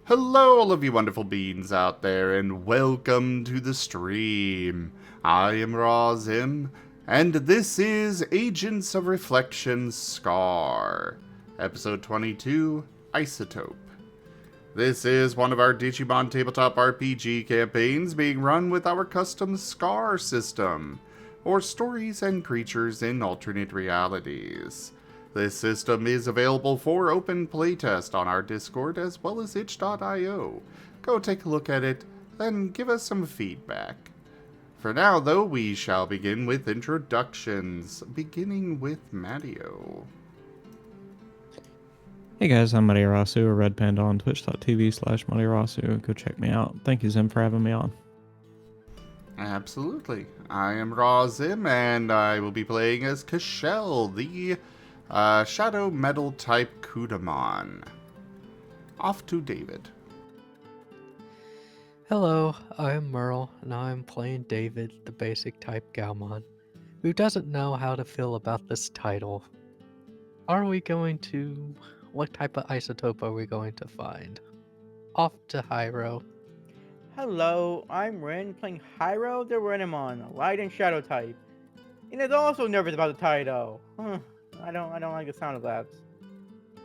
Hello, all of you wonderful beings out there, and welcome to the stream. I am Razim, and this is Agents of Reflection Scar, Episode 22, Isotope. This is one of our Digimon tabletop RPG campaigns being run with our custom Scar system, or stories and creatures in alternate realities. This system is available for open playtest on our Discord as well as itch.io. Go take a look at it, then give us some feedback. For now, though, we shall begin with introductions, beginning with Matteo. Hey guys, I'm Matirasu, a Red Panda on twitch.tv/Matirasu. Go check me out. Thank you, Zim, for having me on. Absolutely. I am Razim, and I will be playing as Kashel, the Shadow Metal type Kudamon. Off to David. Hello, I'm Merl, and I'm playing David, the basic type Galmon, who doesn't know how to feel about this title. What type of isotope are we going to find? Off to Hyro. Hello, I'm Ren, playing Hyro the Renamon, a light and shadow type. And is also nervous about the title. I don't like the sound of that.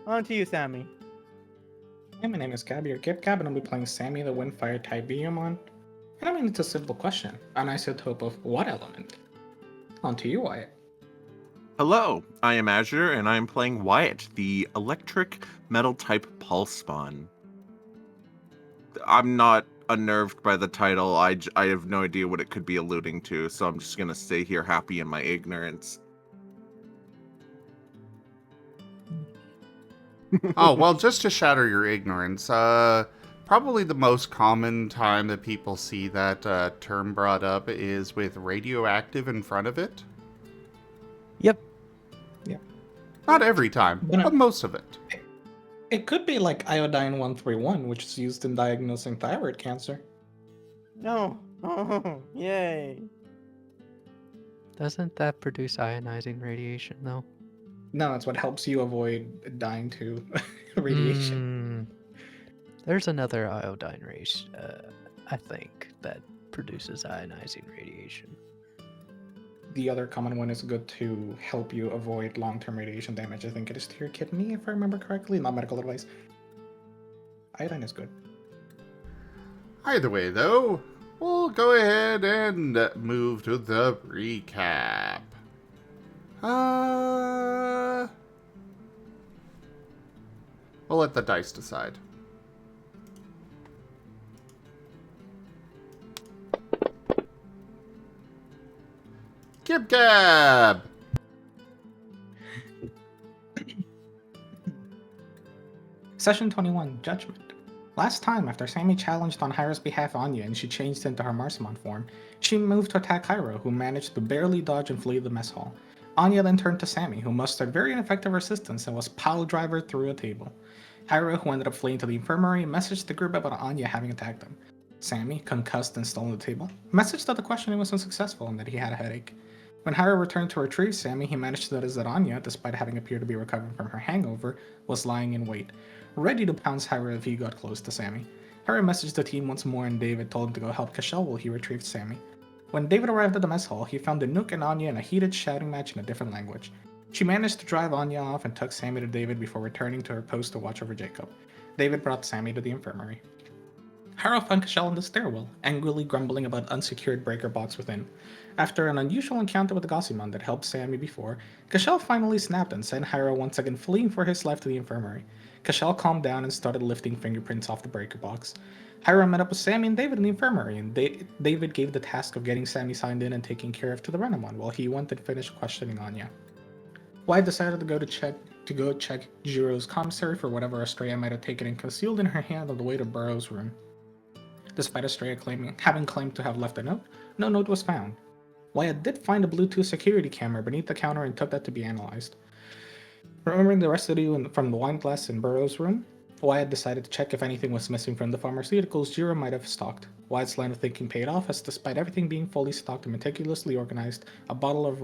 On to you, Sammy. Hey, my name is Gabby, or Gab, and I'll be playing Sammy, the Windfire type Digimon. And I mean, it's a simple question. An isotope of what element? On to you, Wyatt. Hello, I am Azure, and I am playing Wyatt, the electric metal type pulse spawn. I'm not unnerved by the title. I have no idea what it could be alluding to, so I'm just gonna stay here happy in my ignorance. Oh, well, just to shatter your ignorance, probably the most common time that people see that term brought up is with radioactive in front of it. Yep. Not every time, but most of it. It could be like iodine-131, which is used in diagnosing thyroid cancer. No. Oh, yay. Doesn't that produce ionizing radiation, though? No, it's what helps you avoid dying to radiation. There's another iodine race, I think, that produces ionizing radiation. The other common one is good to help you avoid long-term radiation damage. I think it is to your kidney, if I remember correctly. Not medical advice. Iodine is good. Either way, though, we'll go ahead and move to the recap. We'll let the dice decide. Gab! Session 21, Judgment. Last time, after Sammy challenged on Hyro's behalf Anya and she changed into her Marsamon form, she moved to attack Hyro, who managed to barely dodge and flee the mess hall. Anya then turned to Sammy, who mustered very ineffective resistance and was pile-drivered through a table. Hyro, who ended up fleeing to the infirmary, messaged the group about Anya having attacked them. Sammy, concussed and still on the table, messaged that the questioning was unsuccessful and that he had a headache. When Hyro returned to retrieve Sammy, he managed to notice that Anya, despite having appeared to be recovering from her hangover, was lying in wait, ready to pounce Hyro if he got close to Sammy. Hyro messaged the team once more and David told him to go help Kashel while he retrieved Sammy. When David arrived at the mess hall, he found Anouk and Anya in a heated shouting match in a different language. She managed to drive Anya off and took Sammy to David before returning to her post to watch over Jacob. David brought Sammy to the infirmary. Hyro found Kashel in the stairwell, angrily grumbling about unsecured breaker box within. After an unusual encounter with the Gossimon that helped Sammy before, Kashel finally snapped and sent Hyro once again fleeing for his life to the infirmary. Kashel calmed down and started lifting fingerprints off the breaker box. Hyro met up with Sammy and David in the infirmary, and David gave the task of getting Sammy signed in and taken care of to the Renamon while he went and finished questioning Anya. Wyatt decided to go check Jiro's commissary for whatever Estrella might have taken and concealed in her hand on the way to Burrow's room. Despite Estrella having claimed to have left a note, no note was found. Wyatt did find a Bluetooth security camera beneath the counter and took that to be analyzed. Remembering the residue from the wine glass in Burrow's room, Wyatt decided to check if anything was missing from the pharmaceuticals Jiro might have stocked. Wyatt's line of thinking paid off, as despite everything being fully stocked and meticulously organized, a bottle of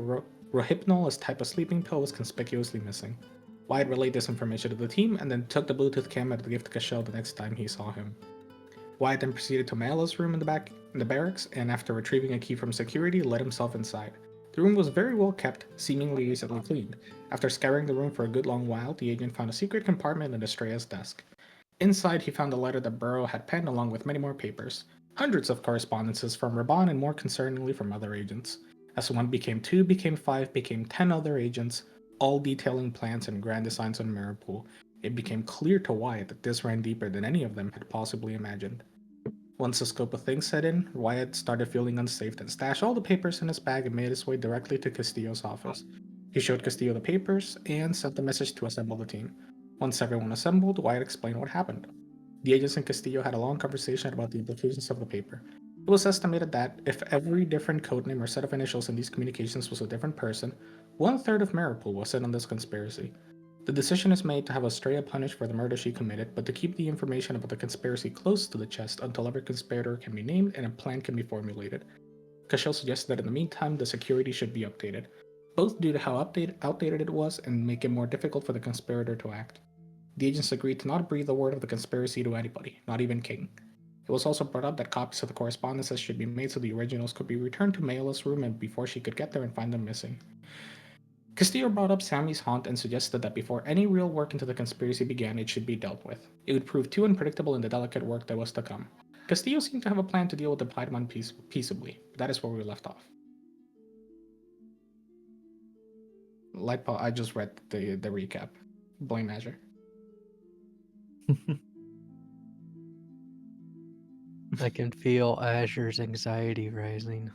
Rohypnol as type of sleeping pill was conspicuously missing. Wyatt relayed this information to the team and then took the Bluetooth camera to give to Cashel the next time he saw him. Wyatt then proceeded to Mayla's room in the barracks, and after retrieving a key from security, let himself inside. The room was very well kept, seemingly recently cleaned. After scouring the room for a good long while, the agent found a secret compartment in Estrella's desk. Inside, he found a letter that Burrow had penned along with many more papers. Hundreds of correspondences from Raban and more concerningly from other agents. As 1 became 2, became 5, became 10 other agents, all detailing plans and grand designs on Mirrorpool. It became clear to Wyatt that this ran deeper than any of them had possibly imagined. Once the scope of things set in, Wyatt started feeling unsafe and stashed all the papers in his bag and made his way directly to Castillo's office. He showed Castillo the papers and sent the message to assemble the team. Once everyone assembled, Wyatt explained what happened. The agents and Castillo had a long conversation about the implications of the paper. It was estimated that if every different codename or set of initials in these communications was a different person, 1/3 of Mirrorpool was in on this conspiracy. The decision is made to have Estrella punished for the murder she committed, but to keep the information about the conspiracy close to the chest until every conspirator can be named and a plan can be formulated. Cashel suggested that in the meantime, the security should be updated, both due to how outdated it was and make it more difficult for the conspirator to act. The agents agreed to not breathe a word of the conspiracy to anybody, not even King. It was also brought up that copies of the correspondences should be made so the originals could be returned to Mayla's room and before she could get there and find them missing. Castillo brought up Sammy's haunt and suggested that before any real work into the conspiracy began, it should be dealt with. It would prove too unpredictable in the delicate work that was to come. Castillo seemed to have a plan to deal with the Piedmon peaceably. That is where we left off. Lightpaw, I just read the recap. Blame Azure. I can feel Azure's anxiety rising.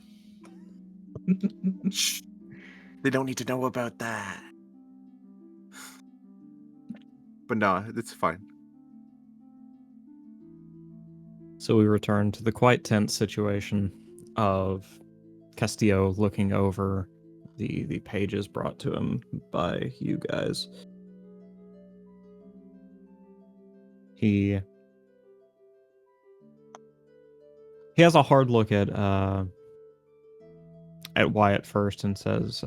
Shh. They don't need to know about that. But no, it's fine. So we return to the quite tense situation of Castillo looking over the pages brought to him by you guys. He has a hard look at Wyatt first and says,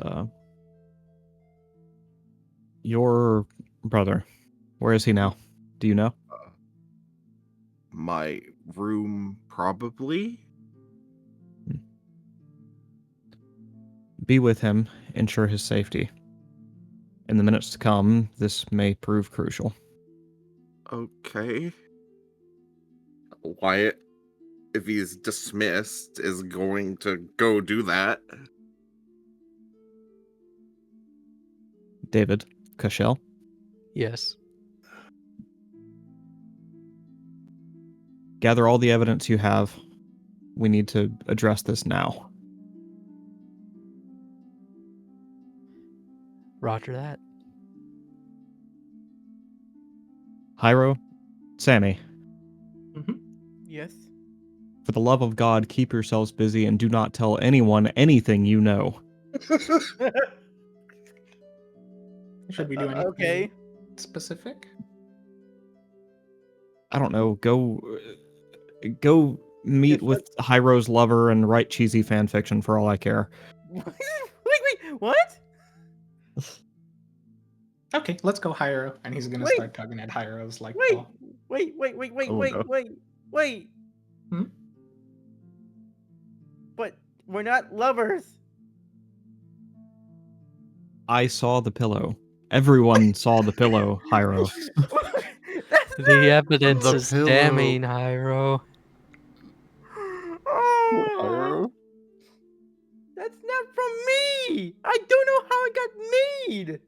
your brother, where is he now? Do you know? My room, probably? Be with him, ensure his safety. In the minutes to come, this may prove crucial. Okay. Wyatt, if he's dismissed, is going to go do that. David, Cashel, Yes. gather all the evidence you have. We need to address this now. Roger that. Hyro, Sammy, Yes. for the love of God, keep yourselves busy and do not tell anyone anything you know. Should we do anything Okay. specific? I don't know. Go meet Just with Hyro's lover and write cheesy fan fiction for all I care. wait, what? Okay, let's go Hyro, and he's gonna Wait. start tugging at Hyro's like. Wait, paw. wait. Oh, no. Wait. Hmm? But we're not lovers. I saw the pillow. Everyone saw the pillow, Hyro. That's The not- evidence The is pillow. damning, Hyro. Oh, that's not from me. I don't know how it got made.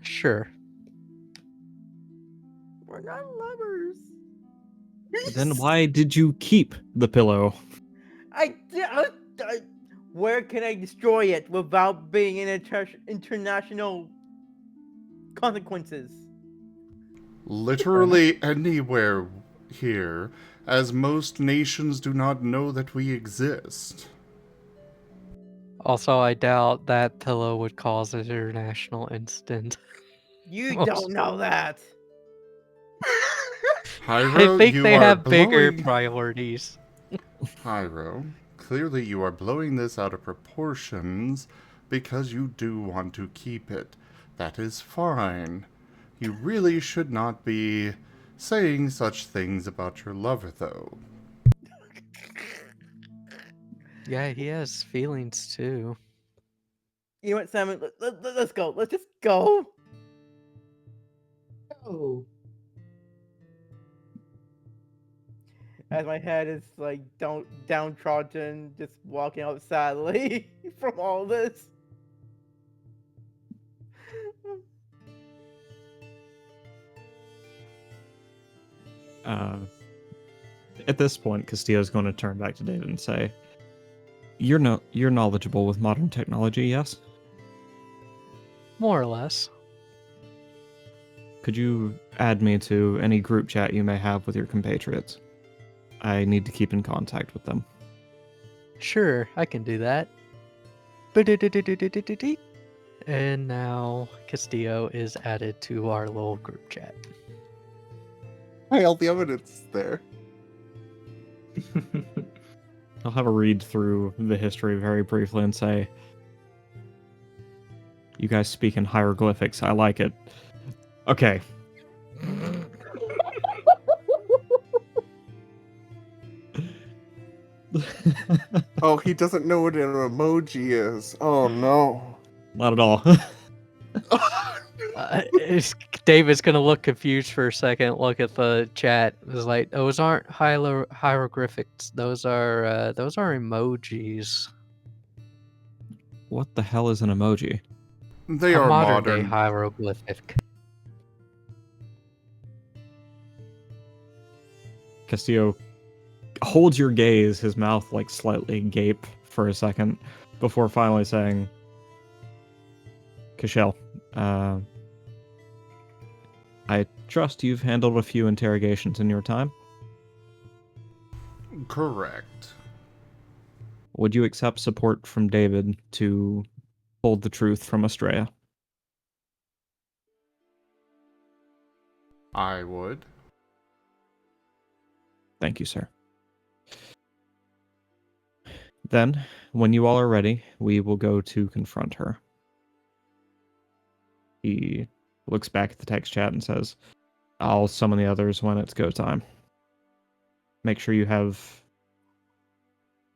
Sure. We're not lovers. Then why did you keep the pillow? Where can I destroy it without being in international consequences? Literally anywhere here, as most nations do not know that we exist. Also, I doubt that pillow would cause an international incident. You Most- don't know that. Hyro, I think you they are have bigger blowing... priorities. Hyro, clearly you are blowing this out of proportions because you do want to keep it. That is fine. You really should not be saying such things about your lover, though. Yeah, he has feelings too. You know what, Simon? Let's go. Let's just go. Oh. As my head is like downtrodden, just walking out sadly from all this. At this point, Castillo's going to turn back to David and say, you're knowledgeable with modern technology, yes? More or less. Could you add me to any group chat you may have with your compatriots? I need to keep in contact with them. Sure, I can do that. Ba-do-do-do-do-do-do-do. And now Castillo is added to our little group chat. Hey, all the evidence is there. I'll have a read through the history very briefly and say, you guys speak in hieroglyphics. I like it. Okay. Oh, he doesn't know what an emoji is. Oh no. Not at all. David's gonna look confused for a second. Look at the chat. It's like those aren't hieroglyphics. Those are emojis. What the hell is an emoji? They A are modern day modern. hieroglyphic. Castillo holds your gaze, his mouth like slightly agape for a second, before finally saying, Cashel, I trust you've handled a few interrogations in your time. Correct. Would you accept support from David to hold the truth from Estrella? I would. Thank you, sir. Then, when you all are ready, we will go to confront her. He looks back at the text chat and says, I'll summon the others when it's go time. Make sure you have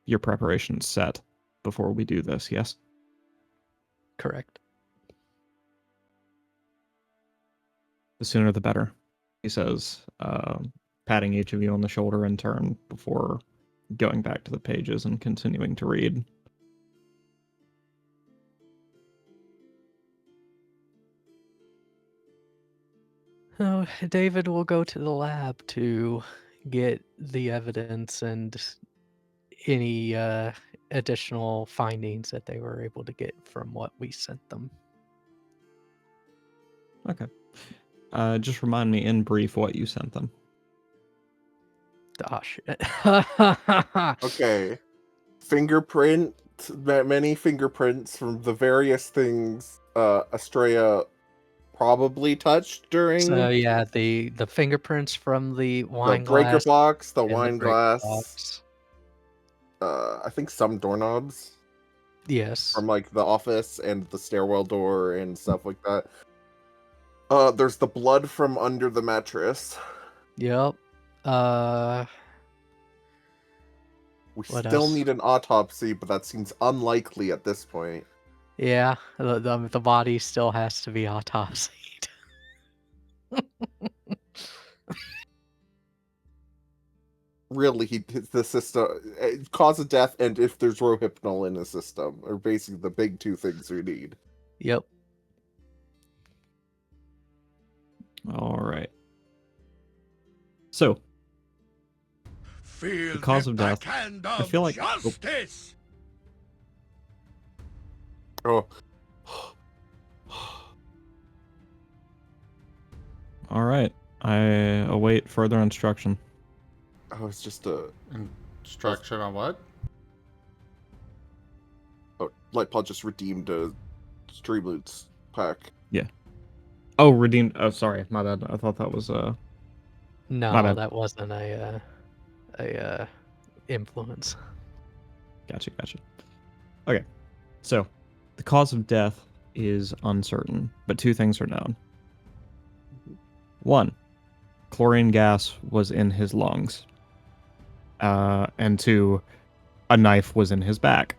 your preparations set before we do this, yes? Correct. The sooner the better, he says, patting each of you on the shoulder in turn before going back to the pages and continuing to read. Oh, David will go to the lab to get the evidence and any additional findings that they were able to get from what we sent them. Okay. Just remind me in brief what you sent them. Oh, shit. Okay. Many fingerprints from the various things Estrella probably touched during So yeah, the fingerprints from the wine the breaker glass box, the and the wine breaker glass, box. I think some doorknobs Yes. from like the office and the stairwell door and stuff like that. There's the blood from under the mattress. Yep. We What still else? need an autopsy, but that seems unlikely at this point. Yeah, the body still has to be autopsied. Really, the system cause of death, and if there's rohypnol in the system are basically the big two things we need. Yep. All right. So, Feel the cause the of death. backhand I of feel like justice. Oh, All right. I await further instruction. oh, it's just a Instruction on what? Lightpaw just redeemed a Streamloots pack. Oh, redeemed. Oh, sorry, my bad. I thought that was My No, bad. that wasn't a influence. Gotcha. Okay. So, the cause of death is uncertain, but two things are known. One, chlorine gas was in his lungs. And two, a knife was in his back.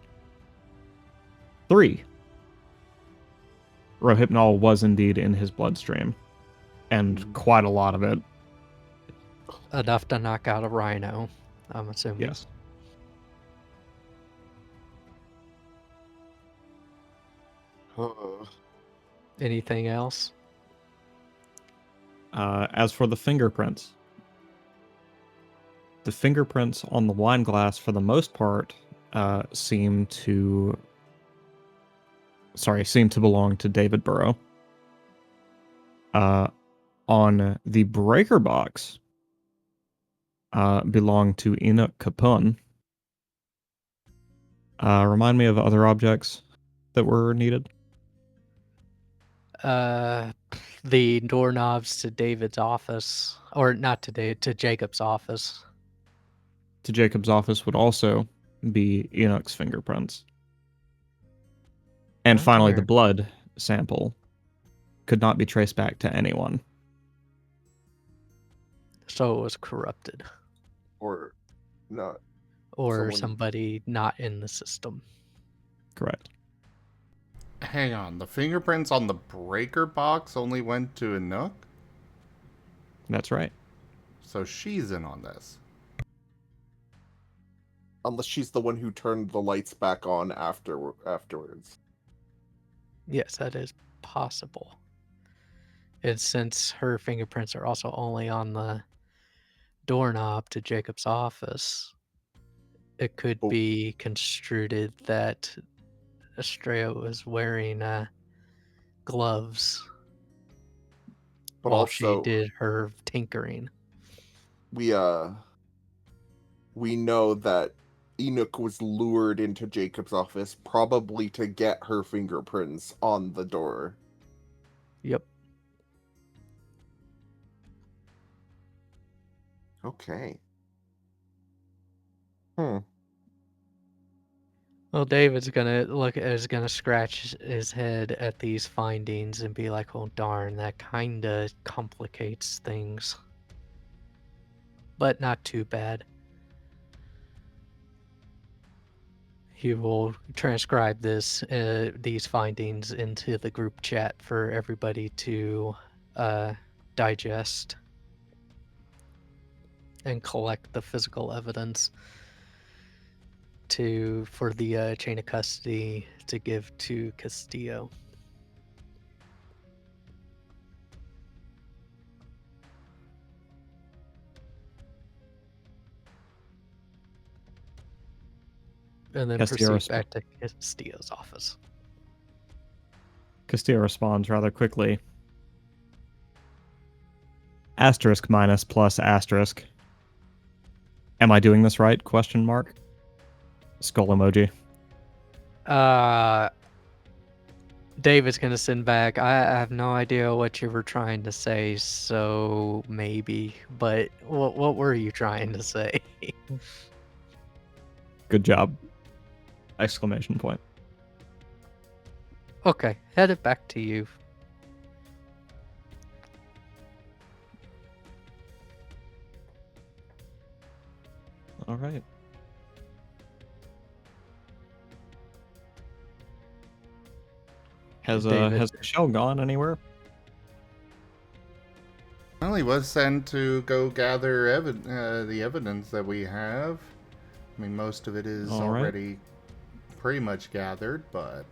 3, Rohypnol was indeed in his bloodstream, and quite a lot of it. Enough to knock out a rhino, I'm assuming. Yes. Anything else? As for the fingerprints on the wine glass, for the most part, seem to belong to David Burrow. On the breaker box, belong to Enoch Capun. Remind me of other objects that were needed. The doorknobs to David's office, or not to Jacob's office. To Jacob's office would also be Enoch's fingerprints. And finally, the Weird. blood sample could not be traced back to anyone. So it was corrupted, Or not. or Someone- somebody not in the system. Correct. Hang on, the fingerprints on the breaker box only went to Anouk? That's right. So she's in on this. Unless she's the one who turned the lights back on afterwards. Yes, that is possible. And since her fingerprints are also only on the doorknob to Jacob's office, it could Oh. be construed that Estrella was wearing gloves But while also, she did her tinkering. we know that Enoch was lured into Jacob's office probably to get her fingerprints on the door. Yep. Okay. Well, David's gonna scratch his head at these findings and be like, "Oh darn, that kinda complicates things, but not too bad." He will transcribe these findings into the group chat for everybody to digest and collect the physical evidence for the chain of custody to give to Castillo. And then Castillo proceed back to Castillo's office. Castillo responds rather quickly. Asterisk minus plus asterisk. Am I doing this right? Question mark. Skull emoji. David's gonna send back. I have no idea what you were trying to say, so maybe. But what were you trying to say? Good job. Exclamation point. Okay, head it back to you. All right. Has Michelle gone anywhere? Well, he was sent to go gather the evidence that we have. I mean, most of it is All right. already pretty much gathered, but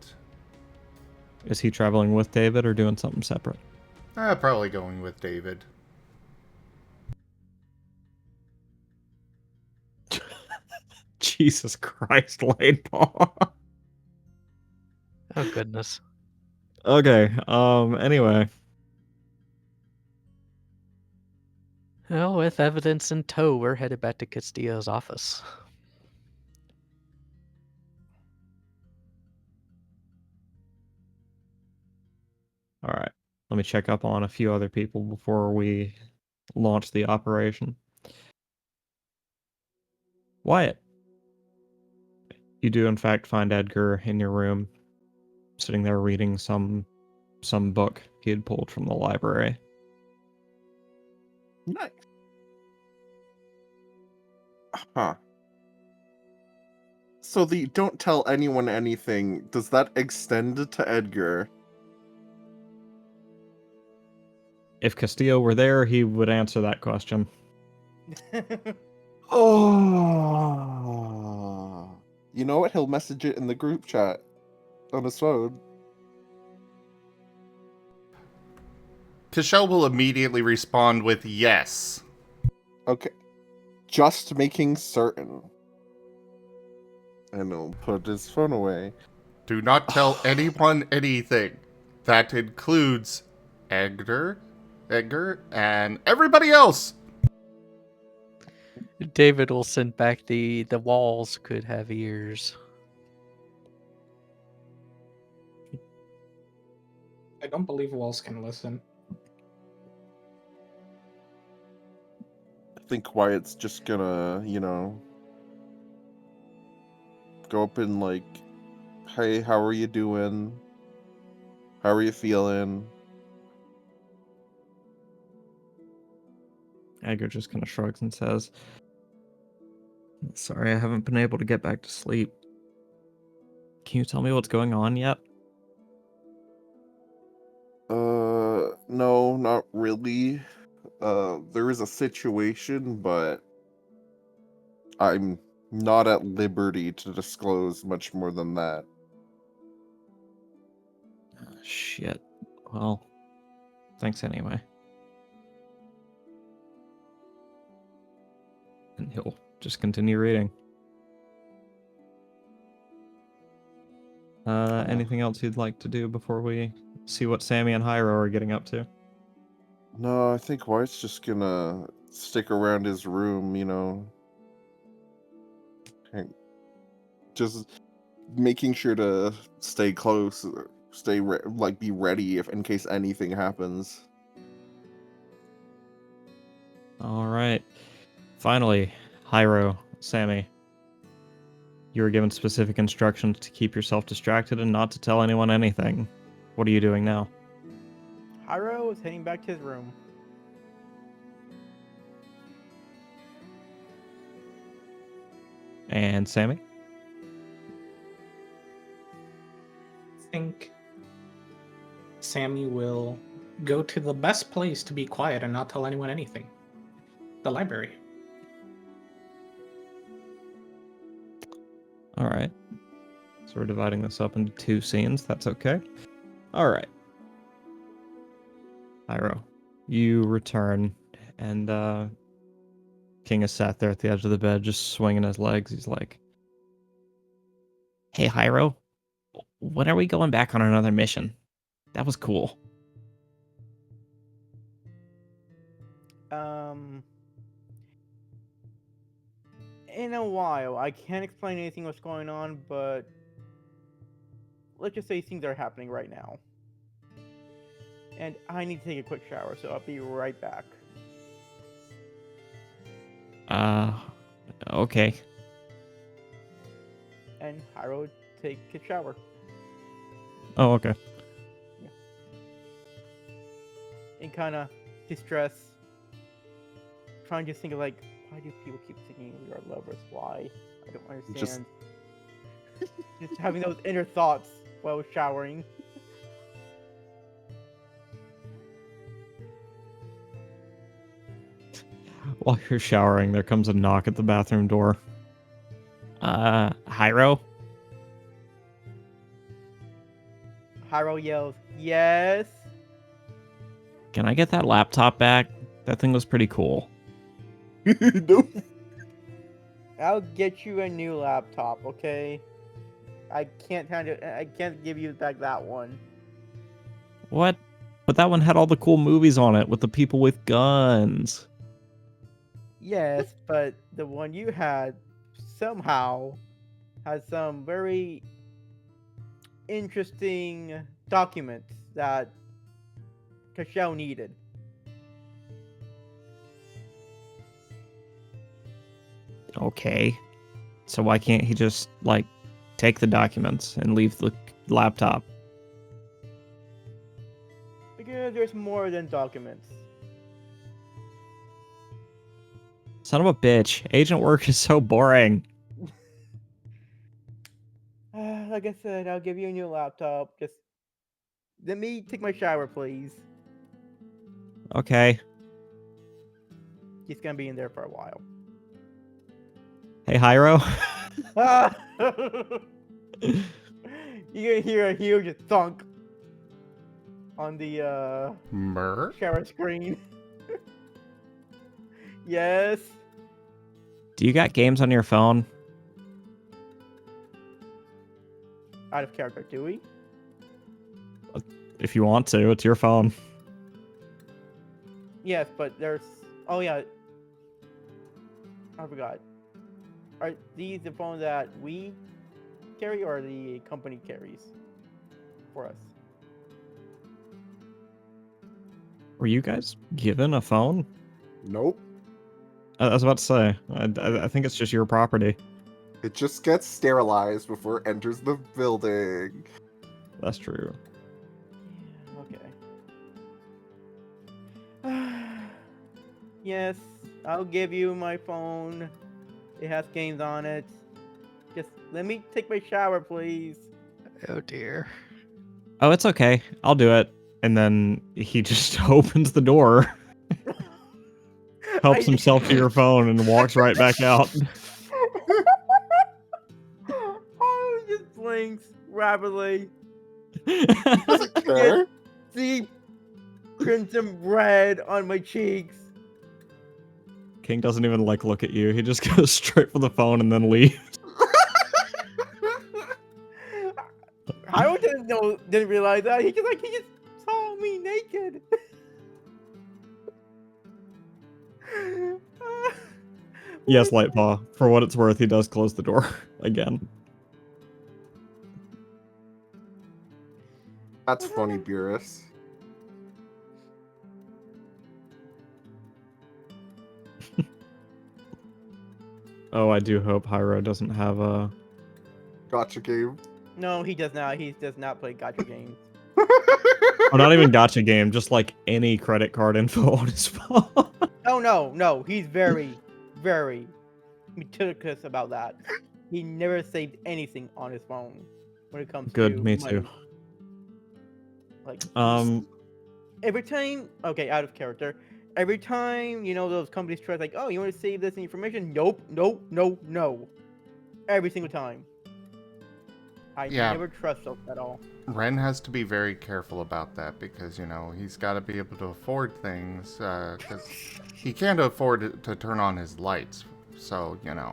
Is he traveling with David or doing something separate? probably going with David. Jesus Christ, Lane Paul. Oh goodness. Okay. Anyway. Well, with evidence in tow, we're headed back to Castillo's office. All right. Let me check up on a few other people before we launch the operation. Wyatt. You do, in fact, find Edgar in your room, sitting there reading some book he had pulled from the library. Nice. Huh. So the don't tell anyone anything, does that extend to Edgar? If Castillo were there, he would answer that question. Oh. You know what? He'll message it in the group chat on his phone. Cashel will immediately respond with yes. Okay. Just making certain. And he'll put his phone away. Do not tell anyone anything. That includes Edgar, and everybody else. David will send back the walls could have ears. I don't believe walls can listen. I think Wyatt's just gonna, go up and like, hey, how are you doing? How are you feeling? Edgar just kind of shrugs and says, "Sorry, I haven't been able to get back to sleep. Can you tell me what's going on yet?" No, not really. There is a situation, but I'm not at liberty to disclose much more than that. Shit. Well, thanks anyway. And he'll just continue reading. Anything else you'd like to do before we see what Sammy and Hyro are getting up to? No, I think Wyatt's just gonna stick around his room, and just making sure to stay close, be ready if in case anything happens. All right. Finally, Hyro, Sammy. You were given specific instructions to keep yourself distracted and not to tell anyone anything. What are you doing now? Hyro is heading back to his room. And Sammy? I think Sammy will go to the best place to be quiet and not tell anyone anything. The library. All right. So we're dividing this up into 2 scenes. That's okay. All right. Hyro, you return, and King has sat there at the edge of the bed, just swinging his legs. He's like, "Hey, Hyro, when are we going back on another mission? That was cool." In a while. I can't explain anything what's going on, but let's just say things are happening right now. And I need to take a quick shower, so I'll be right back. Okay. And Hyro take a shower. Oh, okay. In kind of distress, trying to think of like, why do people keep thinking we are lovers? Why? I don't understand. Just having those inner thoughts while showering. While you're showering, there comes a knock at the bathroom door. Hyro? Hyro yells, "Yes." Can I get that laptop back? That thing was pretty cool. No. I'll get you a new laptop, okay? I can't give you back that one. What? But that one had all the cool movies on it with the people with guns. Yes, but the one you had somehow has some very interesting documents that Cashel needed. Okay. So why can't he just, take the documents and leave the laptop? there's more than documents. Son of a bitch. Agent work is so boring. Like I said, I'll give you a new laptop. Just let me take my shower, please. Okay. He's gonna be in there for a while. Hey, Hyro. Ah! You're gonna hear a huge thunk on the Mer? shower screen. Yes. Do you got games on your phone? Out of character, do we? If you want to, it's your phone. Yes, but there's. Oh yeah. I forgot. Are these the phones that we carry or the company carries for us? Were you guys given a phone? Nope. I was about to say. I think it's just your property. It just gets sterilized before it enters the building. That's true. Okay. Yes, I'll give you my phone. It has games on it. Just let me take my shower, please. Oh dear. Oh, it's okay. I'll do it. And then he just opens the door, helps himself to your phone, and walks right back out. Oh, he just blinks rapidly. Doesn't care. Deep crimson red on my cheeks. King doesn't even look at you. He just goes straight for the phone and then leaves. Hyrule didn't realize that. He just saw me naked. Yes, Lightpaw. For what it's worth, he does close the door again. That's funny, Beerus. Oh, I do hope Hyro doesn't have a... Gotcha game. No, he does not. He does not play gacha games. Oh, not even gacha game, just like any credit card info on his phone. Oh no, he's very, very meticulous about that. He never saved anything on his phone when it comes to Good, me money. too. Like Um, every time, okay, out of character. Every time, those companies try like, oh, you want to save this information? Nope, no. Every single time. I Yeah. never trust them at all. Ren has to be very careful about that because, he's got to be able to afford things because he can't afford to turn on his lights. So, The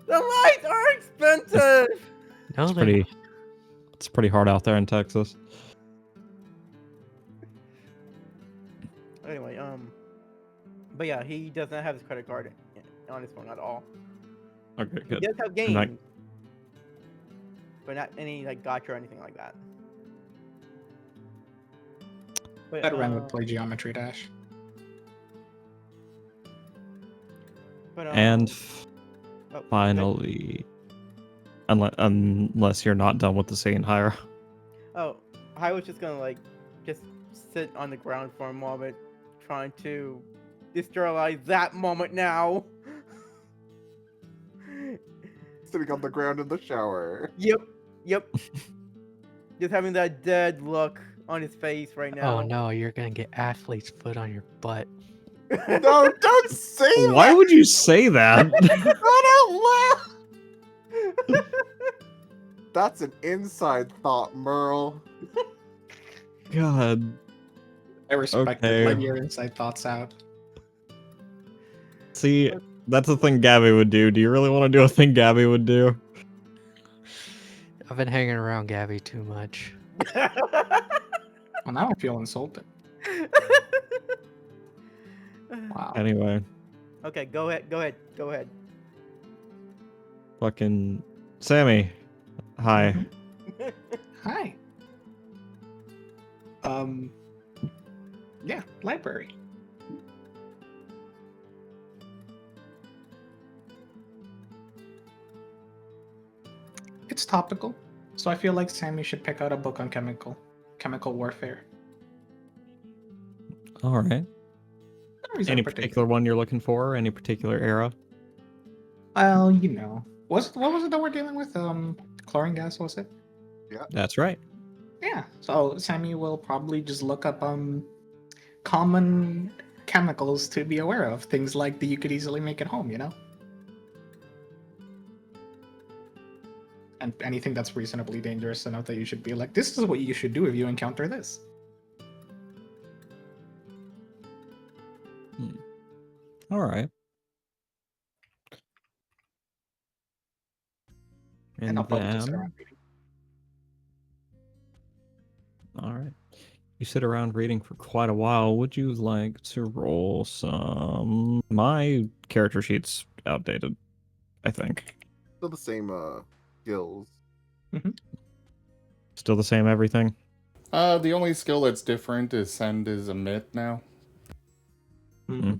lights are expensive! No, it's they're pretty... It's pretty hard out there in Texas. Anyway, but yeah, he does not have his credit card on his phone at all. Okay, He good. does have games, like- but not any gacha or anything like that. But, Bet Ren would play Geometry Dash. But, And oh, finally... Unless you're not done with the scene, Hyro. Oh, I was just gonna just sit on the ground for a moment, trying to sterilize that moment now. Sitting on the ground in the shower. Yep. Just having that dead look on his face right now. Oh no, you're gonna get athlete's foot on your butt. No, don't say Why that! would you say that? Not out loud! That's an inside thought, Merl. God. I respect Okay. it. Let your inside thoughts out. See, that's the thing Gabby would do. Do you really want to do a thing Gabby would do? I've been hanging around Gabby too much. Well, now I feel insulted. Wow. Anyway, Okay, go ahead. fucking Sammy. Hi. Hi. Yeah, library. It's topical, so I feel like Sammy should pick out a book on chemical warfare. All right. Furries are Any particular one you're looking for? Any particular era? Well, you know. What was it that we're dealing with? Chlorine gas, was it? That's right. Yeah. So Sammy will probably just look up common chemicals to be aware of. Things like that you could easily make at home, you know? And anything that's reasonably dangerous enough that you should be like, this is what you should do if you encounter this. All right. And I'll probably just sit then, around reading. all right. You sit around reading for quite a while. Would you like to roll some? My character sheet's outdated, I think. Still the same skills. Still the same everything? The only skill that's different is send is emit now. Mm-hmm.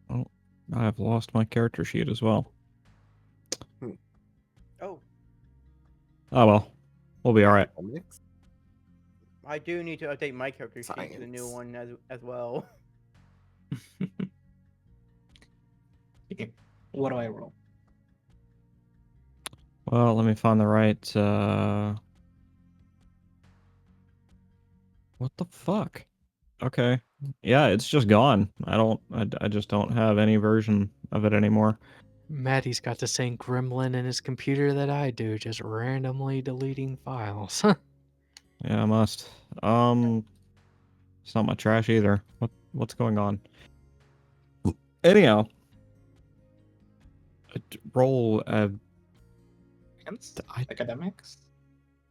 Oh, I've lost my character sheet as well. Oh, Oh well, we'll be all right. Comics? I do need to update my character sheet to the new Science. one as well. Okay. What do I roll? Well, let me find the right. What the fuck? Okay. Yeah, it's just gone. I just don't have any version of it anymore. Maddie's got the same gremlin in his computer that I do, just randomly deleting files. Yeah, I must. It's not my trash either. What's going on? Anyhow, roll. Science? I- Academics?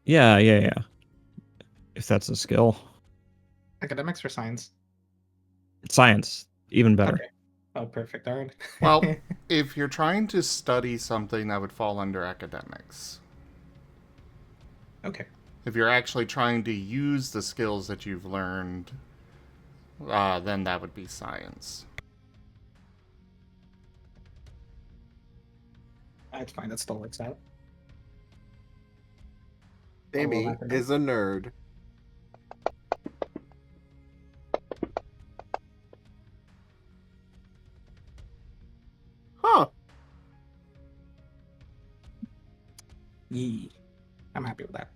Yeah. If that's a skill, Academics or science? science, even better. Okay. Oh, perfect. All right. Well, if you're trying to study something, that would fall under academics. Okay. If you're actually trying to use the skills that you've learned, then that would be science. That's fine. That still works out. Amy academic. is a nerd. Huh. Yee. I'm happy with that.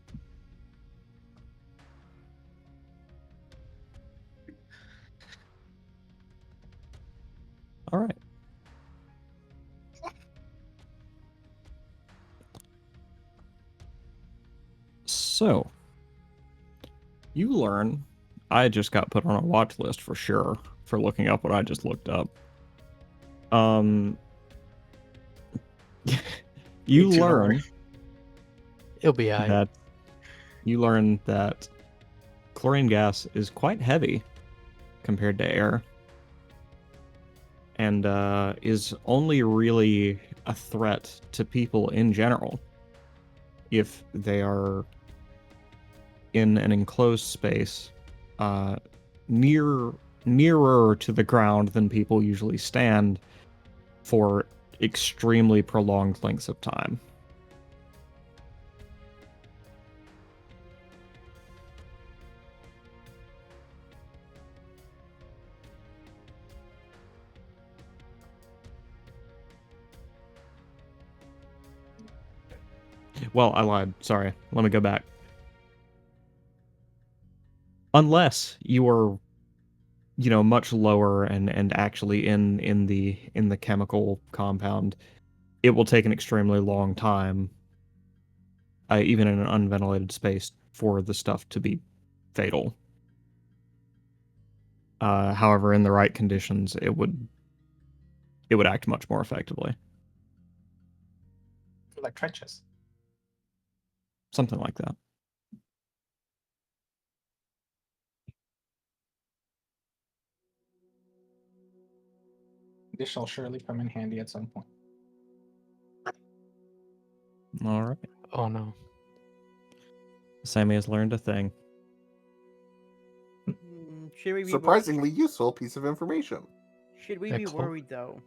All right. So, you learn. I just got put on a watch list for sure for looking up what I just looked up. You Me too, don't learn worry. It'll be alright. that chlorine gas is quite heavy compared to air, and is only really a threat to people in general if they are in an enclosed space nearer to the ground than people usually stand for extremely prolonged lengths of time. Well, I lied. Sorry. Let me go back. Unless you are, much lower and actually in the chemical compound, it will take an extremely long time, even in an unventilated space, for the stuff to be fatal. However, in the right conditions, it would act much more effectively. Like trenches. Something like that. This shall surely come in handy at some point. All right. Oh no. Sammy has learned a thing. Should we be Surprisingly useful piece of information. Should we A be clo- worried though?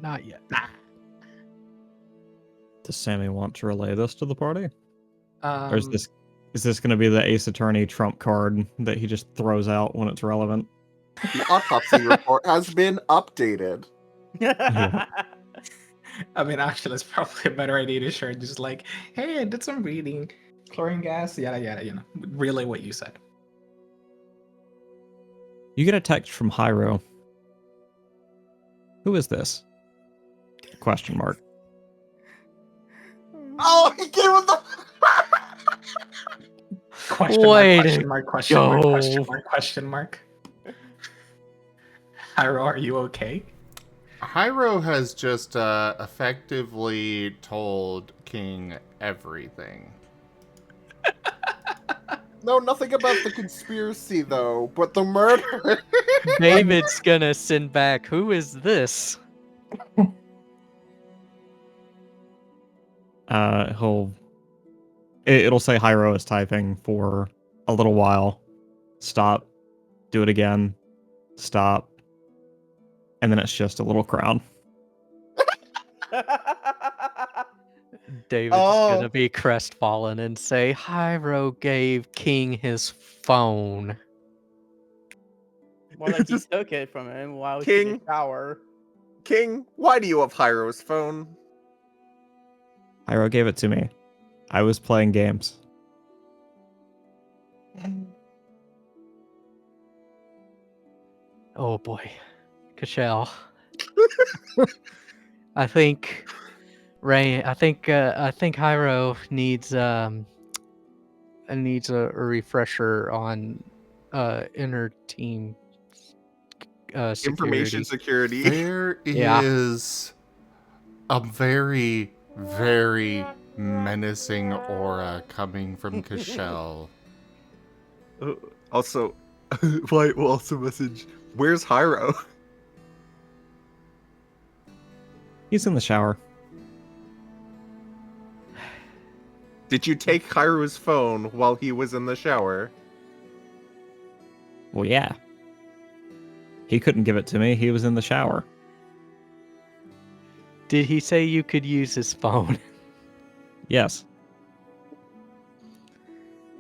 Not yet. Does Sammy want to relay this to the party? Or is Um, this going to be the Ace Attorney trump card that he just throws out when it's relevant? The autopsy report has been updated. Yeah. I mean, actually, it's probably a better idea to share just like, hey, I did some reading, chlorine gas, yada yada. You know, relay what you said. You get a text from Hyro. Who is this? Question mark. Oh, he gave him the. Question Way mark, to question mark, question mark, question go. mark, question mark. Hyro, are you okay? Hyro has just effectively told King everything. No, nothing about the conspiracy though, but the murder. David's gonna send back, who is this? It'll say Hyro is typing for a little while. Stop. Do it again. Stop. And then it's just a little crown. David's Oh. gonna be crestfallen and say, Hyro gave King his phone. More like he Just- took it from him while he was in King. the shower. King, why do you have Hyro's phone? Hyro gave it to me. I was playing games. Oh boy. Cashel. I think I think Hyro needs a refresher on inner team Information security. security. There Yeah. is a very, very menacing aura coming from Cashel. Also, Wyatt will also message, where's Hyro? He's in the shower. Did you take Hyro's phone while he was in the shower? Well, yeah. He couldn't give it to me. He was in the shower. Did he say you could use his phone? Yes.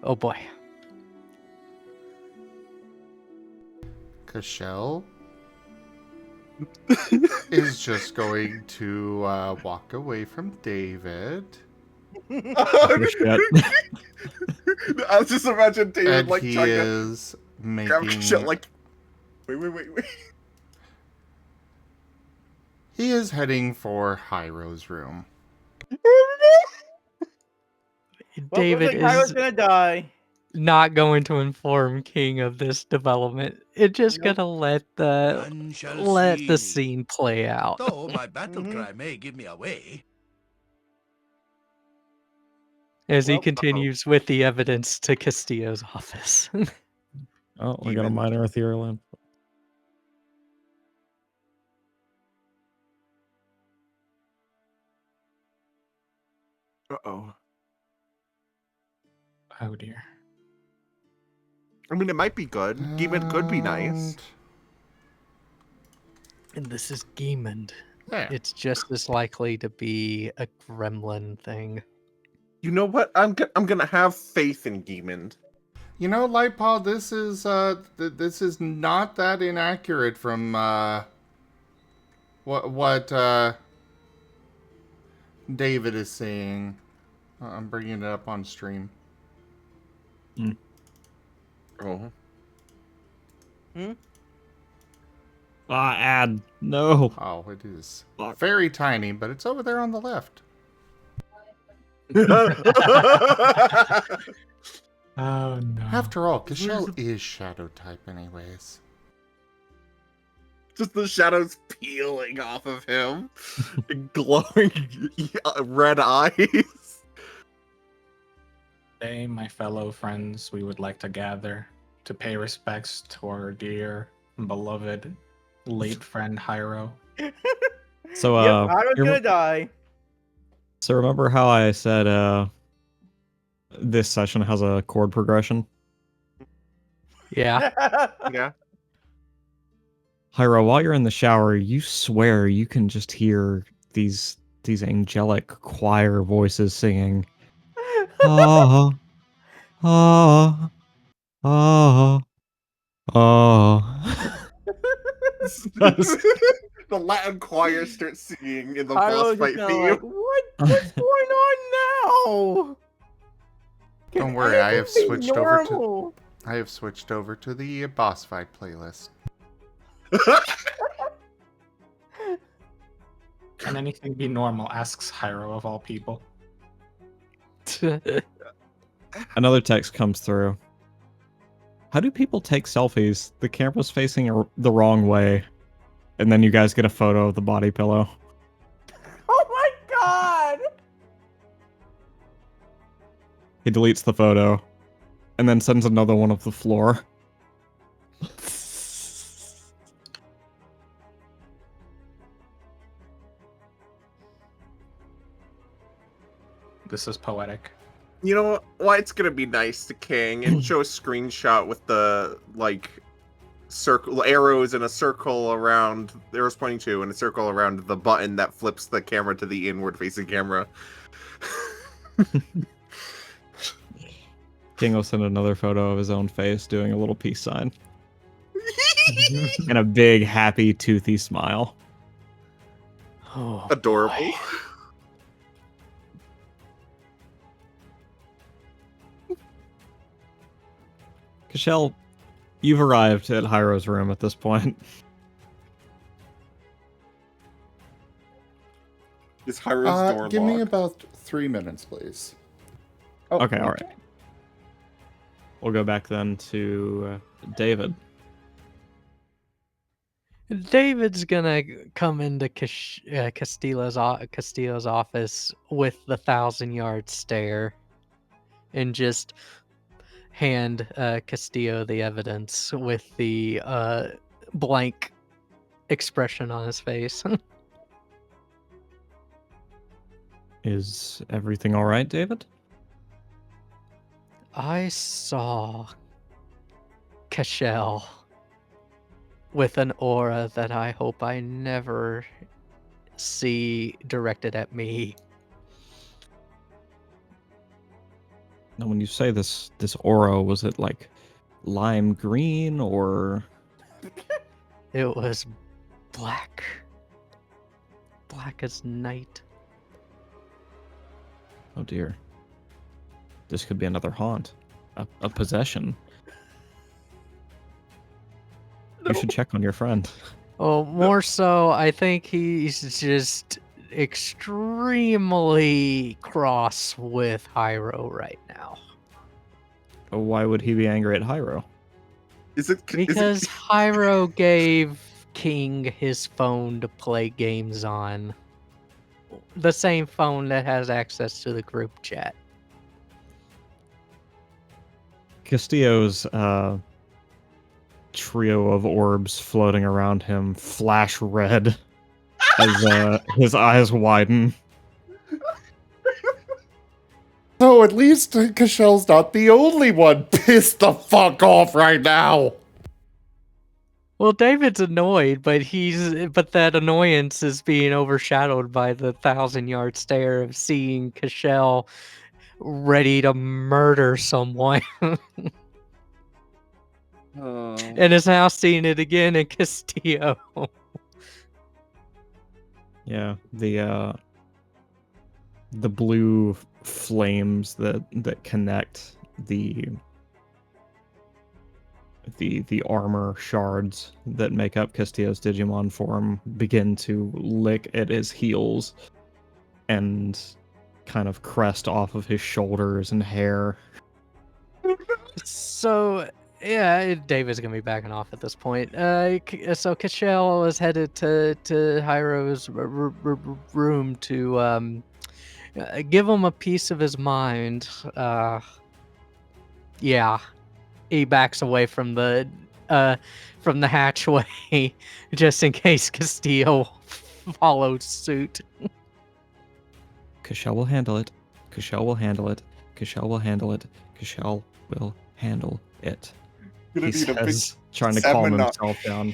Oh boy. Cashel is just going to walk away from David. Oh, shit. I was just imagining David And like he trying to is grab making... shit like, wait. He is heading for Hyro's room. David looks like Hyro's is gonna die. not going to inform King of this development. It's just Nope. gonna let None shall the see. scene play out. Though my battle Mhm. cry may give me away. As he Well, continues with the evidence to Castillo's office. Oh, we got a Demon. minor ethereal input. Uh-oh. Oh dear. I mean, it might be good. Demon could be nice. And this is Giemond. Yeah. It's just as likely to be a gremlin thing. You know what? I'm gonna have faith in Giemond. You know, Lightpaw, this is not that inaccurate from what David is saying. I'm bringing it up on stream. Oh. Ad. No. Oh, it is very tiny, but it's over there on the left. Oh no. After all, Cashel is shadow type anyways. Just the shadows peeling off of him. Glowing red eyes. Today, my fellow friends, we would like to gather to pay respects to our dear and beloved late friend Hyro. So, Yep, Hyro's you gonna rem- die. so remember how I said this session has a chord progression? Yeah. Yeah. Hyro, while you're in the shower, you swear you can just hear these these angelic choir voices singing. Ah, ah, ah, ah. The Latin choir starts singing in the Hyro's boss just fight kinda theme. like, what's going on now? Don't worry, I have anything be switched over to normal? the boss fight playlist. Can anything be normal? Asks Hyro of all people. Another text comes through. How do people take selfies? The camera's facing the wrong way, and then you guys get a photo of the body pillow. Oh my god! He deletes the photo, and then sends another one of the floor. This is poetic. You know why it's gonna be nice to King and show a screenshot with the like circle arrows and a circle around arrows pointing to and a circle around the button that flips the camera to the inward facing camera. King will send another photo of his own face doing a little peace sign. And a big, happy, toothy smile. Oh, Adorable. boy. Cashel, you've arrived at Hyro's room at this point. Is Hyro's door Give me locked? about 3 minutes, please. Oh, Okay, all right. We'll go back then to David. David's gonna come into Castillo's office with the 1,000-yard stare and just hand Castillo the evidence with the blank expression on his face. Is everything all right, David? I saw Cashel with an aura that I hope I never see directed at me. Now, when you say this aura, was it like lime green or? It was black. Black as night. Oh dear. This could be another haunt, a possession. You should check on your friend. Oh, more so, I think he's just extremely cross with Hyro right now. Why would he be angry at Hyro? Because Hyro gave King his phone to play games on. The same phone that has access to the group chat. Castillo's trio of orbs floating around him flash red as his eyes widen. So at least Cashel's not the only one pissed the fuck off right now. Well, David's annoyed, but that annoyance is being overshadowed by the 1,000-yard stare of seeing Cashel ready to murder someone. And is now seeing it again in Castillo. Yeah, the blue flames that connect the armor shards that make up Castillo's Digimon form begin to lick at his heels and kind of crest off of his shoulders and hair. So, yeah, David's gonna be backing off at this point. So Cashel is headed to Hyro's room to give him a piece of his mind. Yeah, he backs away from the hatchway just in case Castillo follows suit. Cashel will handle it. Cashel will handle it. Cashel will handle it. Cashel will handle it. Gonna He need a big says, trying to calm seminar. himself down.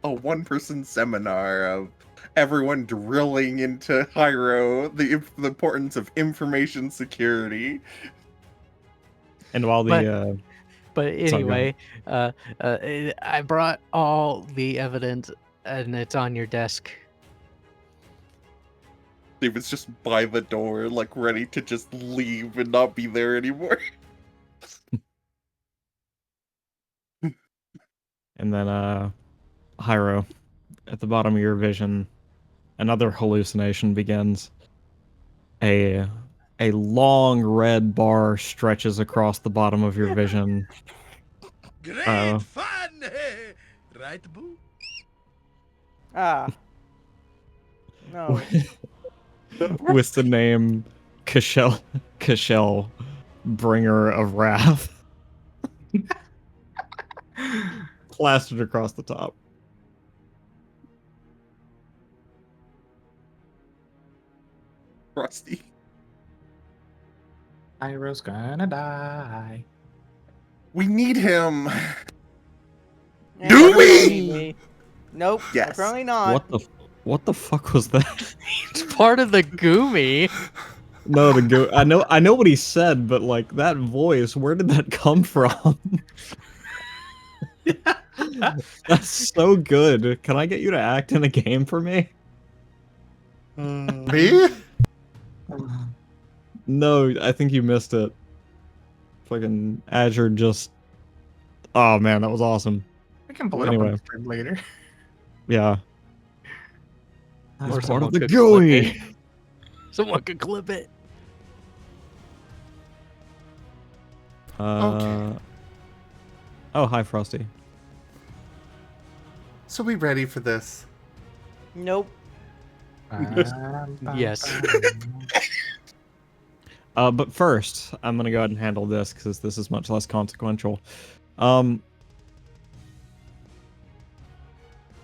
a one-person seminar of everyone drilling into Hyro the importance of information security. And while the But Sorry, go anyway, I brought all the evidence, and it's on your desk. David's just by the door, like ready to just leave and not be there anymore. and then Hyro, at the bottom of your vision, another hallucination begins. A long red bar stretches across the bottom of your vision. Great fun! Right, Boo? Ah. No. with the name Kashel, bringer of wrath, plastered across the top. Frosty. Hyro's gonna die. We need him! Eh, Do you don't we? need me. Nope. Yes. Apparently not. What the fuck was that? It's part of the Goomy. No, the go. I know what he said, but like that voice, where did that come from? That's so good. Can I get you to act in a game for me? Me? No, I think you missed it. Fucking Azure just. Oh man, that was awesome. I can pull it up on Anyway. the stream later. Yeah. Or That's part someone of the could clip it. GUI. Someone could clip it. Oh, hi, Frosty. So we ready for this? Nope. Yes. But first, I'm gonna go ahead and handle this because this is much less consequential.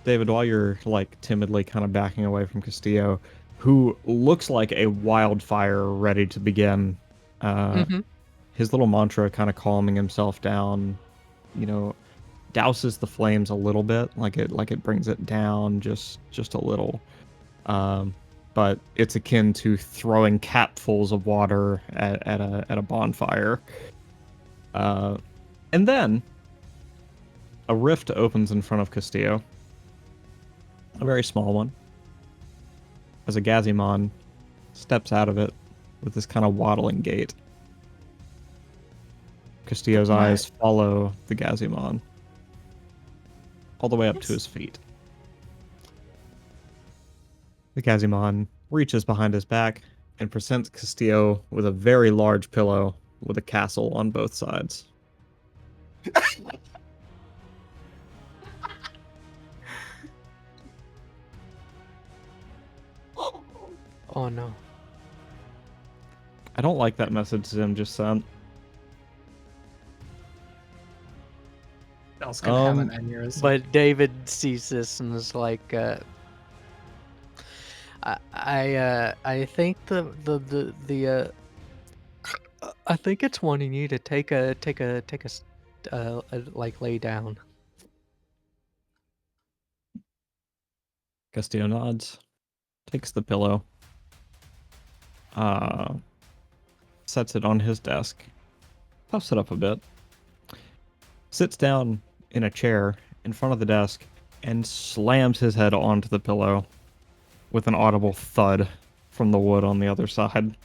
David, while you're like timidly kind of backing away from Castillo, who looks like a wildfire ready to begin, his little mantra kind of calming himself down, douses the flames a little bit, like it brings it down just a little. But it's akin to throwing capfuls of water at a bonfire. And then a rift opens in front of Castillo. A very small one. As a Gazimon steps out of it with this kind of waddling gait. Castillo's eyes follow the Gazimon all the way up to his feet. The Gazimon reaches behind his back and presents Castillo with a very large pillow with a castle on both sides. Oh no. I don't like that message Zim just sent. Else gonna have an aneurysm. But David sees this and is like, I think I think it's wanting you to take a like lay down. Castillo nods, takes the pillow, sets it on his desk, puffs it up a bit, sits down in a chair in front of the desk, and slams his head onto the pillow with an audible thud from the wood on the other side.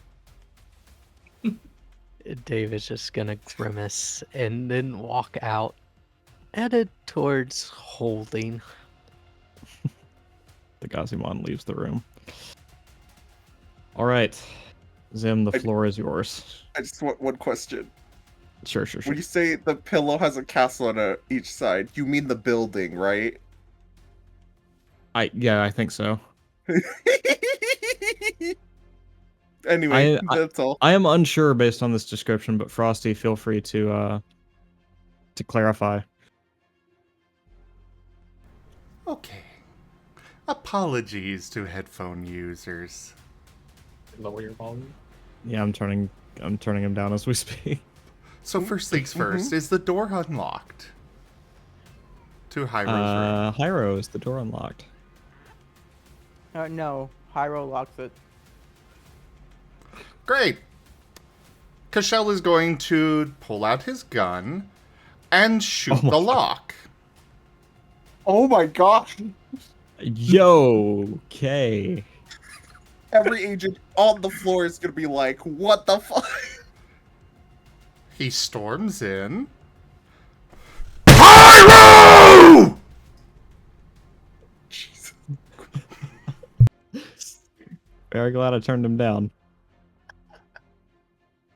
David's just gonna grimace and then walk out, headed towards holding. The Gazimon leaves the room. All right, Zim, the floor is yours. I just want one question. Sure. When you say the pillow has a castle on each side, you mean the building, right? I think so. Anyway, that's all. I am unsure based on this description, but Frosty, feel free to clarify. Okay. Apologies to headphone users. Lower your volume. Yeah, I'm turning him down as we speak. So first things first, is the door unlocked? To Hyro's room. Hyro, is the door unlocked? No, Hyro locks it. Great. Cashel is going to pull out his gun and shoot my the God. lock. Oh my gosh! Yo, okay. Every agent on the floor is gonna be like, "What the fuck?" He storms in. Hyro! Jesus. Very glad I turned him down.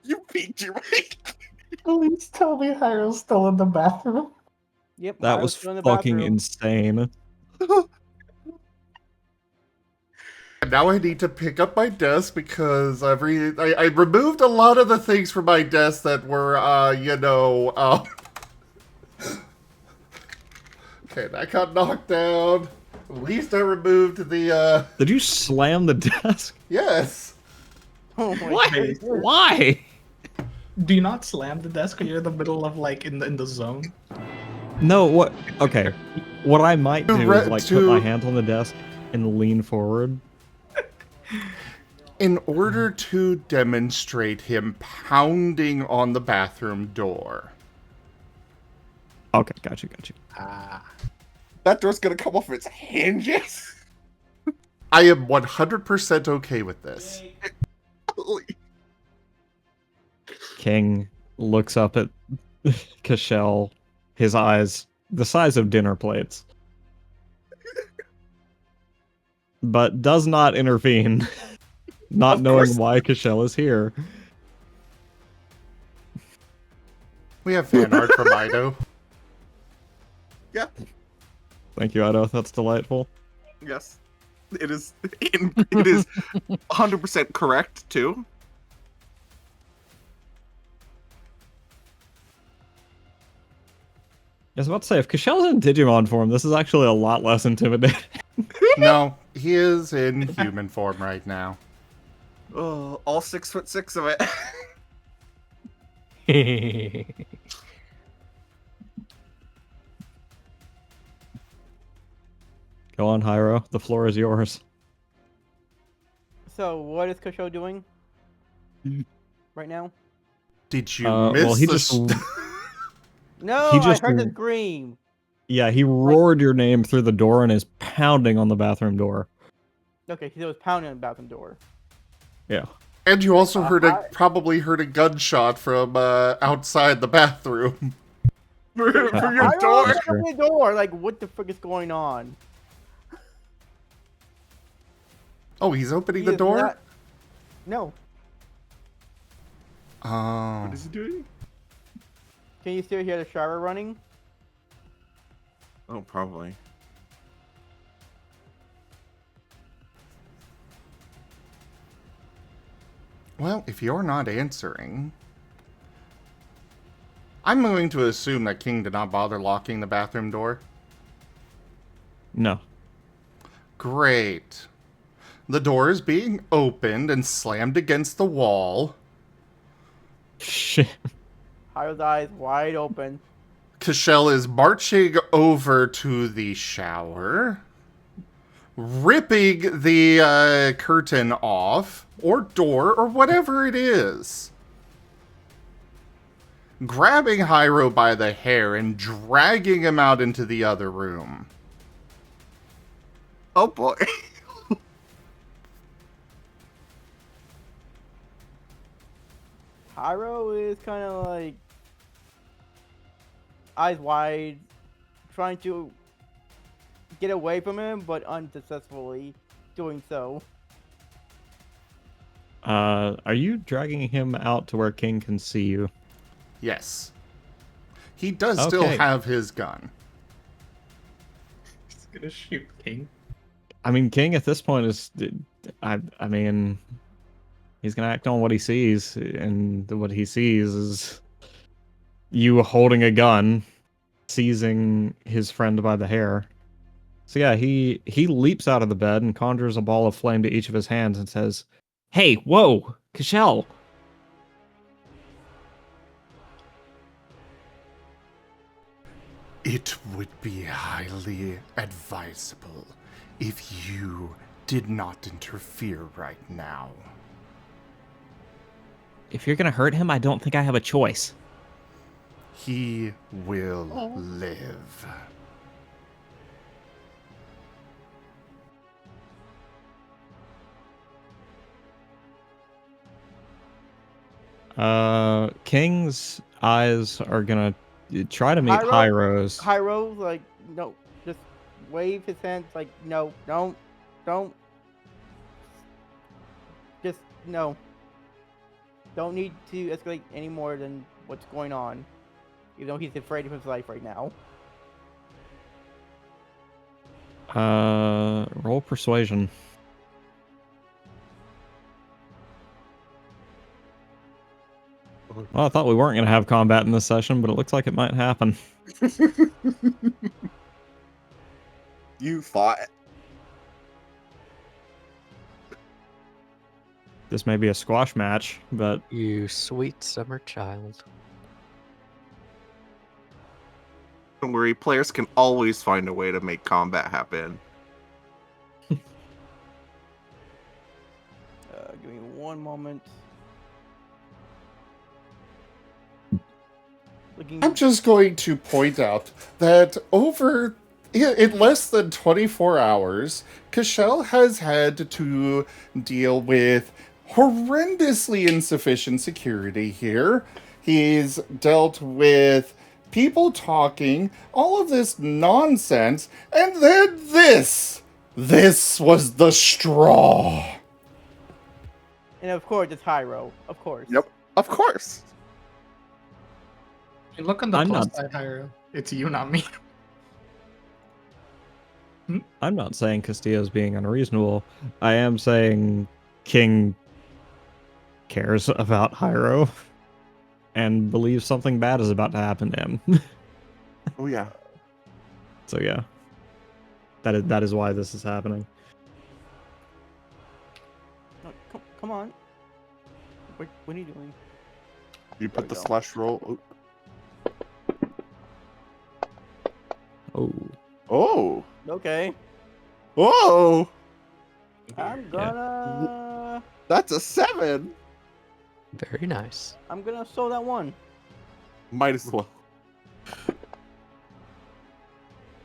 You peeked your mic. Please tell me Hyro's still in the bathroom. Yep, That Hyro's was still in the fucking bathroom. insane. And now I need to pick up my desk because I removed a lot of the things from my desk that were, Okay, that got knocked down. At least I removed the, Did you slam the desk? Yes. Oh my What? goodness. Why? Do you not slam the desk when you're in the middle of like in the zone? No, what? Okay. What I might do is like put my to- hand on the desk and lean forward. In order to demonstrate him pounding on the bathroom door. Okay, got you. Ah. That door's gonna come off its hinges. I am 100% okay with this. King looks up at Cashel, his eyes the size of dinner plates, but does not intervene, not Of knowing course why Cashel is here. We have fan art from Ido. Yeah. Thank you, Ido. That's delightful. Yes. It is. It is 100% correct too. I was about to say, if Cashel's in Digimon form, this is actually a lot less intimidating. No, he is in human form right now. Oh, all 6'6" of it. Go on, Hyro. The floor is yours. So, what is Kosho doing right now? Did you Well, miss he the... just... No, He just- I heard the scream. Yeah, he roared your name through the door and is pounding on the bathroom door. Okay, he was pounding on the bathroom door. Yeah. And you also I- probably heard a gunshot from outside the bathroom. for your I door. was opening the door. Like, what the frick is going on? Oh, he's opening He the is door? not- No. Oh. What is he doing? Can you still hear the shower running? Oh, probably. Well, if you're not answering... I'm going to assume that King did not bother locking the bathroom door. No. Great. The door is being opened and slammed against the wall. Shit. Hyro's eyes wide open. Cashel is marching over to the shower, ripping the curtain off, or door, or whatever it is. Grabbing Hyro by the hair and dragging him out into the other room. Oh boy. Hyro is kind of like eyes wide, trying to get away from him, but unsuccessfully doing so. Are you dragging him out to where King can see you? Yes. He does still Okay. have his gun. He's gonna shoot King. I mean, King at this point is... I mean... He's gonna act on what he sees, and what he sees is... you holding a gun, seizing his friend by the hair. So yeah, he leaps out of the bed and conjures a ball of flame to each of his hands and says, "Hey, whoa, Cashel!" It would be highly advisable if you did not interfere right now. If you're gonna hurt him, I don't think I have a choice. He will live. King's eyes are gonna try to meet Hyro's. Hyro, like, no, just wave his hands, like, no, don't, just, no. Don't need to escalate any more than what's going on, even though he's afraid of his life right now. Roll persuasion. Well, I thought we weren't going to have combat in this session, but it looks like it might happen. You fought. This may be a squash match, but You sweet summer child. Don't worry, players can always find a way to make combat happen. Give me one moment. I'm just going to point out that in less than 24 hours, Cashel has had to deal with horrendously insufficient security here. He's dealt with people talking, all of this nonsense, and then this! This was the straw! And of course, it's Hyro. Of course. Yep, of course. Hey, look on the I'm plus not- side, Hyro. It's you, not me. I'm not saying Castillo's being unreasonable. I am saying King cares about Hyro and believes something bad is about to happen to him. Oh yeah. So yeah, that is why this is happening. No, come on. What are you doing? You put we the go. slash roll. Oh, Oh. Okay. Oh. I'm gonna... That's a 7. Very nice. I'm gonna sow that one. Might as well.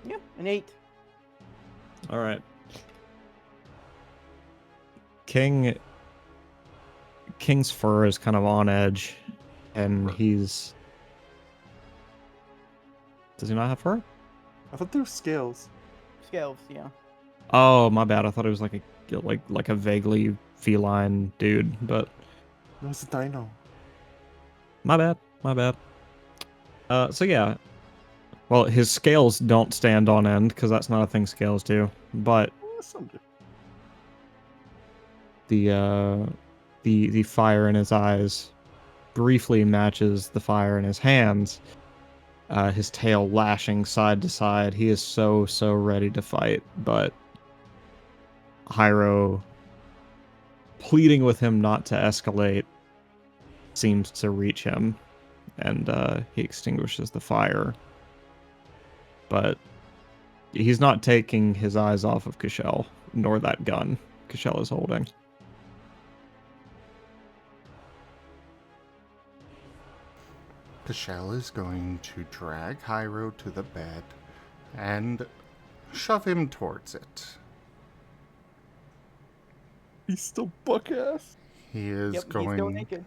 Yeah, an 8. all right. King's fur is kind of on edge, and he's. Does he not have fur? I thought there were scales. Scales, yeah. Oh, my bad. I thought it was like a vaguely feline dude, but No, it's a dino. my bad. So yeah. Well, his scales don't stand on end because that's not a thing scales do. But Some do. the fire in his eyes briefly matches the fire in his hands. His tail lashing side to side. He is so ready to fight, but Hyro pleading with him not to escalate seems to reach him, and he extinguishes the fire. But he's not taking his eyes off of Cashel, nor that gun Cashel is holding. Cashel is going to drag Hyro to the bed and shove him towards it. He's still buck ass. He is Yep, he's going... still naked.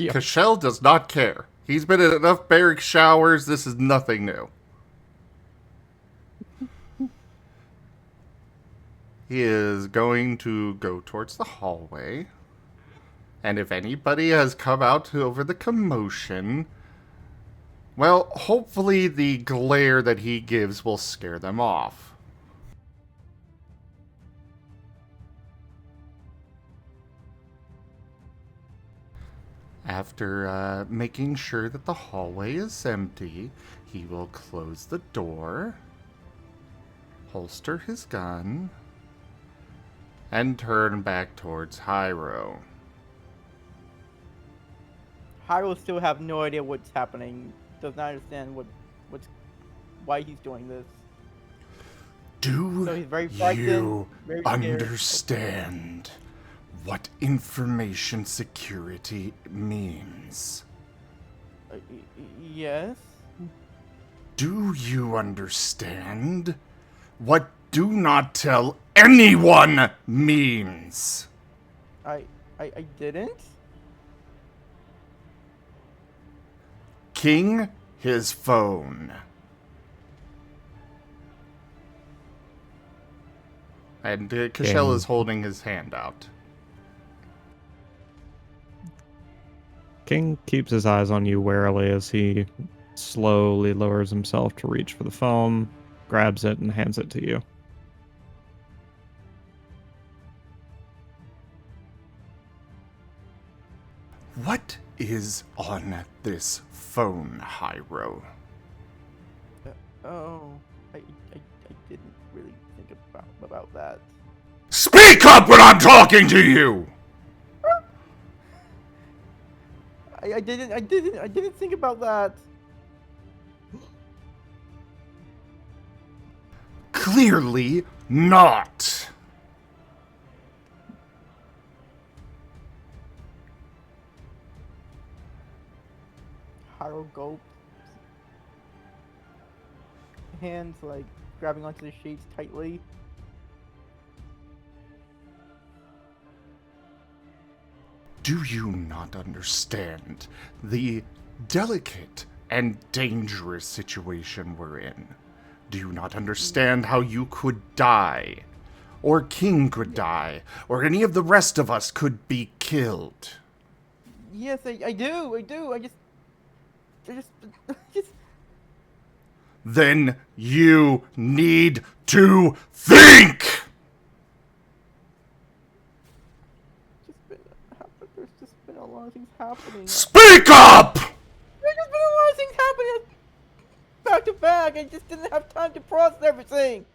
Cashel does not care. He's been in enough barrack showers. This is nothing new. He is going to go towards the hallway. And if anybody has come out over the commotion, well, hopefully the glare that he gives will scare them off. After making sure that the hallway is empty, he will close the door, holster his gun, and turn back towards Hyro. Hyro still have no idea what's happening. Does not understand what why he's doing this. Do So he's very frightened, you very scared. understand what information security means? Yes. Do you understand what do not tell anyone means? I didn't. King his phone. And Kashel King. is holding his hand out. King keeps his eyes on you warily as he slowly lowers himself to reach for the phone, grabs it, and hands it to you. What is on this phone, Hyro? Oh, I didn't really think about that. Speak up when I'm talking to you! I didn't think about that. Clearly not. Haro gulp. Hands like grabbing onto the sheets tightly. Do you not understand the delicate and dangerous situation we're in? Do you not understand how you could die? Or King could die? Or any of the rest of us could be killed? Yes, I do. I just Then you need to think! there's just been a lot of things happening. Speak up! There's just been a lot of things happening back to back. I just didn't have time to process everything.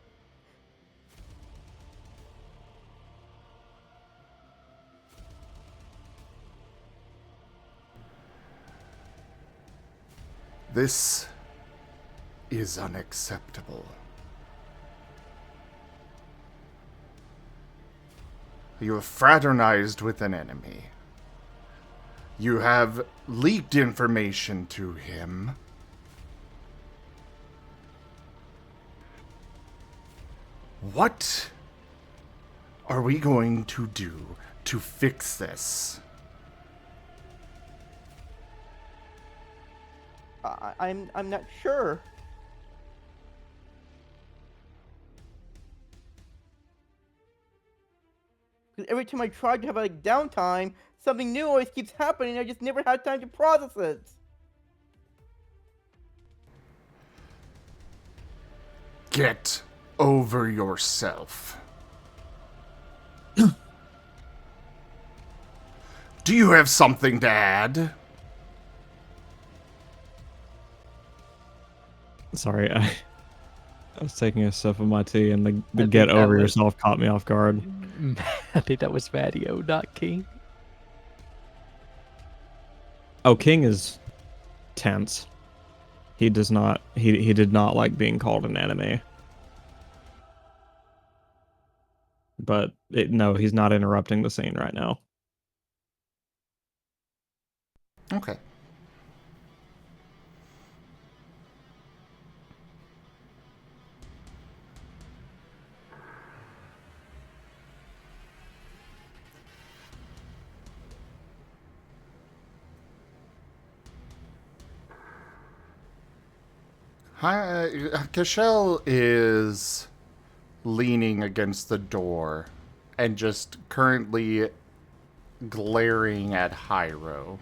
This is unacceptable. You have fraternized with an enemy. You have leaked information to him. What are we going to do to fix this? I'm not sure. Because every time I tried to have like downtime, something new always keeps happening. I just never had time to process it. Get over yourself. Do you have something to add? Sorry, I was taking a sip of my tea, and the think get that over was- yourself caught me off guard. I think that was Vadio, not King. Oh, King is tense. He does not. He did not like being called an enemy. But no, he's not interrupting the scene right now. Okay. Cashel is leaning against the door and just currently glaring at Hyro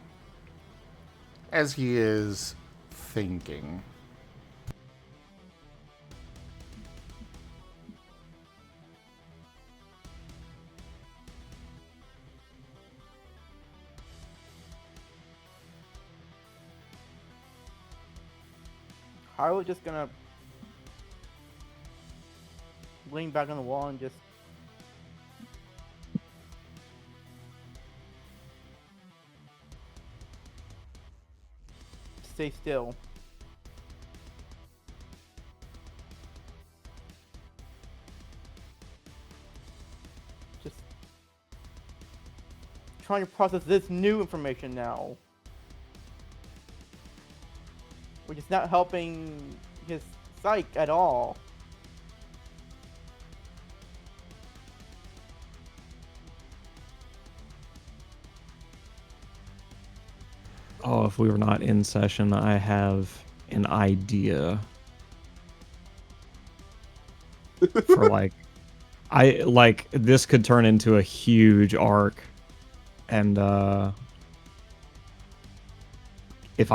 as he is thinking. Harlow's just gonna lean back on the wall and just stay still. trying to process this new information now. Which is not helping his psyche at all. Oh, if we were not in session, I have an idea for this could turn into a huge arc, and if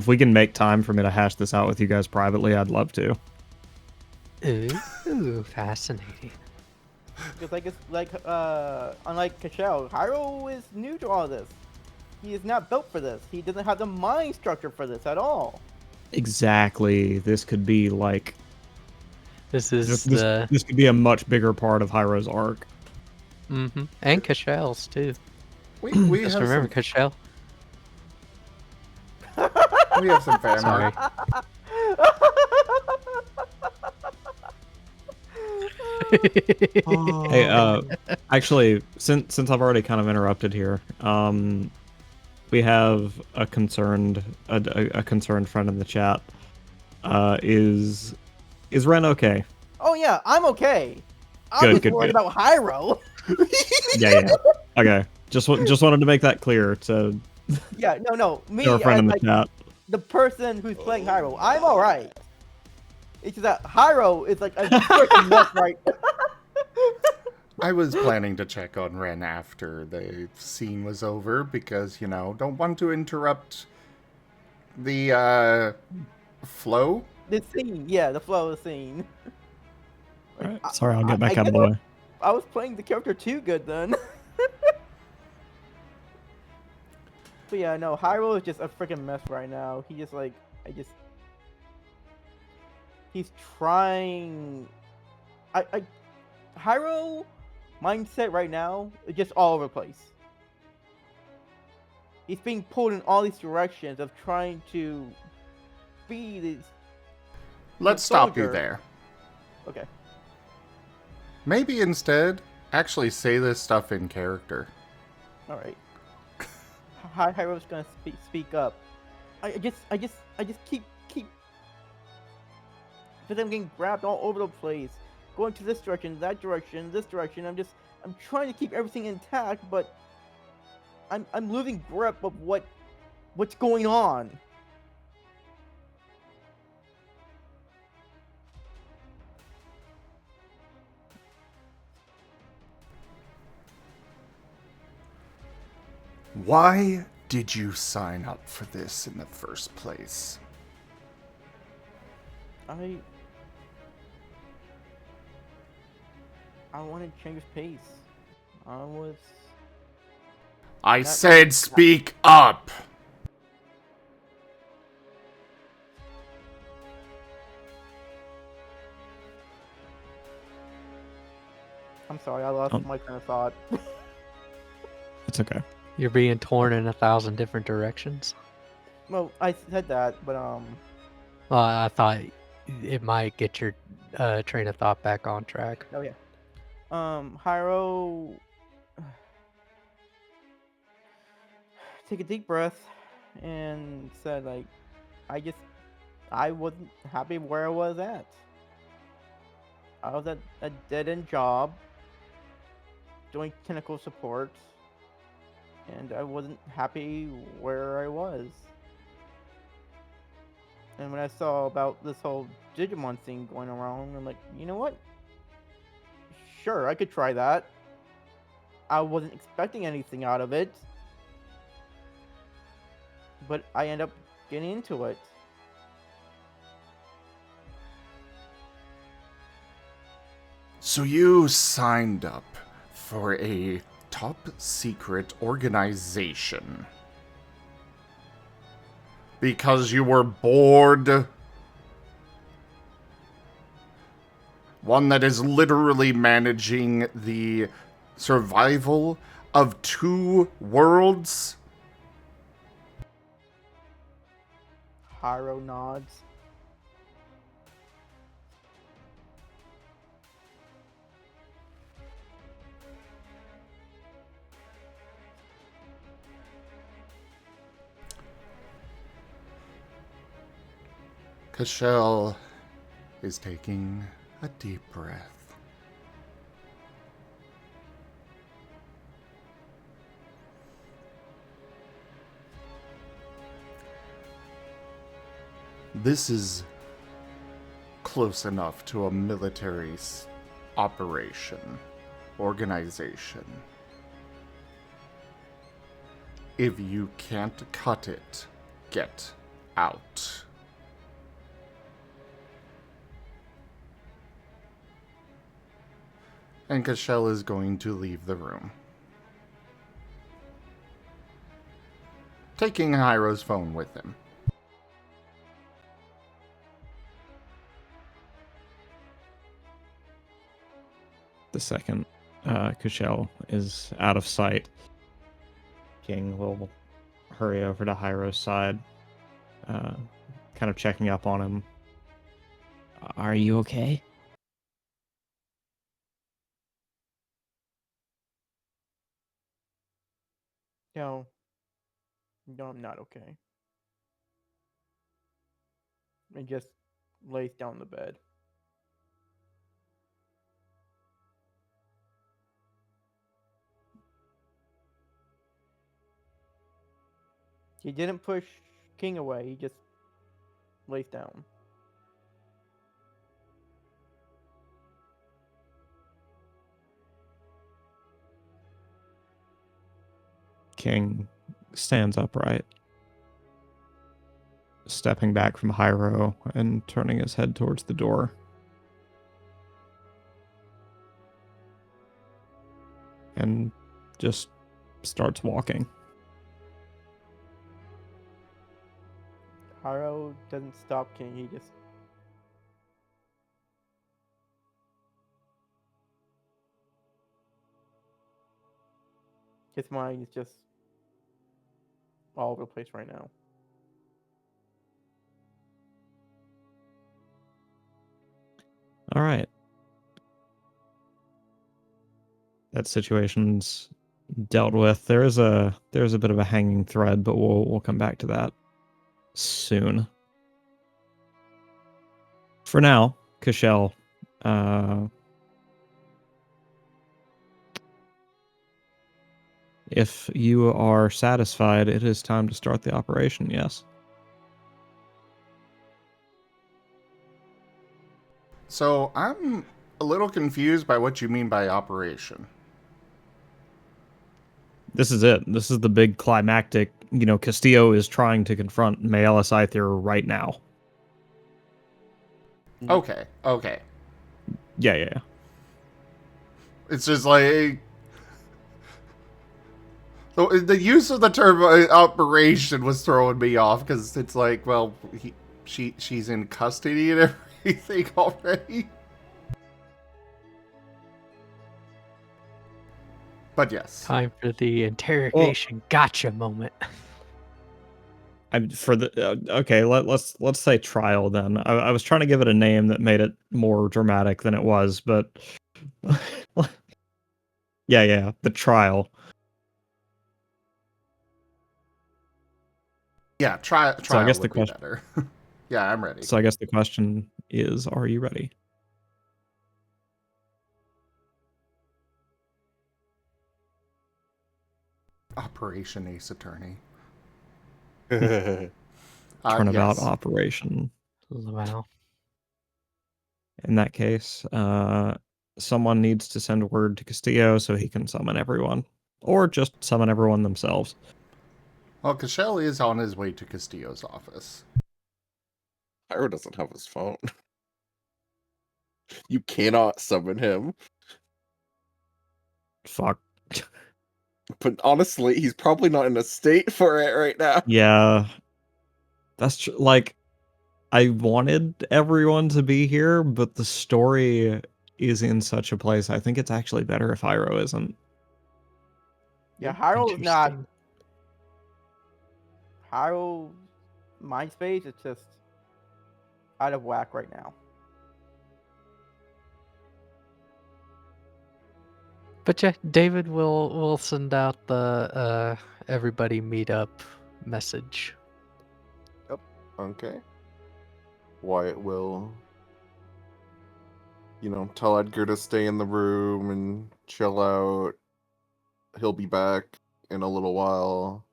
we can make time for me to hash this out with you guys privately, I'd love to. Ooh, fascinating. Because unlike Cashel, Hyro is new to all this. He is not built for this. He doesn't have the mind structure for this at all. Exactly. This could be like This is this could be a much bigger part of Hyro's arc. Mm-hmm. And Cashel's too. We Just have remember Cashel. we have some fan Sorry. art. Hey, actually, since I've already kind of interrupted here, we have a concerned friend in the chat. Is Ren okay? Oh yeah, I'm okay. I'm just worried about Hyro. Yeah. Okay. Just wanted to make that clear to Yeah, no. Me, our friend in the like, chat. the person who's playing Hyro, I'm alright. It's just that Hyro is like a freaking mess right now. I was planning to check on Ren after the scene was over because, don't want to interrupt the flow. The scene, yeah, the flow of the scene. All right. Sorry, I'll get back out of the way. I was playing the character too good then. But yeah, no, Hyro is just a freaking mess right now. He just he's trying. Hyro mindset right now is just all over the place. He's being pulled in all these directions of trying to be this. Let's stop you soldier. there. Okay. Maybe instead, actually say this stuff in character. All right. Hyro's gonna speak up. I just keep. Because I'm getting grabbed all over the place, going to this direction, that direction, this direction. I'm trying to keep everything intact, but I'm losing grip of what's going on. Why did you sign up for this in the first place? I wanted to change pace. I said speak up! I'm sorry, I lost my train of thought. It's okay. You're being torn in 1,000 different directions. Well, I said that, but Well, I thought it might get your train of thought back on track. oh yeah. Hyro, take a deep breath and said, like, I wasn't happy where I was at. I was at a dead-end job doing technical support, and I wasn't happy where I was. And when I saw about this whole Digimon thing going around, I'm like, you know what? Sure, I could try that. I wasn't expecting anything out of it, but I end up getting into it. So you signed up for a top secret organization because you were bored? One that is literally managing the survival of 2 worlds? Hyro nods. Cashel is taking a deep breath. This is close enough to a military operation, organization. If you can't cut it, get out. And Cashel is going to leave the room, taking Hyro's phone with him. The second Kushel is out of sight, King will hurry over to Hyro's side, kind of checking up on him. Are you okay? No. No, I'm not okay. And just lays down on the bed. He didn't push King away, he just lays down. King stands upright, stepping back from Hyro and turning his head towards the door. And just starts walking. Haro doesn't stop King, he just his mind is just all over the place right now. All right. That situation's dealt with. There's a bit of a hanging thread, but we'll come back to that soon. For now, Cashel, if you are satisfied, it is time to start the operation, yes? So I'm a little confused by what you mean by operation. This is it. This is the big climactic. Castillo is trying to confront Maela Scyther right now. Okay. Yeah. It's just like... So the use of the term operation was throwing me off, because it's like, well, she's in custody and everything already. But yes. Time for the interrogation gotcha moment. Okay, let's say trial then. I was trying to give it a name that made it more dramatic than it was, but yeah, the trial. Yeah, trial So I guess would the be question. better. Yeah, I'm ready. So I guess the question is, are you ready? Operation Ace Attorney. Turnabout Yes. operation. Wow. In that case, someone needs to send word to Castillo so he can summon everyone, or just summon everyone themselves. Well, Cashel is on his way to Castillo's office. Hyro doesn't have his phone. You cannot summon him. Fuck. But honestly, he's probably not in a state for it right now. Yeah. That's true. Like, I wanted everyone to be here, but the story is in such a place. I think it's actually better if Hyro isn't. Yeah, Harold's not. Interesting. Harold's mind space is just out of whack right now. But yeah, David will send out the everybody meet up message. Okay. Wyatt will, tell Edgar to stay in the room and chill out. He'll be back in a little while.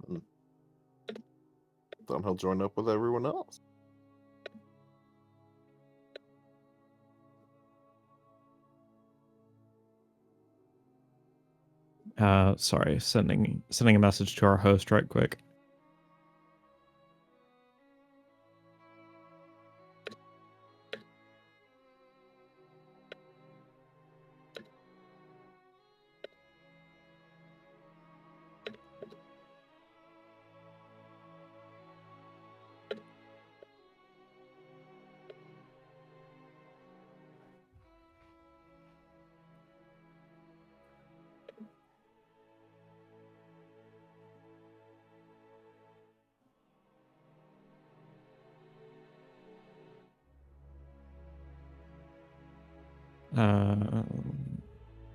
And then he'll join up with everyone else. Sorry, sending a message to our host right quick.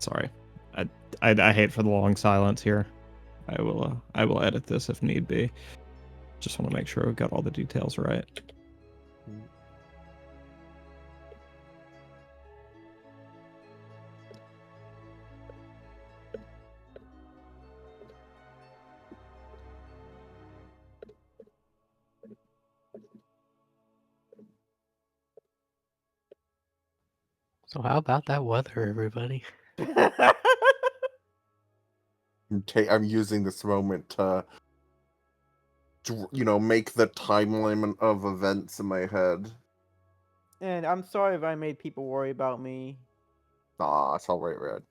Sorry, I hate for the long silence here. I will edit this if need be. Just want to make sure we've got all the details right. So how about that weather, everybody? I'm using this moment to, make the timeline of events in my head. And I'm sorry if I made people worry about me. Nah, it's all right, Red.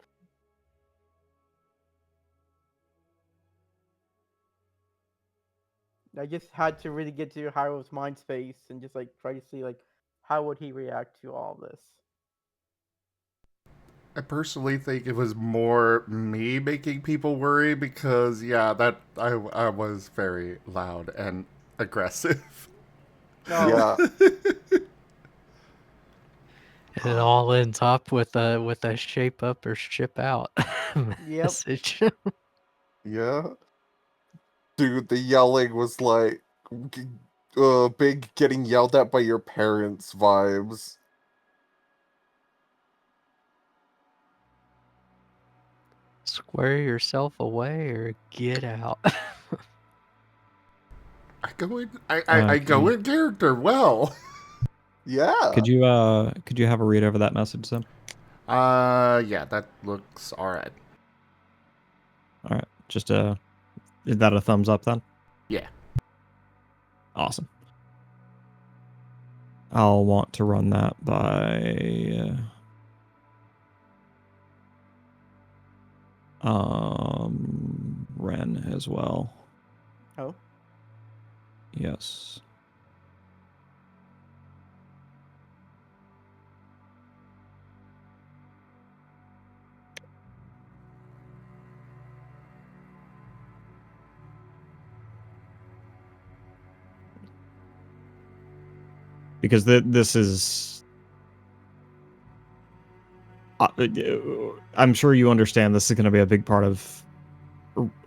I just had to really get to Hyro's mind space and just try to see how would he react to all this. I personally think it was more me making people worry because, yeah, that I was very loud and aggressive. No. Yeah. It all ends up with a shape up or ship out message. Yeah. Dude, the yelling was like big getting yelled at by your parents vibes. Square yourself away or get out. I go in character well. Yeah. Could you have a read over that message then? Yeah, that looks alright. All right, just is that a thumbs up then? Yeah. Awesome. I'll want to run that by Ren as well. Oh. Yes. Because this is... I'm sure you understand this is going to be a big part of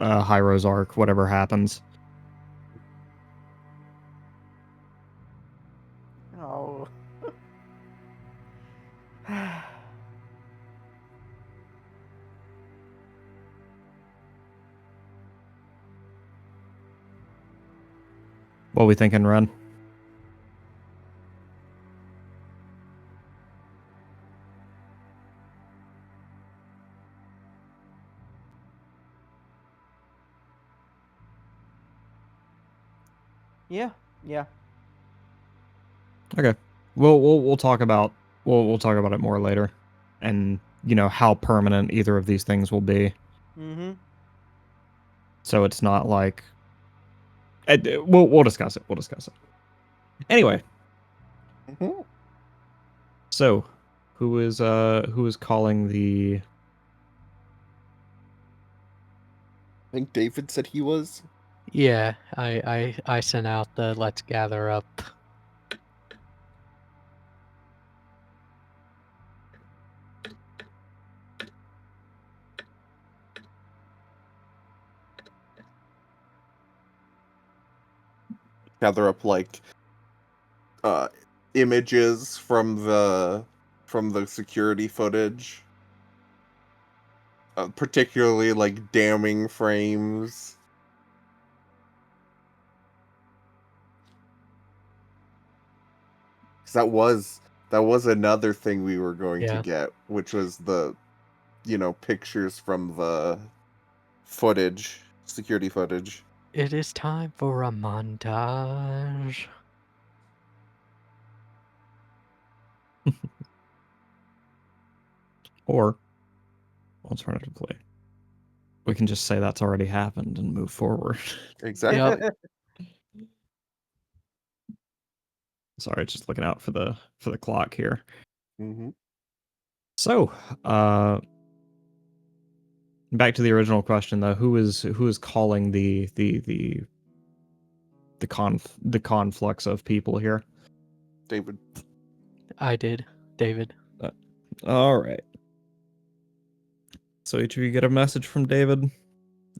Hyro's arc, whatever happens. Oh. What we thinking, Ren? Yeah. Yeah. Okay. We'll talk about we'll talk about it more later, and how permanent either of these things will be. Mm-hmm. So it's not like we'll discuss it. We'll discuss it. Anyway. Mm-hmm. So, who is calling the? I think David said he was. Yeah, I sent out the let's gather up. gather up like images from the security footage, particularly like damning frames. Because that was another thing we were going to Yeah. get, which was the pictures from the footage, security footage. It is time for a montage. Or alternatively, we can just say that's already happened and move forward. Exactly. Sorry, just looking out for the clock here. Mm-hmm. So, back to the original question though, who is calling the conflux of people here? David. I did, David. All right. So each of you get a message from David,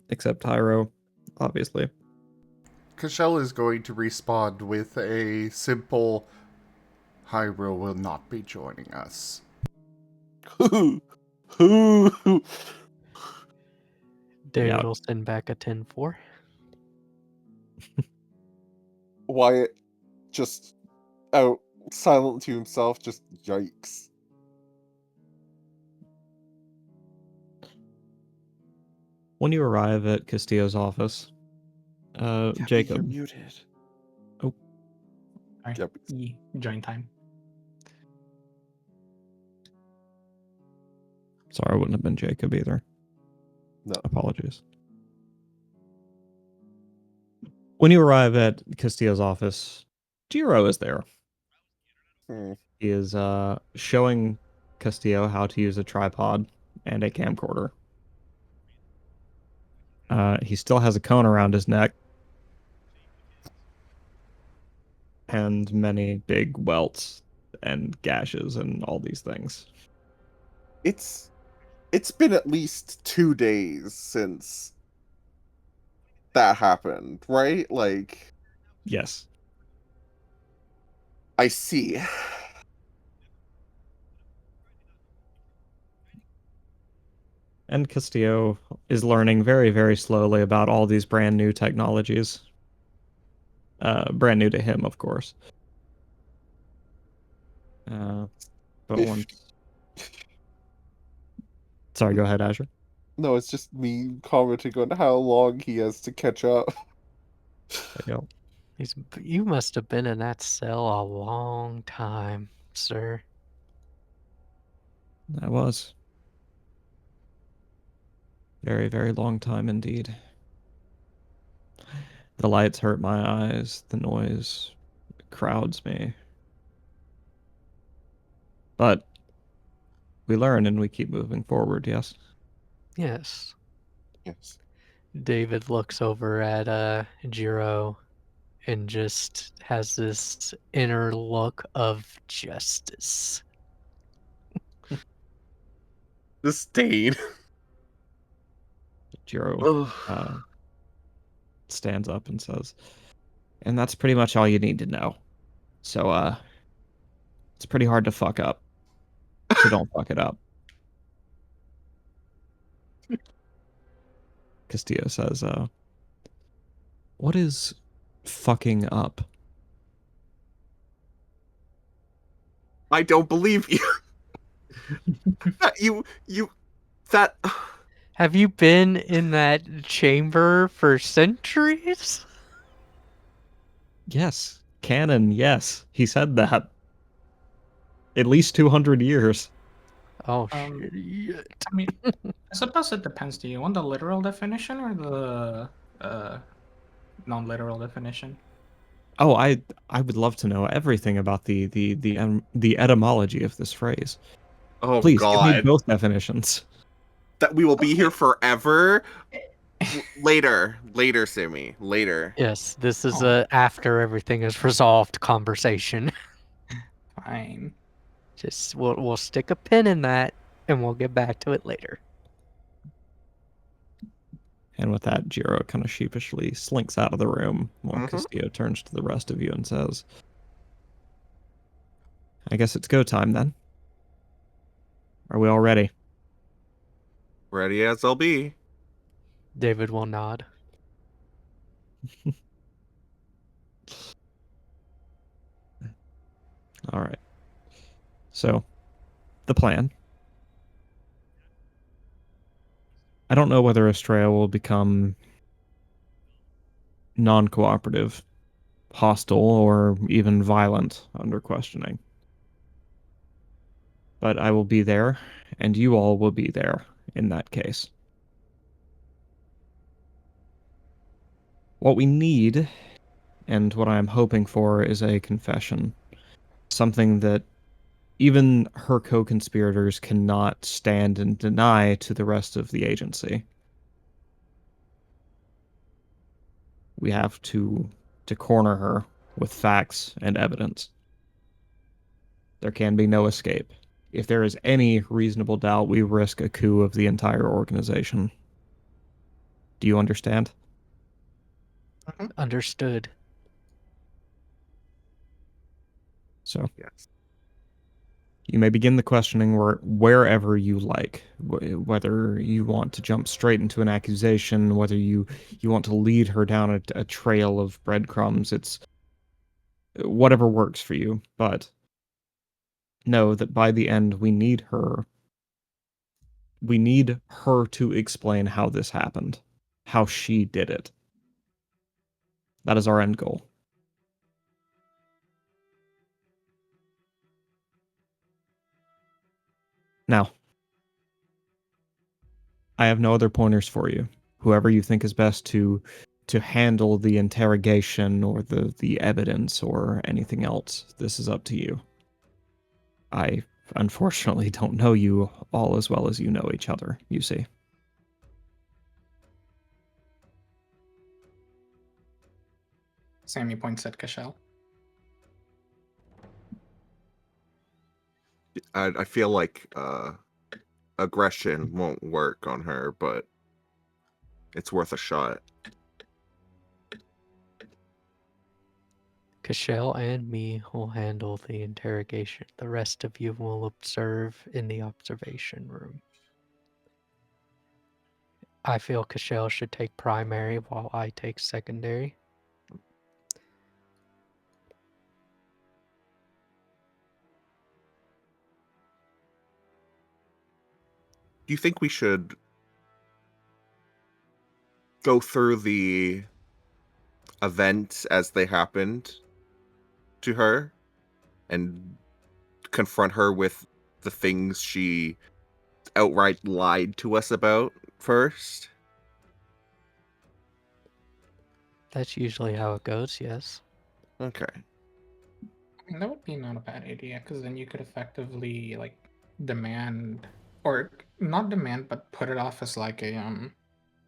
except Tyro, obviously. Cashel is going to respond with a simple, Hyro will not be joining us. Who? David Yeah. will send back a 10-4. Wyatt just out silent to himself, just yikes. When you arrive at Castillo's office, Gabby, Jacob. you're muted. Oh. Sorry. Gabby. Join time. Sorry, I wouldn't have been Jacob either. No. Apologies. When you arrive at Castillo's office, Jiro is there. He is showing Castillo how to use a tripod and a camcorder. He still has a cone around his neck and many big welts and gashes and all these things. It's been at least 2 days since that happened, right? Like, Yes. I see. And Castillo is learning very, very slowly about all these brand new technologies. Brand new to him, of course. But If- once... Sorry, go ahead, Azure. No, it's just me commenting on how long he has to catch up. Yep. You must have been in that cell a long time, sir. That was. Very, very long time indeed. The lights hurt my eyes. The noise crowds me. But we learn and we keep moving forward, yes? Yes. Yes. David looks over at Jiro and just has this inner look of justice. Disdain. Jiro stands up and says, and that's pretty much all you need to know. So, it's pretty hard to fuck up. So don't fuck it up. Castillo says, what is fucking up? I don't believe you. That Have you been in that chamber for centuries? Yes. Canon, yes. He said that. At least 200 years. Oh, Um, shit. I mean, I suppose it depends. Do you want the literal definition or the non-literal definition? Oh, I would love to know everything about the etymology of this phrase. oh Please give me god. both definitions. That we will be here Okay. forever. Later, Sammy. Later. Yes, this is Oh. a after everything is resolved conversation. Fine. Just we'll stick a pin in that and we'll get back to it later. And with that, Jiro kind of sheepishly slinks out of the room while Castillo turns to the rest of you and says, I guess it's go time then. Are we all ready? Ready as I'll be. David will nod. All right. So, the plan. I don't know whether Estrella will become non-cooperative, hostile, or even violent under questioning. But I will be there, and you all will be there in that case. What we need, and what I'm hoping for, is a confession. Something that even her co-conspirators cannot stand and deny to the rest of the agency. We have to corner her with facts and evidence. There can be no escape. If there is any reasonable doubt, we risk a coup of the entire organization. Do you understand? Understood. So, Yes. you may begin the questioning wherever you like, whether you want to jump straight into an accusation, whether you want to lead her down a trail of breadcrumbs. It's whatever works for you, but know that by the end, we need her. We need her to explain how this happened, how she did it. That is our end goal. Now, I have no other pointers for you. Whoever you think is best to handle the interrogation or the evidence or anything else, this is up to you. I unfortunately don't know you all as well as you know each other, you see. Sammy points at Cashel. I feel like aggression won't work on her, but it's worth a shot. Cashel and me will handle the interrogation. The rest of you will observe in the observation room. I feel Cashel should take primary while I take secondary. Do you think we should go through the events as they happened to her and confront her with the things she outright lied to us about first? That's usually how it goes, yes. Okay. I mean, that would be not a bad idea, because then you could effectively like demand, or not demand, but put it off as like a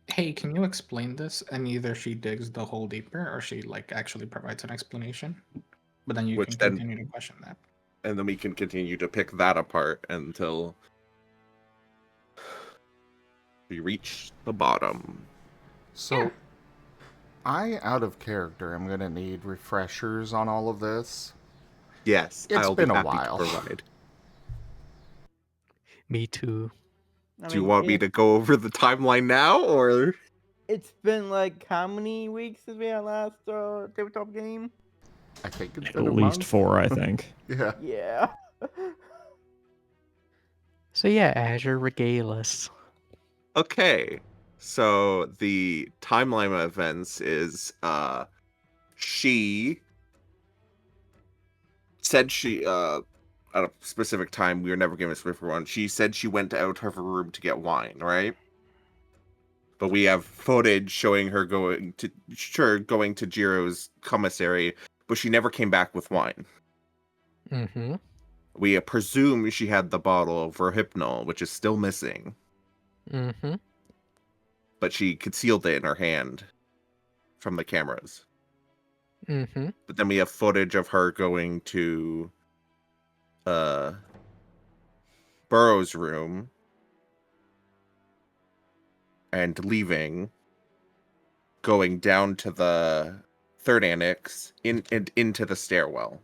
hey, can you explain this? And either she digs the hole deeper, or she like actually provides an explanation. But then you Which can then- continue to question that. And then we can continue to pick that apart until we reach the bottom. So, Yeah. I, out of character, am going to need refreshers on all of this. Yes, It's I'll been be a happy while. to provide. Me too. Do you want me to go over the timeline now, or? It's been like how many weeks since we had last tabletop game? I think it's At been a least month. 4, I think. Yeah. Yeah. So yeah, Azure regale us. Okay, so the timeline of events is she said she at a specific time, we were never given a specific one, she said she went out of her room to get wine, right? But we have footage showing her going to Jiro's commissary, but she never came back with wine. Mm-hmm. We presume she had the bottle of Rohypnol, which is still missing. Mm-hmm. But she concealed it in her hand from the cameras. Mm-hmm. But then we have footage of her going to Burrow's room and leaving. going down to the third annex and into the stairwell.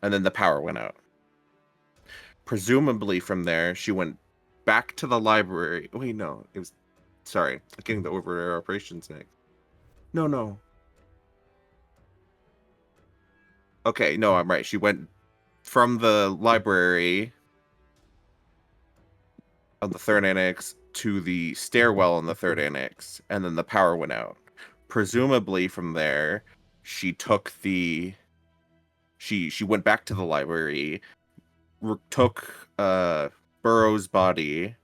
And then the power went out. Presumably from there, she went back to the library. Wait, no. It was... Sorry. I'm getting the over operations next. No. Okay, no, I'm right. She went from the library of the third annex to the stairwell in the third annex, and then the power went out. Presumably from there, she took the... She went back to the library, took Burrow's body,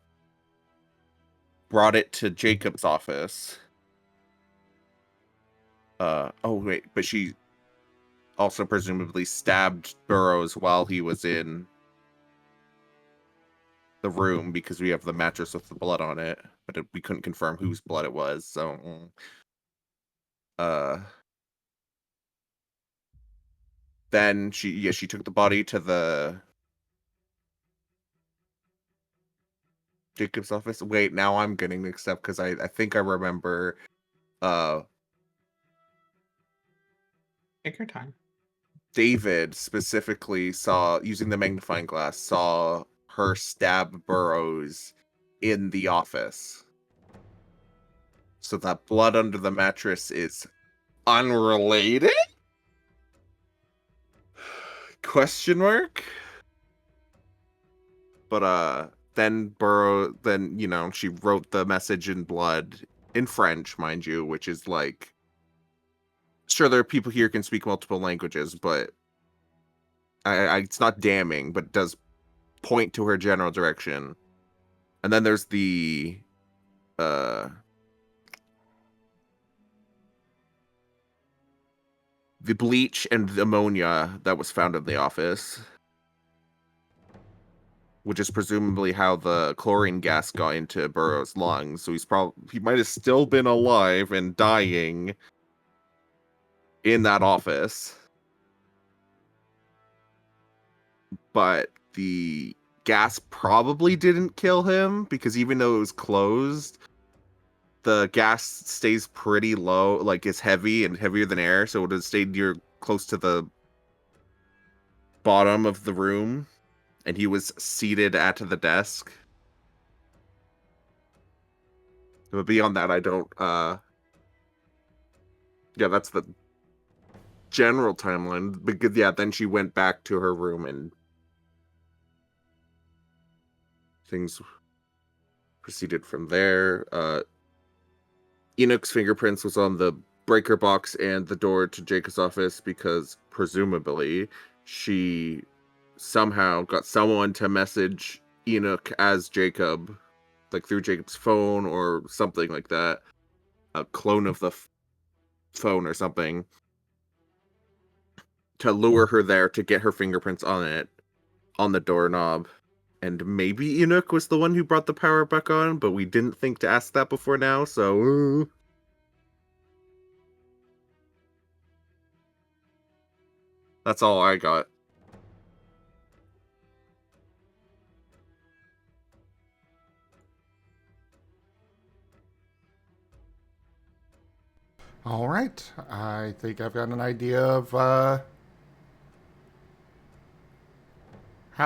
brought it to Jacob's office. Oh wait, but she also presumably stabbed Burrows while he was in the room, because we have the mattress with the blood on it, but we couldn't confirm whose blood it was. So, then she took the body to the Jacob's office. Wait, now I'm getting mixed up because I think I remember. Take your time. David specifically saw, using the magnifying glass, saw her stab Burrows in the office. So that blood under the mattress is unrelated? Question mark? But then she wrote the message in blood, in French, mind you, which is like, sure, there are people here who can speak multiple languages, but it's not damning, but it does point to her general direction. And then there's the bleach and the ammonia that was found in the office, which is presumably how the chlorine gas got into Burrow's lungs. So he might have still been alive and dying in that office. But the gas probably didn't kill him, because even though it was closed, the gas stays pretty low, like it's heavy and heavier than air, so it would have stayed close to the bottom of the room, and he was seated at the desk. But beyond that, I don't... Yeah, that's the general timeline. Because, yeah, then she went back to her room and things proceeded from there. Enoch's fingerprints was on the breaker box and the door to Jacob's office, because presumably she somehow got someone to message Enoch as Jacob, like through Jacob's phone or something like that, a clone of the phone or something, to lure her there to get her fingerprints on it, on the doorknob. And maybe Enoch was the one who brought the power back on, but we didn't think to ask that before now, so... That's all I got. All right. I think I've got an idea of how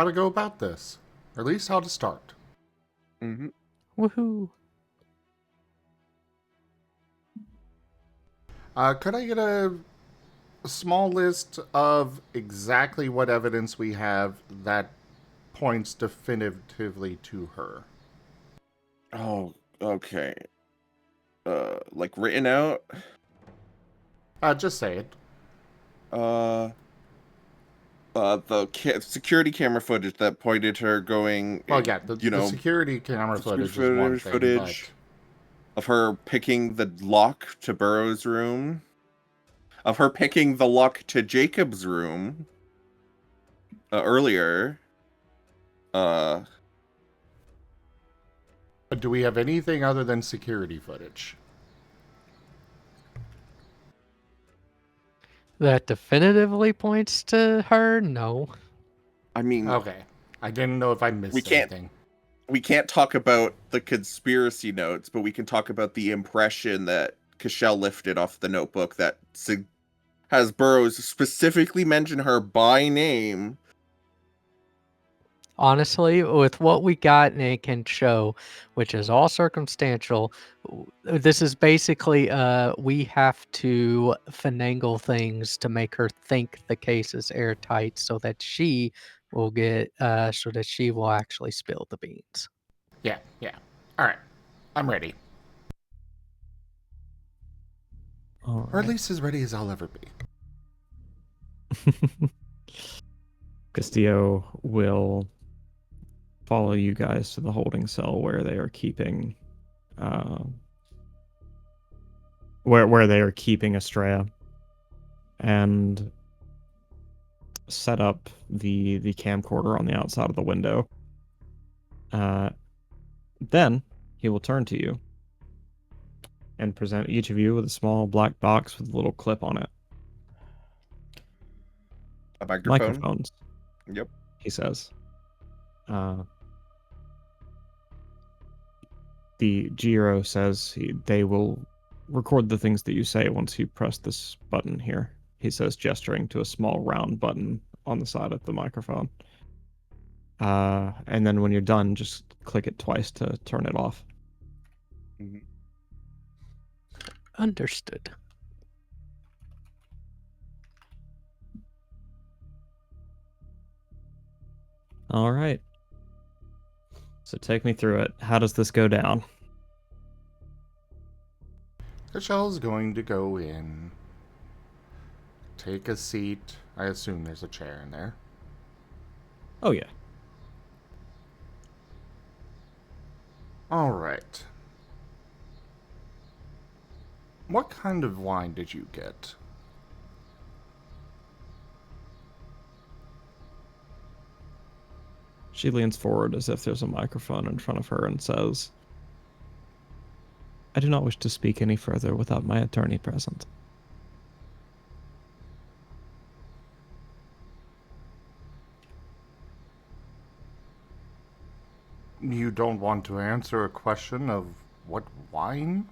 to go about this, or at least how to start. Mm-hmm. Woohoo! Could I get a small list of exactly what evidence we have that points definitively to her? Oh, okay. Like written out? Just say it. The security camera footage that pointed her going. Well, yeah, the security camera footage is one thing, footage of her picking the lock to Burrow's room, of her picking the lock to Jacob's room earlier. Do we have anything other than security footage? That definitively points to her? No. I mean, Okay. I didn't know if I missed anything. we can't talk about the conspiracy notes, but we can talk about the impression that Cashel lifted off the notebook that has Burroughs specifically mention her by name. Honestly, with what we got and it can show, which is all circumstantial, this is basically we have to finagle things to make her think the case is airtight so that she will actually spill the beans. Yeah. All right. I'm ready. All Or at right. least as ready as I'll ever be. Castillo will follow you guys to the holding cell where they are keeping where they are keeping Estrella, and set up the camcorder on the outside of the window. Then he will turn to you and present each of you with a small black box with a little clip on it. A microphone. Microphones, Yep. he says. The Giro says they will record the things that you say once you press this button here. He says, gesturing to a small round button on the side of the microphone. And then when you're done, just click it twice to turn it off. Mhm. Understood. All right. So take me through it. How does this go down? Cashel's going to go in, take a seat. I assume there's a chair in there. Oh, yeah. All right. What kind of wine did you get? She leans forward as if there's a microphone in front of her and says, I do not wish to speak any further without my attorney present. You don't want to answer a question of what wine?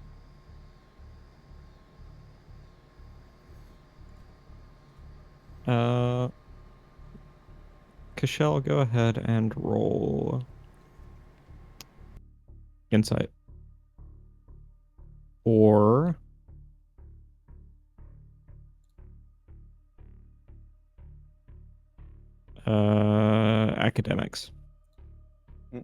Cashel, go ahead and roll insight. Or academics. Is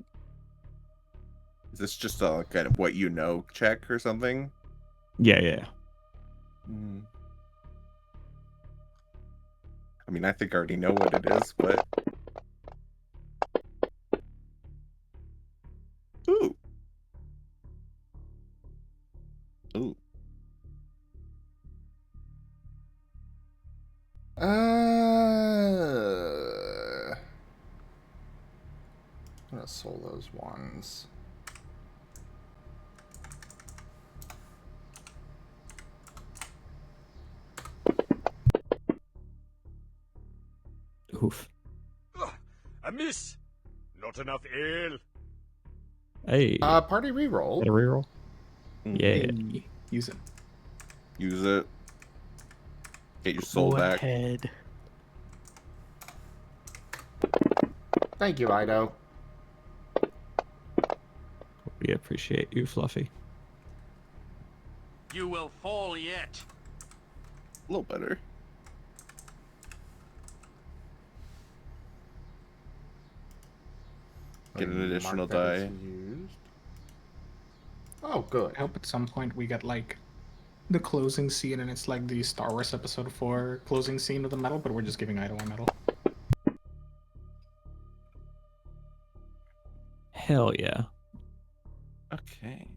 this just a kind of what you know check or something? Yeah. Mm. I mean, I think I already know what it is, but... Ooh. Ooh. I'm gonna soul those ones. Oof. A miss. Not enough ale. Hey. Party reroll. Get a reroll? Mm. Yeah. Hey, use it. Use it. Get your soul Go back. ahead. Thank you, Ido. We appreciate you, Fluffy. You will fall yet. A little better. Get an additional Mark that as die. used. Oh, good. I hope at some point we get like the closing scene and it's like the Star Wars Episode 4 closing scene of the medal, but we're just giving Ido a medal. Hell yeah. Okay.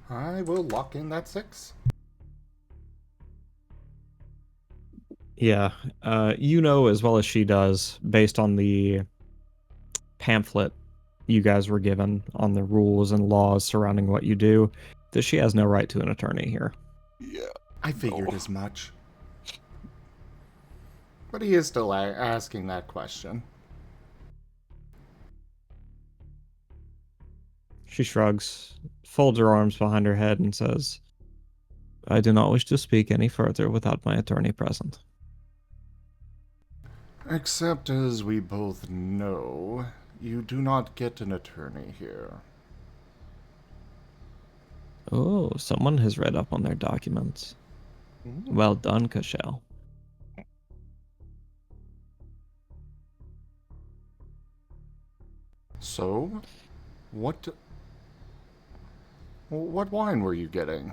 I will lock in that 6. Yeah. You know as well as she does, based on the pamphlet you guys were given on the rules and laws surrounding what you do, that she has no right to an attorney here. Yeah. I figured as much. But he is still asking that question. She shrugs, folds her arms behind her head, and says, I do not wish to speak any further without my attorney present. Except as we both know, you do not get an attorney here. Oh, someone has read up on their documents. Well done, Cashel. So, what wine were you getting?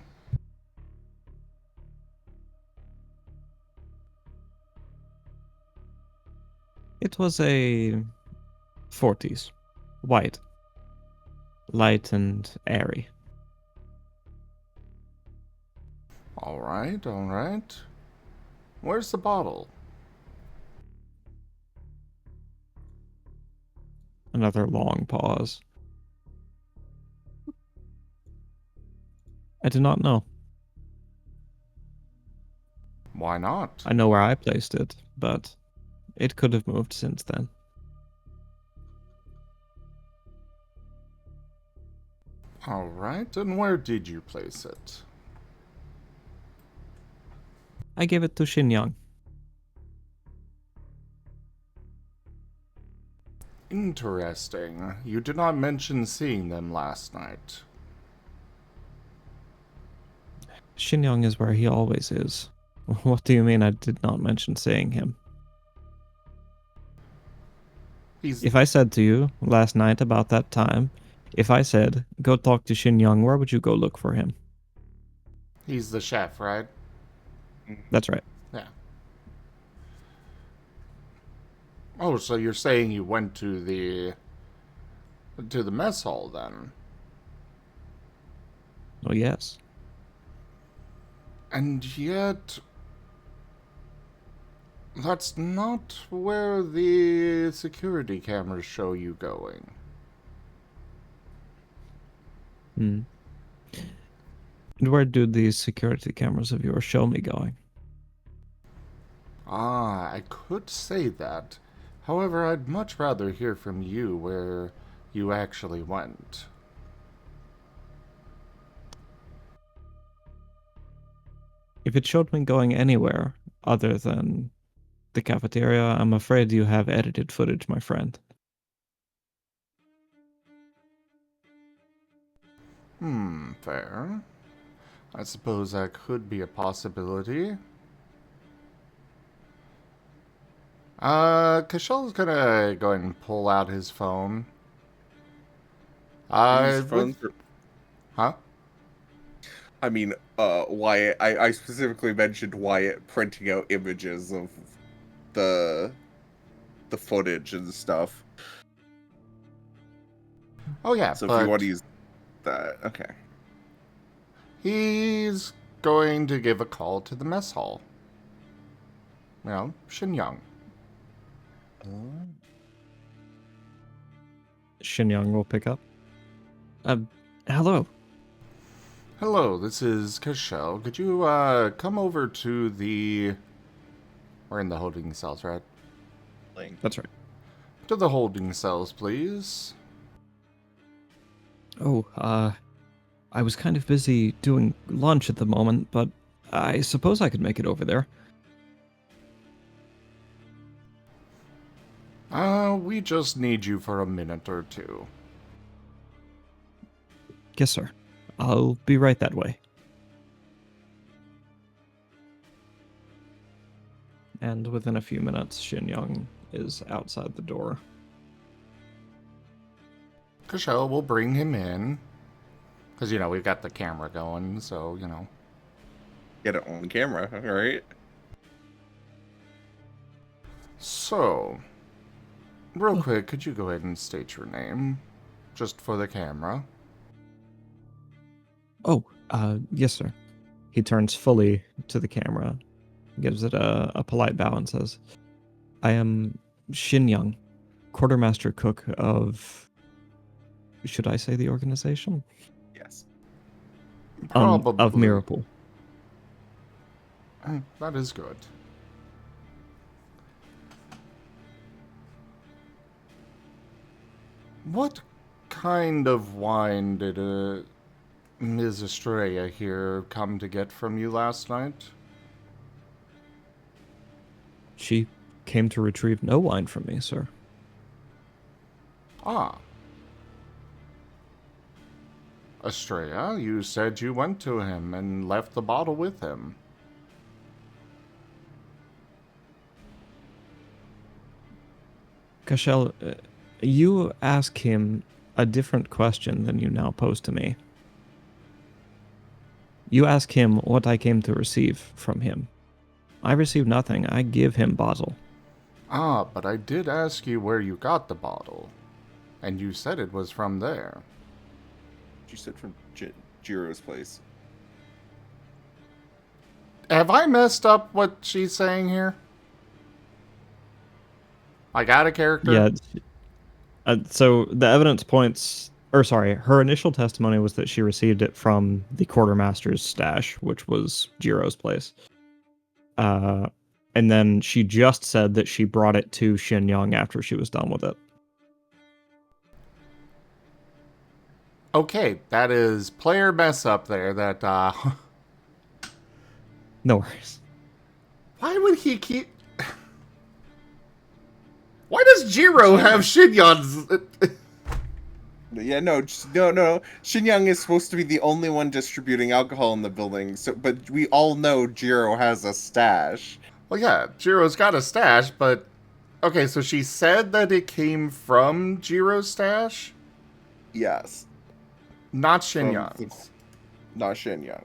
It was a 40s. White. Light and airy. All right, all right. Where's the bottle? Another long pause. I do not know. Why not? I know where I placed it, but it could have moved since then. All right, and where did you place it? I gave it to Xinjiang. Interesting. You did not mention seeing them last night. Xinjiang is where he always is. What do you mean I did not mention seeing him? If I said to you last night about that time, if I said, go talk to Xinjiang, where would you go look for him? He's the chef, right? That's right. Yeah. Oh, so you're saying you went to the mess hall then? Oh, yes. And yet, that's not where the security cameras show you going. Hmm. And where do these security cameras of yours show me going? Ah, I could say that. However, I'd much rather hear from you where you actually went. If it showed me going anywhere other than the cafeteria, I'm afraid you have edited footage, my friend. Fair. I suppose that could be a possibility. Kashel's gonna go ahead and pull out his phone. These phones with... are... Huh? I mean, Wyatt. I specifically mentioned Wyatt printing out images of the footage and stuff. Oh yeah, So but if you want to use that, okay. he's going to give a call to the mess hall. You know, Xinjiang. Xinjiang will pick up. Hello. Hello, this is Kashel. Could you, come over to the... We're in the holding cells, right? That's right. To the holding cells, please. Oh, I was kind of busy doing lunch at the moment, but I suppose I could make it over there. We just need you for a minute or two. Yes, sir. I'll be right that way. And within a few minutes, Xinjiang is outside the door. Kashel will bring him in. Because, you know, we've got the camera going, so, you know. Get it on camera, alright? So, real quick, could you go ahead and state your name? Just for the camera. Oh, yes, sir. He turns fully to the camera, gives it a polite bow and says, I am Xinjiang, quartermaster cook of... Should I say the organization? Yes. Probably. Of Mirrorpool. That is good. What kind of wine did Ms. Estrella here come to get from you last night? She came to retrieve no wine from me, sir. Ah. Estrella, you said you went to him and left the bottle with him. Cashel, you ask him a different question than you now pose to me. You ask him what I came to receive from him. I receive nothing. I give him bottle. Ah, but I did ask you where you got the bottle, and you said it was from there. She said from Jiro's place. Have I messed up what she's saying here? I got a character? Yeah. So the evidence points, or sorry, her initial testimony was that she received it from the quartermaster's stash, which was Jiro's place. And then she just said that she brought it to Xinjiang after she was done with it. Okay, that is player mess up there that, No worries. Why would he keep... Why does Jiro have Xinjiang's... Yeah, no. Xinjiang is supposed to be the only one distributing alcohol in the building, so but we all know Jiro has a stash. Well, yeah, Jiro's got a stash, but... Okay, so she said that it came from Jiro's stash? Yes. Not From Xinjiang's. Not Xinjiang.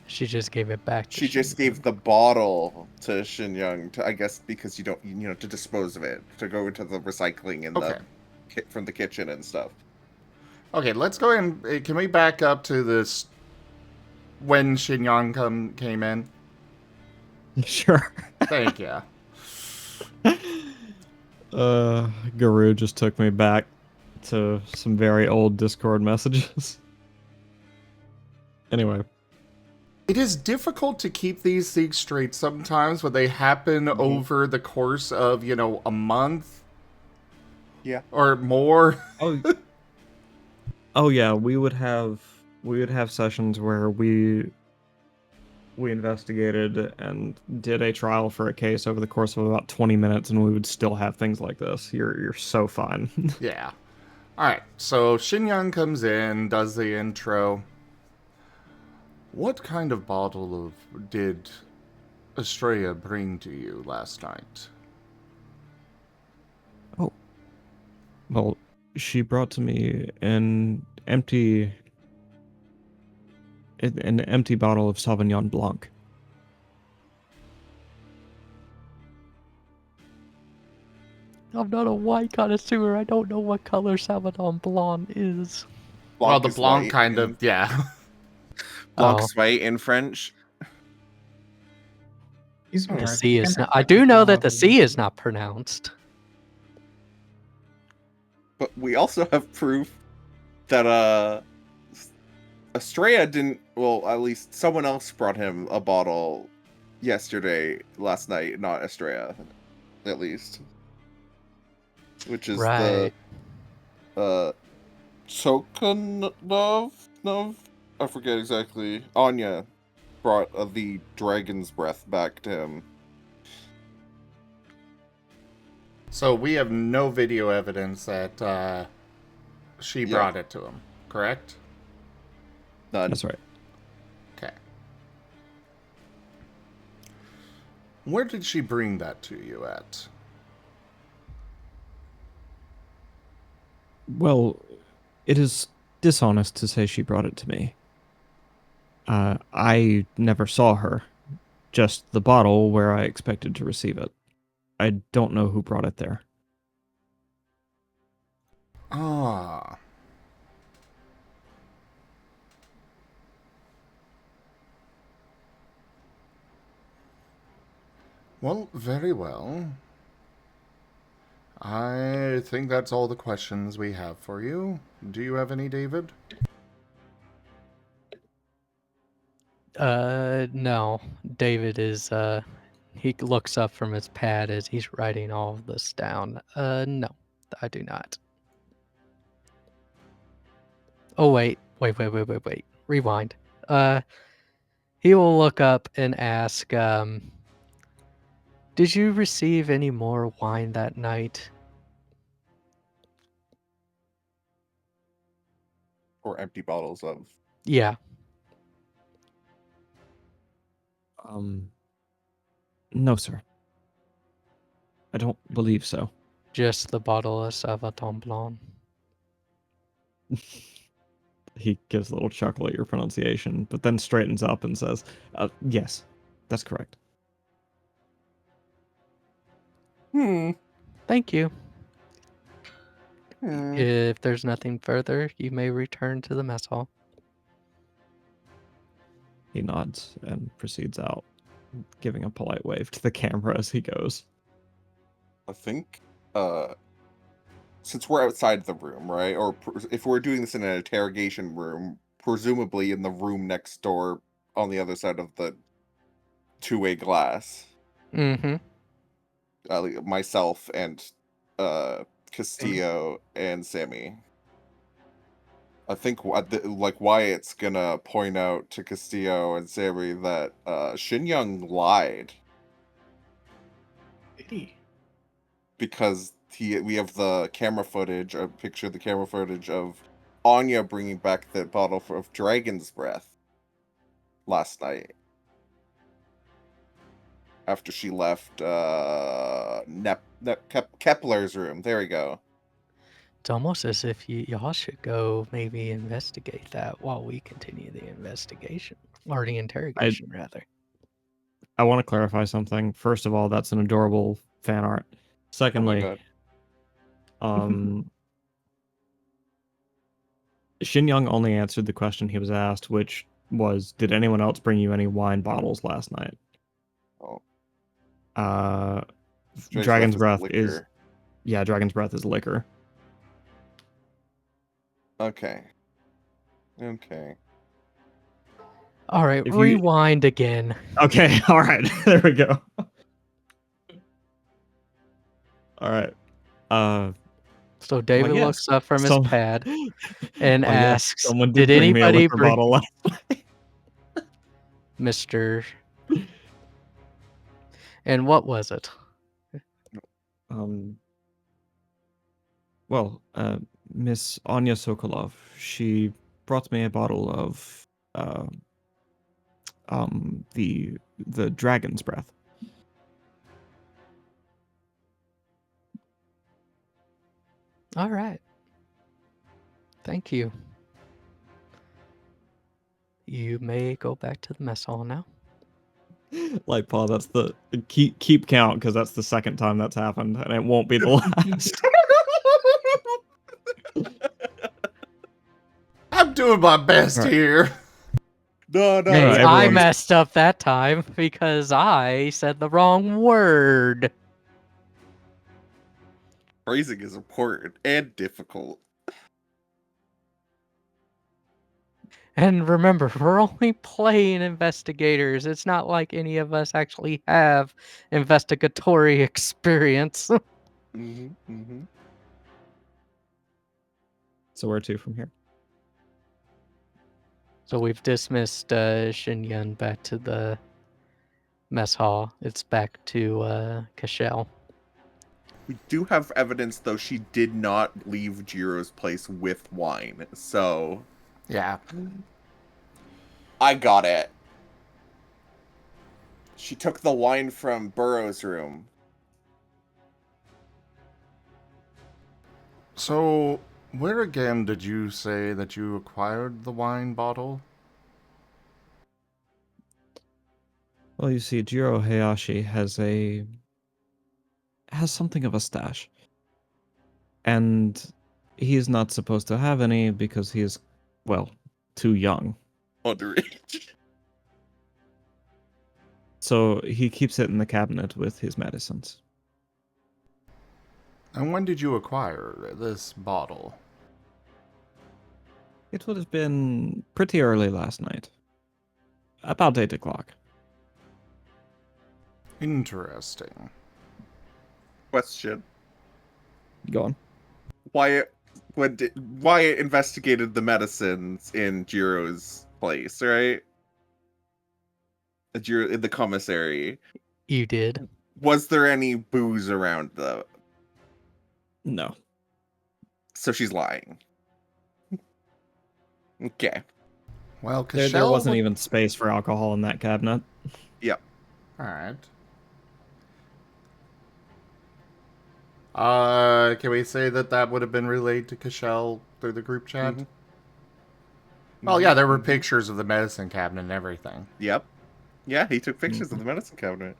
She just gave it back. She just gave the bottle to Xinjiang, to, I guess, because you don't, to dispose of it, to go into the recycling and Okay. from the kitchen and stuff. Okay, let's go ahead and... Can we back up to this... When Xinjiang came in? Sure. Thank you. Guru just took me back to some very old Discord messages. Anyway. It is difficult to keep these things straight sometimes when they happen over the course of, a month. Yeah. Or more. Oh yeah, we would have sessions where we investigated and did a trial for a case over the course of about 20 minutes, and we would still have things like this. You're so fine. Yeah. Alright, so Xinjiang comes in, does the intro. What kind of bottle did Estrella bring to you last night? Oh. Well, she brought to me an empty bottle of Sauvignon Blanc. I'm not a wine connoisseur. I don't know what color Sauvignon Blanc is. Well, the is Blanc white kind in- of, yeah. Blanc's white in French. He's The alright. C You is can not. have I like do a know that blob the of C is it. not pronounced. But we also have proof that Estrella didn't. Well, at least someone else brought him a bottle last night, not Estrella, at least. Which is Right. the Chokanov? I forget exactly. Anya brought the dragon's breath back to him. So we have no video evidence that she brought it to him, correct? None. That's right. Okay. Where did she bring that to you at? Well, it is dishonest to say she brought it to me. I never saw her. Just the bottle where I expected to receive it. I don't know who brought it there. Ah. Well, very well. I think that's all the questions we have for you. Do you have any, David? No. David is, he looks up from his pad as he's writing all of this down. No, I do not. Oh, wait. Rewind. He will look up and ask, did you receive any more wine that night? Or empty bottles of. Yeah, No, sir. I don't believe so. just the bottle of Sauvignon Blanc. He gives a little chuckle at your pronunciation, but then straightens up and says, yes, that's correct. Thank you. Hmm. If there's nothing further, you may return to the mess hall. He nods and proceeds out, giving a polite wave to the camera as he goes. I think, since we're outside the room, right? Or if we're doing this in an interrogation room, presumably in the room next door on the other side of the two-way glass. Mm-hmm. Myself and Castillo and Sammy. I think like Wyatt's gonna point out to Castillo and Sammy that Shin-Young lied Did he? because we have the camera footage, a picture of the camera footage of Anya bringing back the bottle of Dragon's Breath last night after she left Kepler's room. There we go. It's almost as if y'all should go maybe investigate that while we continue the investigation. Or the interrogation, rather. I want to clarify something. First of all, that's an adorable fan art. Oh my Secondly, god. Shin-Young only answered the question he was asked, which was, did anyone else bring you any wine bottles last night? Oh. Dragon's Breath liquor. is... Yeah, Dragon's Breath is liquor. Okay. Okay. All right, If you- rewind again. Okay, all right. There we go. All right. So David yes, looks up from his some- pad and Oh, yes, asks, someone did bring me a anybody liquor bring bottle last night. Mr. And what was it? Well, Miss Anya Sokolov, she brought me a bottle of the Dragon's Breath. All right. Thank you. You may go back to the mess hall now. Like, Paul, that's the keep count, because that's the second time that's happened, and it won't be the last. I'm doing my best Right. here. No, Hey, I everyone's- messed up that time because I said the wrong word. Phrasing is important and difficult. And remember, we're only playing investigators. It's not like any of us actually have investigatory experience. So where to from here? So we've dismissed Shin Yun back to the mess hall. It's back to Cashel. We do have evidence, though, she did not leave Jiro's place with wine, so... Yeah. I got it. She took the wine from Burrow's room. So, where again did you say that you acquired the wine bottle? Well, you see, Jiro Hayashi has something of a stash. And he's not supposed to have any because he is, well, too young. Underage. So he keeps it in the cabinet with his medicines. And when did you acquire this bottle? It would have been pretty early last night. About 8 o'clock. Interesting. Question. Go on. Wyatt, Wyatt investigated the medicines in Jiro's place, right? In the commissary. You did. Was there any booze around though? No. So she's lying. Okay. Well, There Cashel wasn't would- even space for alcohol in that cabinet. Yep. Alright. Can we say that would have been relayed to Cashel through the group chat? Mhm. Well, yeah, there were pictures of the medicine cabinet and everything. Yep. Yeah, he took pictures of the medicine cabinet.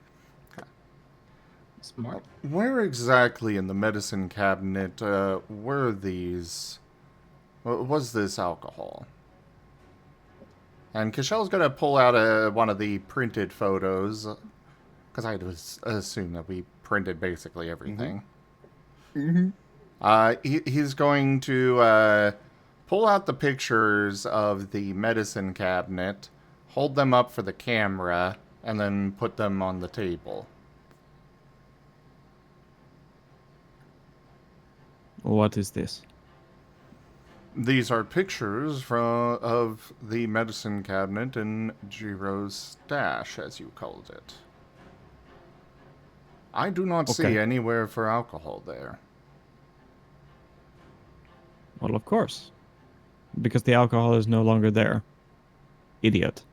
Smart. Where exactly in the medicine cabinet were these... was this alcohol? And Cashel's going to pull out one of the printed photos, because I was assume that we printed basically everything. He's going to pull out the pictures of the medicine cabinet, hold them up for the camera, and then put them on the table. What is this? These are pictures of the medicine cabinet in Jiro's stash, as you called it. I do not see Okay. anywhere for alcohol there. Well, of course. Because the alcohol is no longer there. Idiot.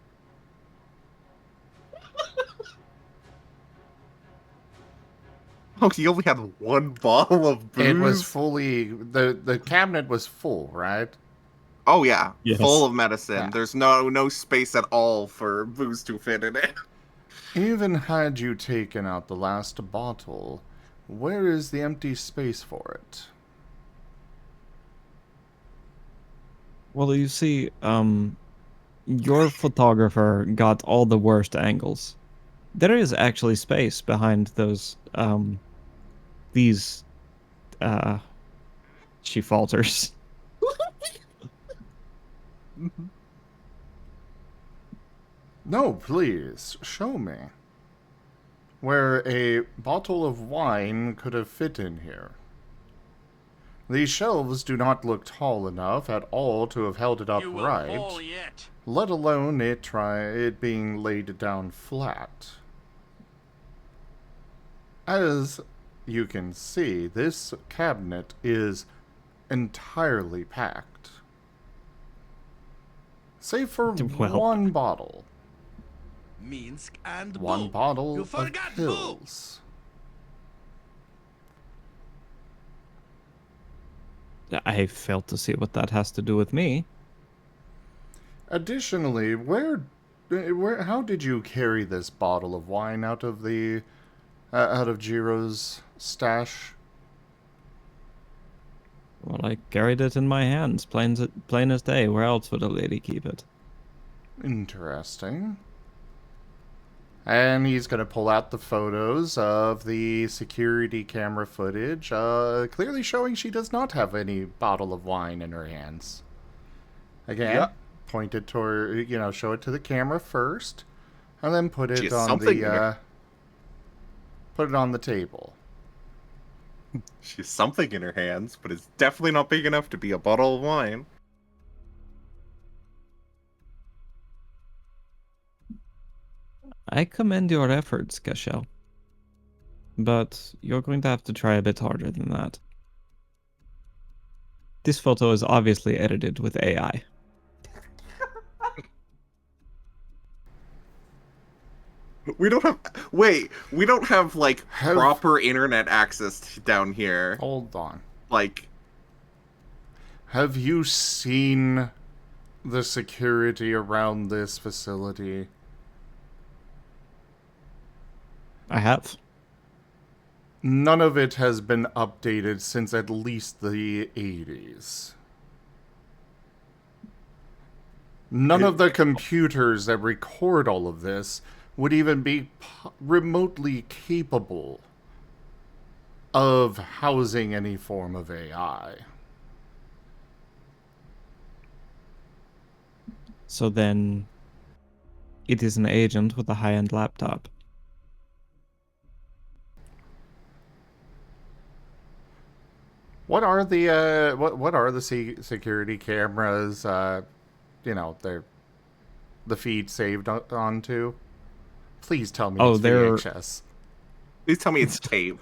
Oh, he only had one bottle of booze? It was fully... The cabinet was full, right? Oh yeah, Yes. full of medicine. Yeah. There's no space at all for booze to fit in it. Even had you taken out the last bottle, where is the empty space for it? Well, you see, your photographer got all the worst angles. There is actually space behind those, these, she falters. No, please, show me. Where a bottle of wine could have fit in here. These shelves do not look tall enough at all to have held it You will upright, fall yet. let alone it being laid down flat. As you can see, this cabinet is entirely packed. Save for Well. one bottle. Minsk and One Boo. bottle You of forgot Boo. pills. I failed to see what that has to do with me. Additionally, how did you carry this bottle of wine out of Jiro's stash? Well, I carried it in my hands, plain as day. Where else would a lady keep it? Interesting. And he's going to pull out the photos of the security camera footage, clearly showing she does not have any bottle of wine in her hands. Again, Yeah. point it toward, show it to the camera first, and then put She it has on something in her- put it on the table. She has something in her hands, but it's definitely not big enough to be a bottle of wine. I commend your efforts, Cashel. But you're going to have to try a bit harder than that. This photo is obviously edited with AI. We don't have like proper internet access down here. Hold on. Like, Have you seen the security around this facility? I have. None of it has been updated since at least the 80s. None of the computers that record all of this would even be remotely capable of housing any form of AI. So then, it is an agent with a high-end laptop. What are the what are the security cameras? They're the feed saved onto. Please tell me Oh, it's they're VHS. Please tell me it's tape.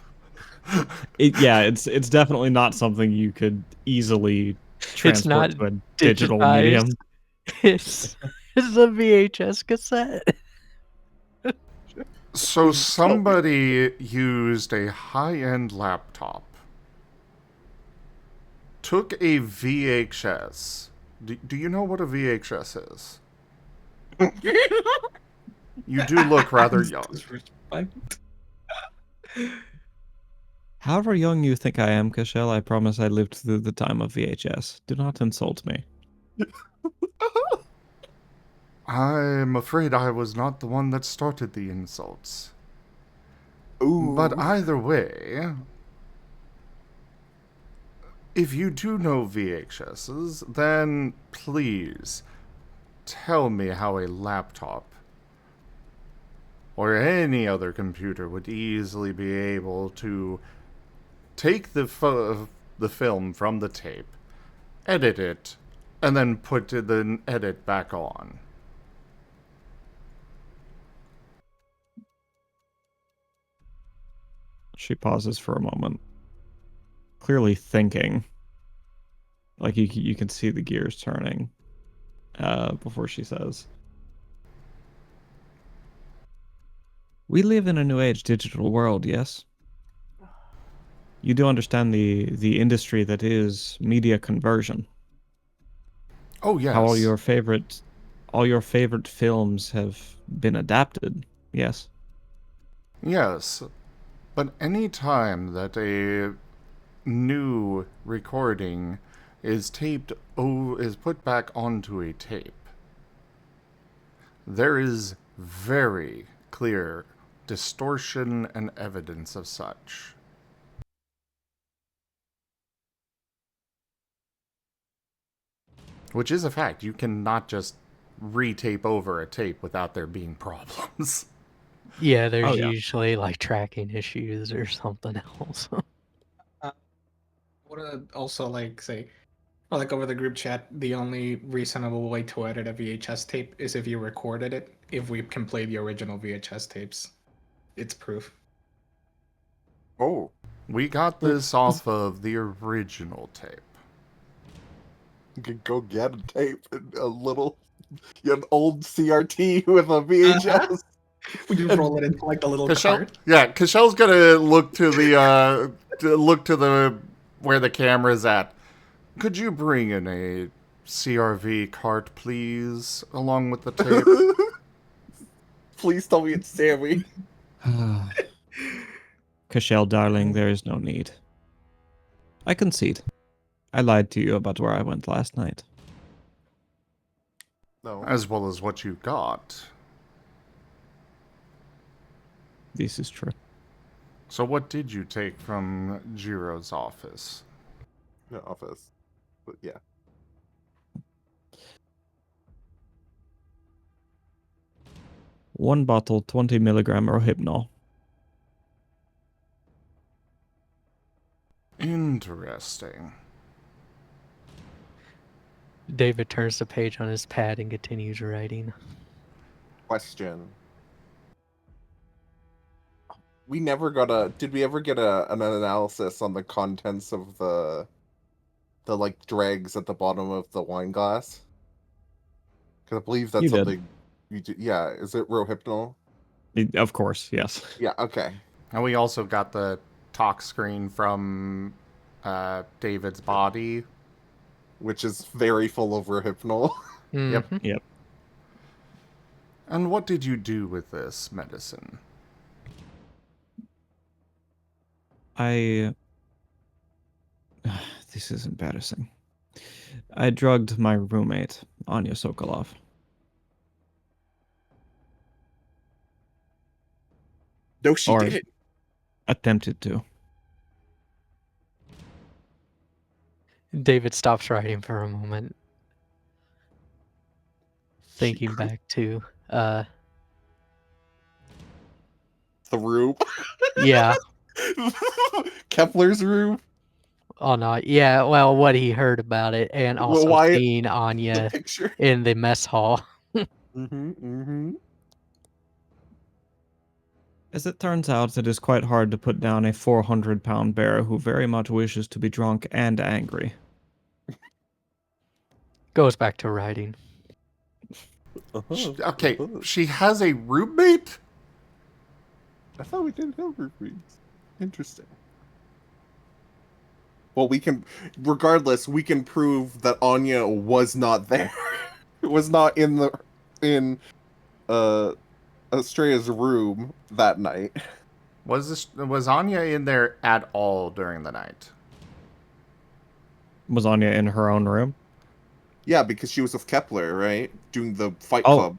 it's definitely not something you could easily It's not transport to a digital medium. digitized. It's a VHS cassette. So Please tell me. somebody used a high-end laptop, took a VHS. Do you know what a VHS is? You do look rather young. Disrespect. However young you think I am, Cashel, I promise I lived through the time of VHS. Do not insult me. I'm afraid I was not the one that started the insults. Ooh. But either way, if you do know VHSs, then please tell me how a laptop or any other computer would easily be able to take the film from the tape, edit it, and then put the edit back on. She pauses for a moment, clearly thinking. Like you can see the gears turning before she says, "We live in a new age digital world, yes? You do understand the industry that is media conversion. Oh yes. How all your favorite films have been adapted, yes? Yes, but any time that a new recording is is put back onto a tape, there is very clear distortion and evidence of such. Which is a fact. You cannot just retape over a tape without there being problems. Yeah, there's Oh, yeah. usually like tracking issues or something else. Would also like say, or like over the group chat, the only reasonable way to edit a VHS tape is if you recorded it. If we can play the original VHS tapes, it's proof. Oh. We got this off of the original tape. You could go get a tape and an old CRT with a VHS. We just roll it into like the little cart. Yeah, Kashel's gonna look to the where the camera's at. Could you bring in a CRV cart, please, along with the tape? Please tell me it's Sammy. Cashel, darling, there is no need. I concede. I lied to you about where I went last night. No. As well as what you got. This is true. So what did you take from Jiro's office? The office. But yeah. One bottle, 20 milligram Rohypnol. Interesting. David turns the page on his pad and continues writing. Question. We never got did we ever get an analysis on the contents of the like dregs at the bottom of the wine glass? Because I believe that's You did. something you do. Yeah, is it Rohypnol? Of course, yes. Yeah, okay. And we also got the talk screen from David's body. Which is very full of Rohypnol. Yep. Mhm. Yep. And what did you do with this medicine? This is embarrassing. I drugged my roommate, Anya Sokolov. No, she Or- didn't. Attempted to. David stops writing for a moment, thinking back to The room. yeah, Kepler's room. Oh no, yeah, well, what he heard about it, and Well, also Wyatt, seeing the Anya picture. in the mess hall. As it turns out, it is quite hard to put down a 400-pound bear who very much wishes to be drunk and angry. Goes back to writing. Okay, she has a roommate? I thought we didn't have roommates. Interesting. Well, regardless, we can prove that Anya was not there. It was not in Estrella's room that night. Was Anya in there at all during the night? Was Anya in her own room? Yeah, because she was with Kepler, right? Doing the Fight Oh. Club.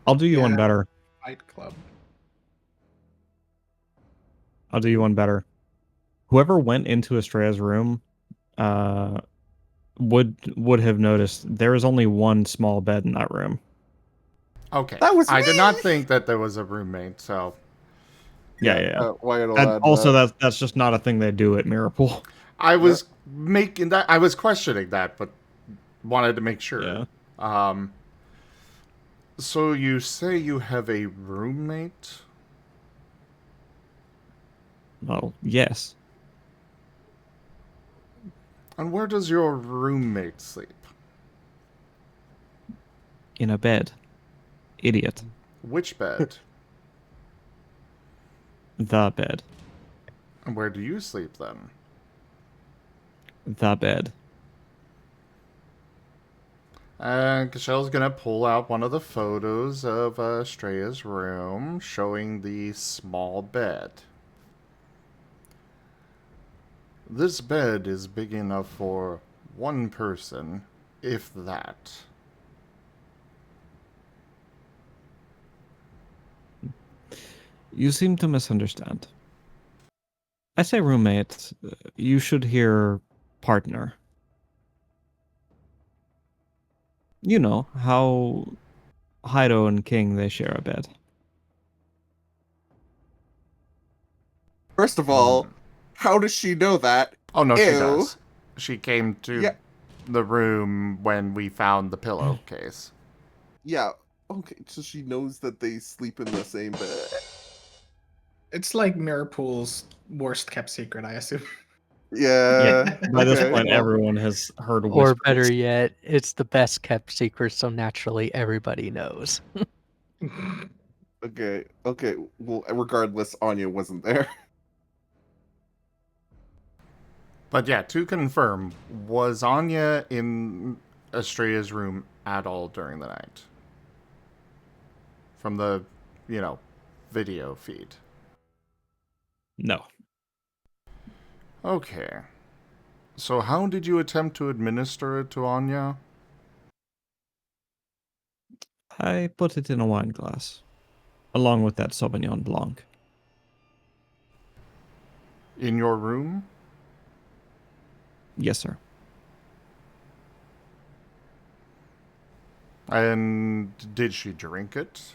I'll do you one Yeah. better. Fight Club. I'll do you one better. Whoever went into Estrella's room would have noticed there is only one small bed in that room. Okay. That was I did me! not think that there was a roommate, so Yeah. Wyatt will And add also, that. that's just not a thing they do at Mirrorpool. I was I was questioning that, but wanted to make sure. Yeah. So you say you have a roommate? Well, yes. And where does your roommate sleep? In a bed. Idiot. Which bed? The bed. And where do you sleep then? The bed. And Cachelle's gonna pull out one of the photos of Estrella's room, showing the small bed. This bed is big enough for one person, if that. You seem to misunderstand. I say roommate, you should hear partner. You know, how Hydo and King, they share a bed. First of all, how does she know that? Oh no, she Ew. does. She came to Yeah. the room when we found the pillowcase. Yeah. Okay, so she knows that they sleep in the same bed. It's like Mirrorpool's worst kept secret, I assume. Yeah. By this okay, point, well, everyone has heard Or whispers. better yet, it's the best kept secret, so naturally everybody knows. Okay. Well, regardless, Anya wasn't there. But yeah, to confirm, was Anya in Estrella's room at all during the night? From the, video feed. No. Okay. So how did you attempt to administer it to Anya? I put it in a wine glass. Along with that Sauvignon Blanc. In your room? Yes, sir. And did she drink it?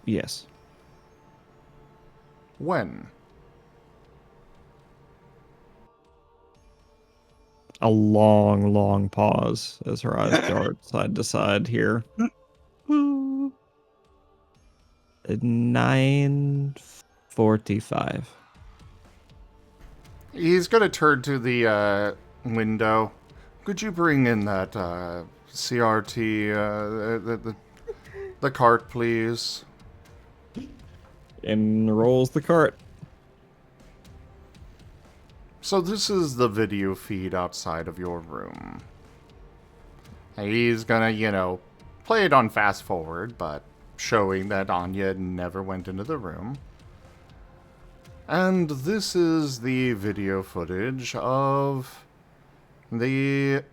Yes. When? A long, long pause as her eyes dart side to side here. 9:45. He's gonna turn to the window. Could you bring in that CRT, the cart, please? In rolls the cart. So this is the video feed outside of your room. He's gonna, play it on fast forward, but showing that Anya never went into the room. And this is the video footage of the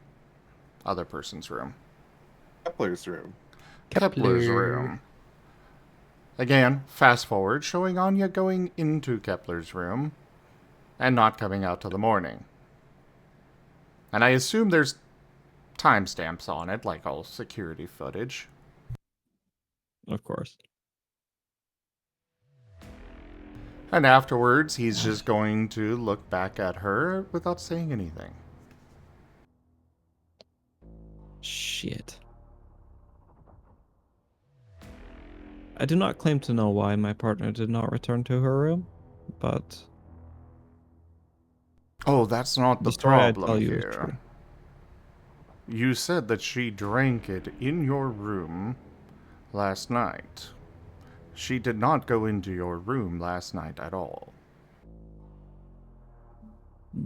other person's room. Kepler's room. Kepler's Kepler. room. Again, fast forward, showing Anya going into Kepler's room and not coming out till the morning. And I assume there's timestamps on it, like all security footage. Of course. And afterwards, he's just going to look back at her without saying anything. Shit. I do not claim to know why my partner did not return to her room, but Oh, that's not the the story I problem tell you is here. true. You said that she drank it in your room last night. She did not go into your room last night at all.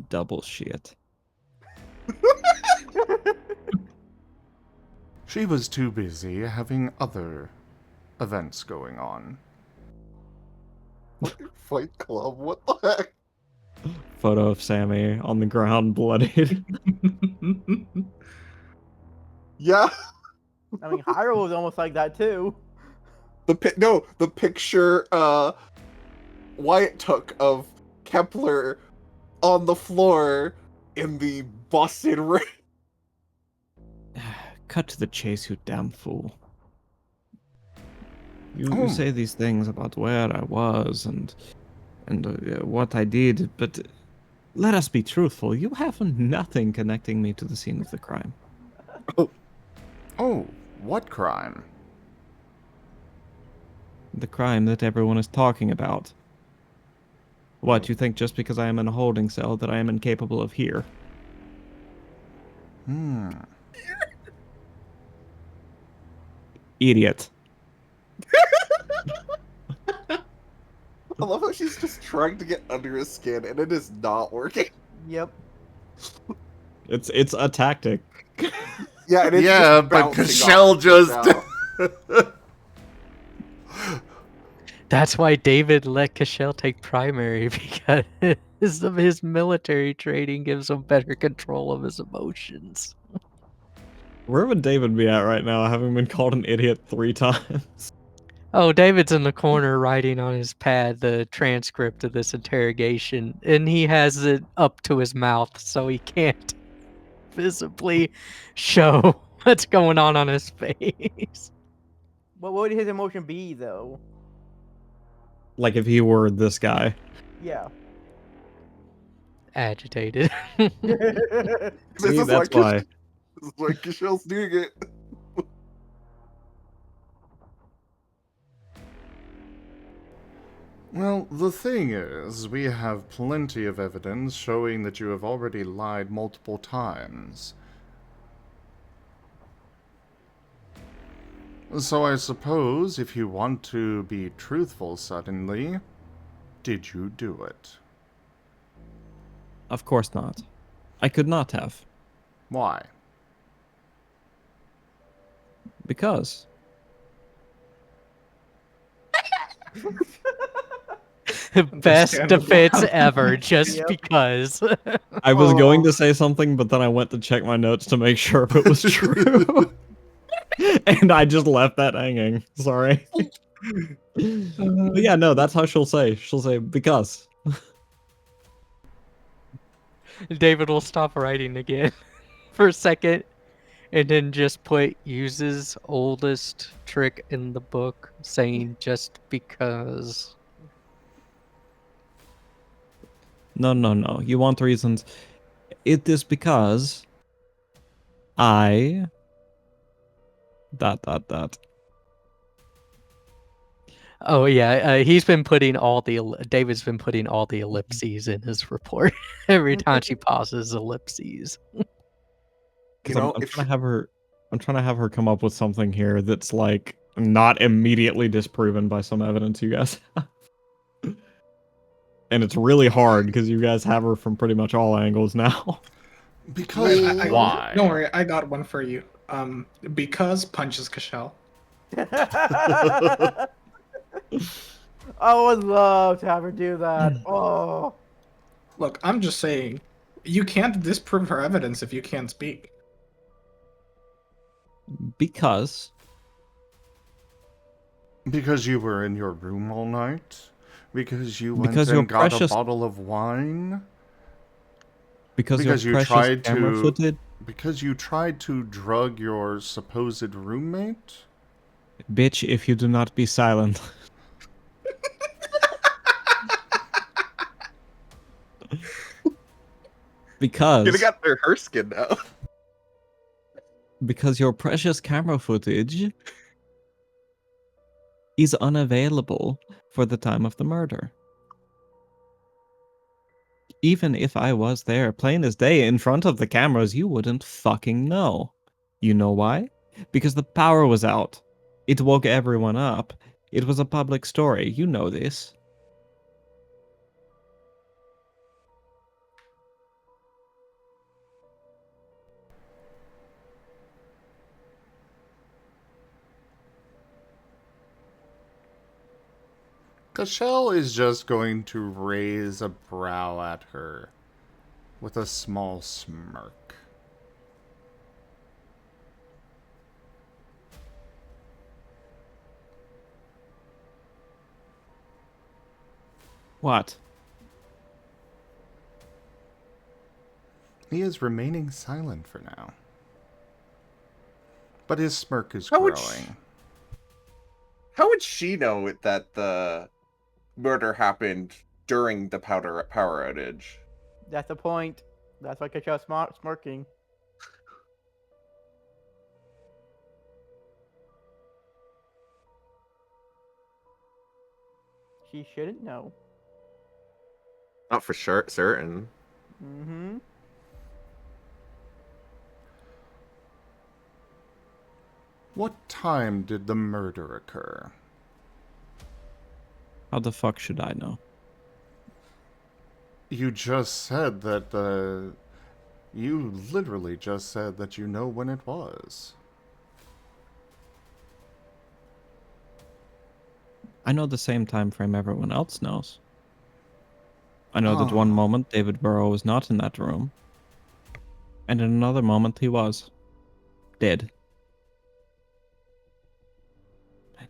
Double shit. She was too busy having other events going on. Fight Club, what the heck? Photo of Sammy on the ground, bloodied. Yeah, I mean, Hyrule was almost like that too. the picture Wyatt took of Kepler on the floor in the busted ring. Cut to the chase, you damn fool. You Oh. say these things about where I was and what I did, but let us be truthful. You have nothing connecting me to the scene of the crime. Oh, what crime? The crime that everyone is talking about. What, you think just because I am in a holding cell that I am incapable of here? Idiot. I love how she's just trying to get under his skin and it is not working. Yep. It's a tactic. Yeah, and it's Yeah, just but bouncing Cashel off just... now. That's why David let Cashel take primary, because of his military training gives him better control of his emotions. Where would David be at right now, having been called an idiot 3 times? Oh, David's in the corner writing on his pad the transcript of this interrogation, and he has it up to his mouth so he can't visibly show what's going on his face. What would his emotion be though? Like if he were this guy. Yeah. Agitated. See, that's why. This is why Cashel's doing it. Well, the thing is, we have plenty of evidence showing that you have already lied multiple times. So I suppose if you want to be truthful suddenly, did you do it? Of course not. I could not have. Why? Because. Best Understandable. defense ever, just Yep. because. I was going Oh. to say something, but then I went to check my notes to make sure if it was true. And I just left that hanging. Sorry. But yeah, no, that's how she'll say. She'll say, because. David will stop writing again for a second and then just put uses oldest trick in the book saying just because. No, no, no. You want reasons. It is because I... ... Oh yeah, he's been putting all the David's been putting all the ellipses in his report. Every time she pauses, ellipses. Because You know, I'm if trying to have her... I'm trying to have her come up with something here that's like not immediately disproven by some evidence you guys have. And it's really hard because you guys have her from pretty much all angles now. Because why? Don't worry, I got one for you. Because punches Cashel. I would love to have her do that. Oh. Look, I'm just saying, you can't disprove her evidence if you can't speak. Because... Because you were in your room all night? Because you went Because and your got precious- a bottle of wine? Because Because your you precious tried camera to- footage... Because you tried to drug your supposed roommate? Bitch, if you do not be silent. Gonna Because get her skin now. your precious camera footage is unavailable for the time of the murder. Even if I was there, plain as day, in front of the cameras, you wouldn't fucking know. You know why? Because the power was out. It woke everyone up. It was a public story. You know this. Cashel is just going to raise a brow at her with a small smirk. What? He is remaining silent for now. But his smirk is How would growing. How would she know that the murder happened during the power outage? That's the point. That's why Kashel's smirking. She shouldn't know. Not for sure, certain. Mm-hmm. What time did the murder occur? How the fuck should I know? You just said that, you literally just said that you know when it was. I know the same time frame everyone else knows. I know that one Ah. moment David Burrow was not in that room, and in another moment he was. Dead.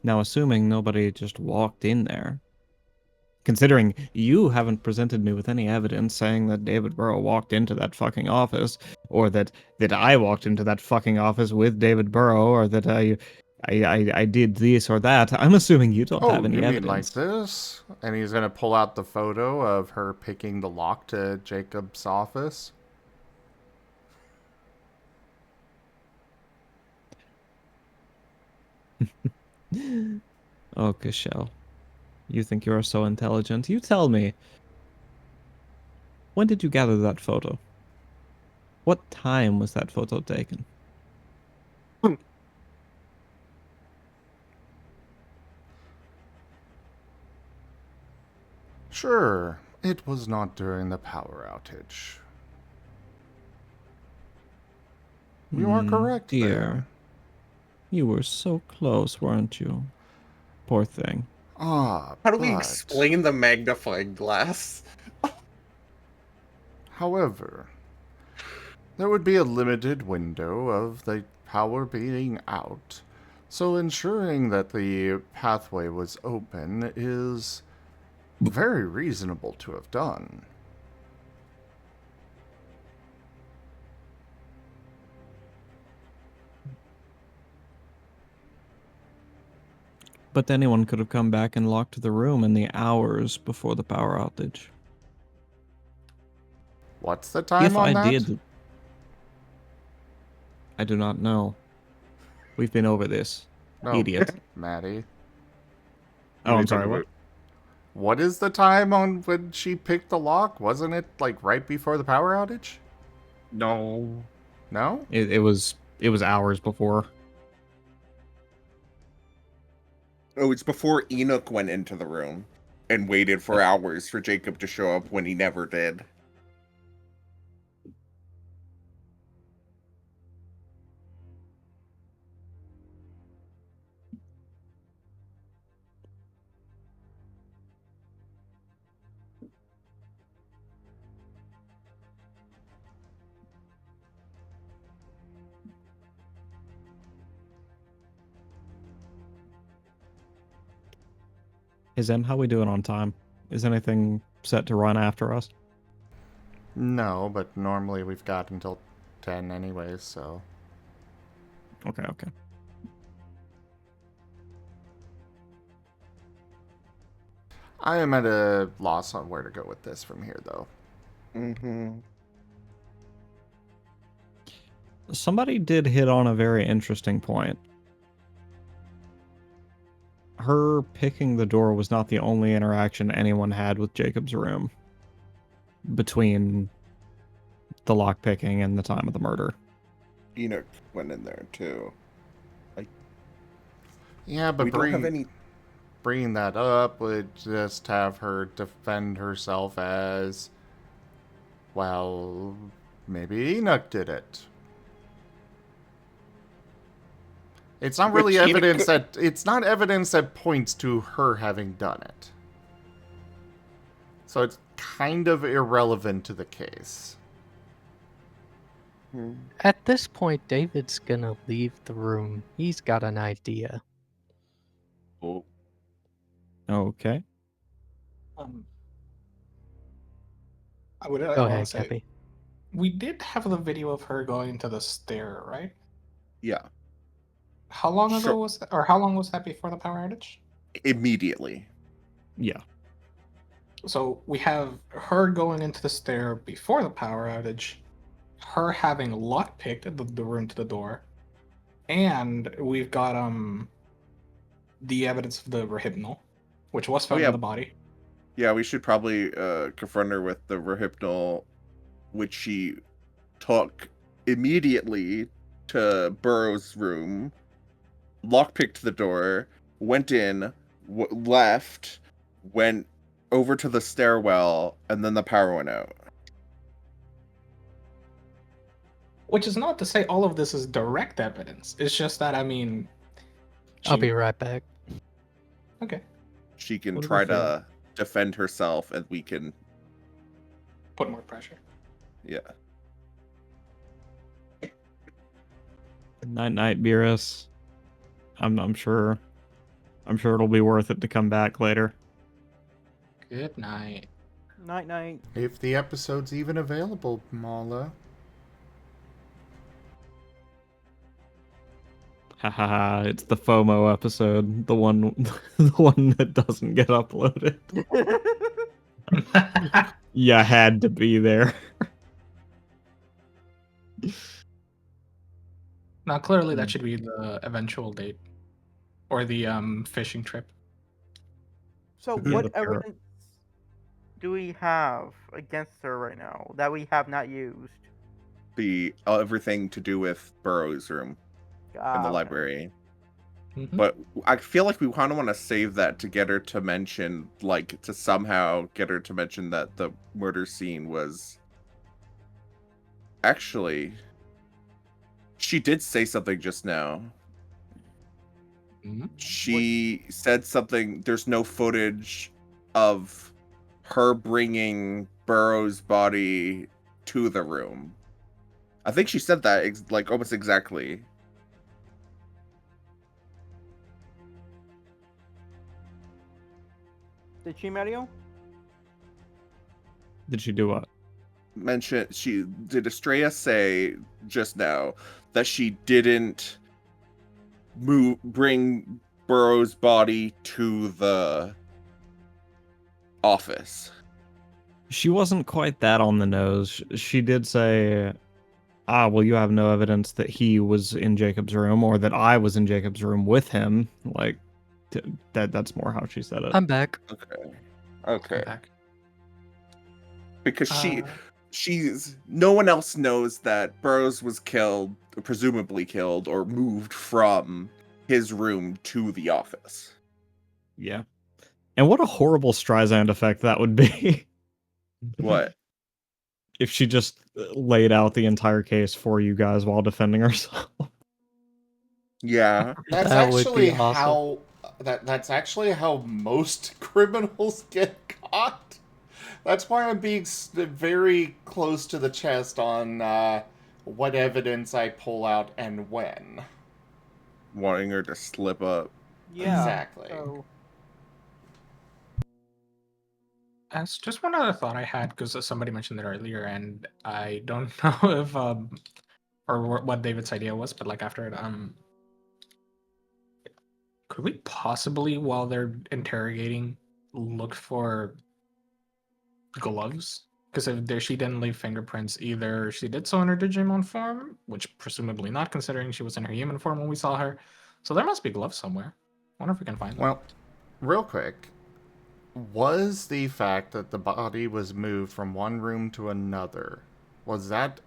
Now, assuming nobody just walked in there, considering you haven't presented me with any evidence saying that David Burrow walked into that fucking office, or that I walked into that fucking office with David Burrow, or that I did this or that, I'm assuming you don't have any you mean like evidence. this? And he's gonna pull out the photo of her picking the lock to Jacob's office? Oh, Cashel. You think you're so intelligent. You tell me. When did you gather that photo? What time was that photo taken? Sure, it was not during the power outage. You are correct dear. there. You were so close, weren't you? Poor thing. Ah, How do we but... explain the magnifying glass? However, there would be a limited window of the power being out, so ensuring that the pathway was open is very reasonable to have done. But anyone could have come back and locked the room in the hours before the power outage. What's the time If on I that? did, I do not know. We've been over this. No, Idiot. Maddie. Oh, are you I'm sorry, talking what? about? What is the time on when she picked the lock? Wasn't it like right before the power outage? No. No? It was hours before. Oh, it's before Enoch went into the room and waited for hours for Jacob to show up when he never did. Hey, Zem, how we doing on time? Is anything set to run after us? No, but normally we've got until 10 anyways, so... Okay. I am at a loss on where to go with this from here, though. Mm-hmm. Somebody did hit on a very interesting point. Her picking the door was not the only interaction anyone had with Jacob's room between the lock picking and the time of the murder. Enoch went in there too. Yeah, but We don't have any. bringing that up would just have her defend herself as, well, maybe Enoch did it. It's not really Which Enoch evidence that it's not evidence that points to her having done it. So it's kind of irrelevant to the case. At this point, David's gonna leave the room. He's got an idea. Oh, Okay. I would Go want ahead, to say Cappy. we did have the video of her going to the stair, right? yeah. How long Sure. ago was that, or how long was that before the power outage? Immediately. Yeah. So we have her going into the stair before the power outage, her having lockpicked the room to the door, and we've got the evidence of the rehypnol, which was found yeah. in the body. Yeah, we should probably confront her with the rehypnol, which she took immediately to Burrow's room, lockpicked the door, went in, left, went over to the stairwell, and then the power went out. Which is not to say all of this is direct evidence. It's just that, I mean... I'll be right back. Okay. She can What try about to defend herself, and we can, Put more pressure. yeah. Night, Beerus. I'm sure it'll be worth it to come back later. Good night. Night night. If the episode's even available, Mala. Haha, it's the FOMO episode, the one the one that doesn't get uploaded. You had to be there. Now, clearly that should be the eventual date. Or the fishing trip. So Yeah, what the parrot. evidence do we have against her right now that we have not used? The everything to do with Burrow's room in the Okay. library. Mhm. But I feel like we kind of want to save that to get her to mention, like, to somehow get her to mention that the murder scene was... Actually, she did say something just now. Mhm. She said something, there's no footage of her bringing Burrow's body to the room. I think she said that, like, almost exactly. Did she, Mario? Did she do what? Did Estrella say just now that she didn't bring Burrow's body to the office? She wasn't quite that on the nose. She did say, well, you have no evidence that he was in Jacob's room or that I was in Jacob's room with him. Like, that's more how she said it. I'm back. Okay. Back. Because she's no one else knows that Burroughs was killed, presumably killed, or moved from his room to the office. Yeah. And what a horrible Streisand effect that would be. What? If she just laid out the entire case for you guys while defending herself. Yeah. That's That would actually be awesome. how that's actually how most criminals get caught. That's why I'm being very close to the chest on what evidence I pull out and when. Wanting her to slip up. Yeah. Exactly. So, As just one other thought I had, because somebody mentioned it earlier, and I don't know if or what David's idea was, but like after it, could we possibly, while they're interrogating, look for gloves Because if she didn't leave fingerprints, either she did so in her Digimon form, which presumably not, considering she was in her human form when we saw her. So there must be gloves somewhere. Wonder if we can find them. Well, real quick, was the fact that the body was moved from one room to another, was that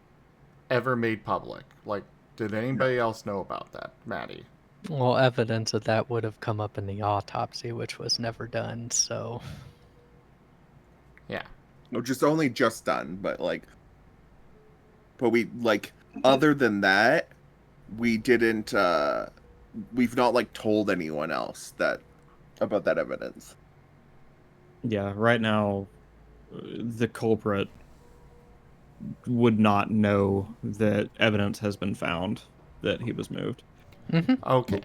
ever made public? Like, did anybody else know about that, Maddie? Well, evidence of that would have come up in the autopsy, which was never done, so... Yeah. No, just done, but we other than that, we didn't. We've not told anyone else about that evidence. Yeah, right now, the culprit would not know that evidence has been found that he was moved. Okay.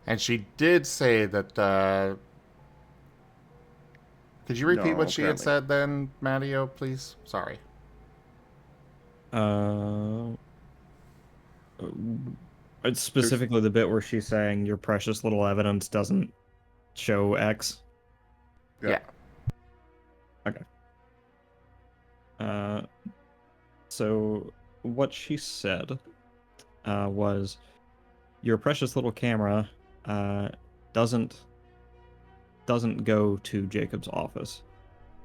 And she did say that, could you repeat No, what she had apparently. said then, Matteo, please? Sorry. It's specifically the bit where she's saying your precious little evidence doesn't show X. Yeah. Okay. So what she said was your precious little camera doesn't go to Jacob's office.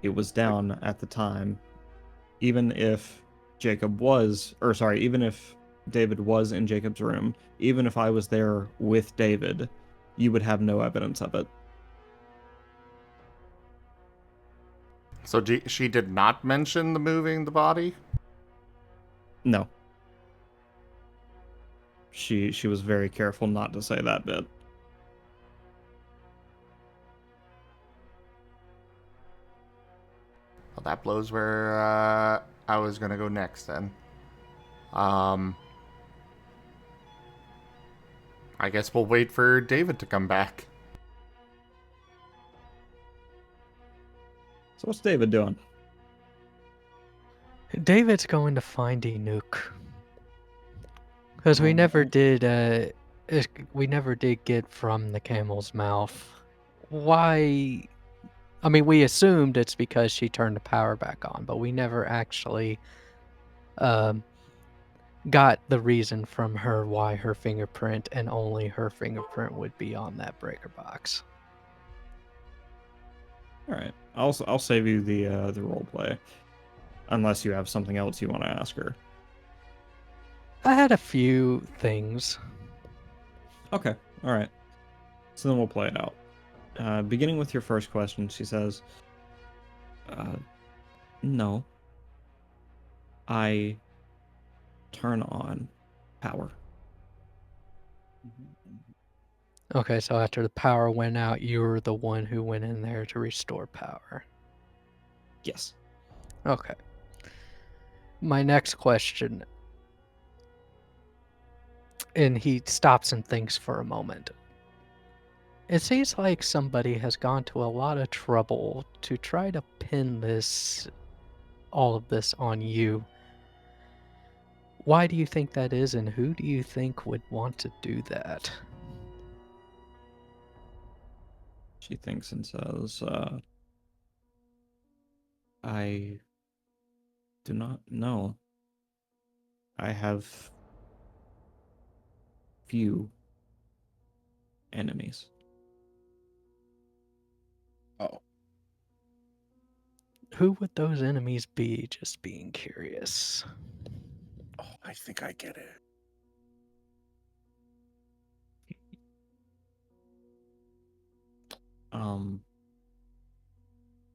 It was down at the time. Even if even if David was in Jacob's room, even if I was there with David, you would have no evidence of it. So she did not mention the moving the body? No. She was very careful not to say that bit. Well, that blows where I was going to go next then. I guess we'll wait for David to come back. So what's David doing? David's going to find Enoch. Because we never did get from the camel's mouth. Why? I mean, we assumed it's because she turned the power back on, but we never actually got the reason from her why her fingerprint and only her fingerprint would be on that breaker box. All right, I'll save you the role play, unless you have something else you want to ask her. I had a few things. Okay, all right. So then we'll play it out. Beginning with your first question, she says, no. I turn on power. Okay, so after the power went out, you were the one who went in there to restore power. Yes. Okay. My next question, and he stops and thinks for a moment. It seems like somebody has gone to a lot of trouble to try to pin all of this on you. Why do you think that is, and who do you think would want to do that? She thinks and says, I do not know. I have few enemies. Oh. Who would those enemies be? Just being curious. Oh, I think I get it.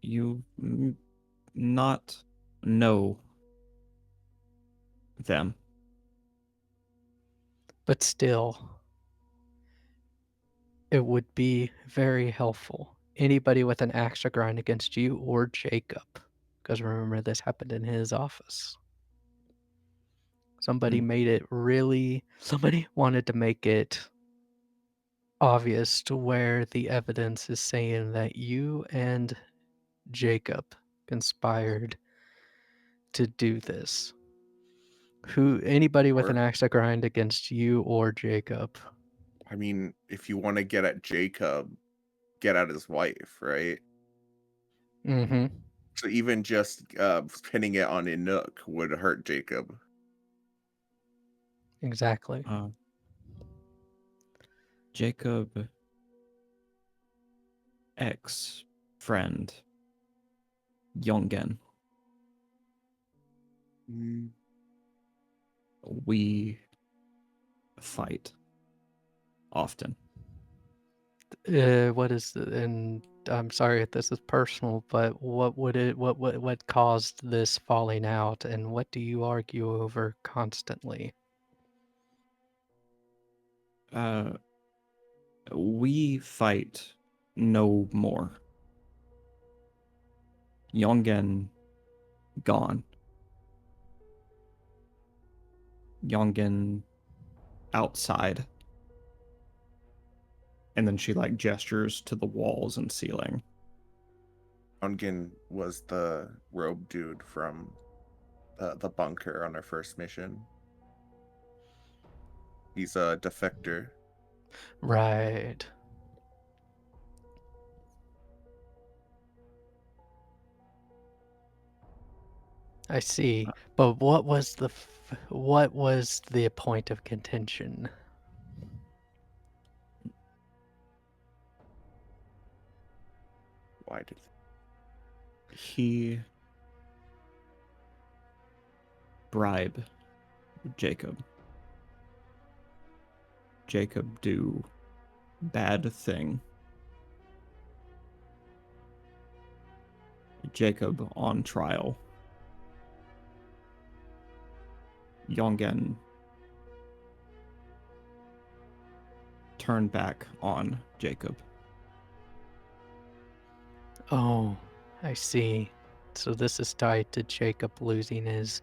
You not know them. But still, it would be very helpful. Anybody with an axe to grind against you or Jacob. Because remember, this happened in his office. Somebody wanted to make it obvious to where the evidence is saying that you and Jacob conspired to do this. Anybody with an axe to grind against you or Jacob. I mean, if you want to get at Jacob, get at his wife, right? Mm-hmm. So even just pinning it on Inuk would hurt Jacob. Exactly. Jacob ex friend Yongen. We fight often. What is and I'm sorry if this is personal, but what caused this falling out, and what do you argue over constantly? We fight no more. Yongen gone. Yongen outside. And then she like gestures to the walls and ceiling. Ongen was the robe dude from the bunker on our first mission. He's a defector. Right. I see. But what was the point of contention? Why did He bribe Jacob. Jacob do bad thing. Jacob on trial. Yongen turn back on Jacob. Oh, I see. So this is tied to Jacob losing his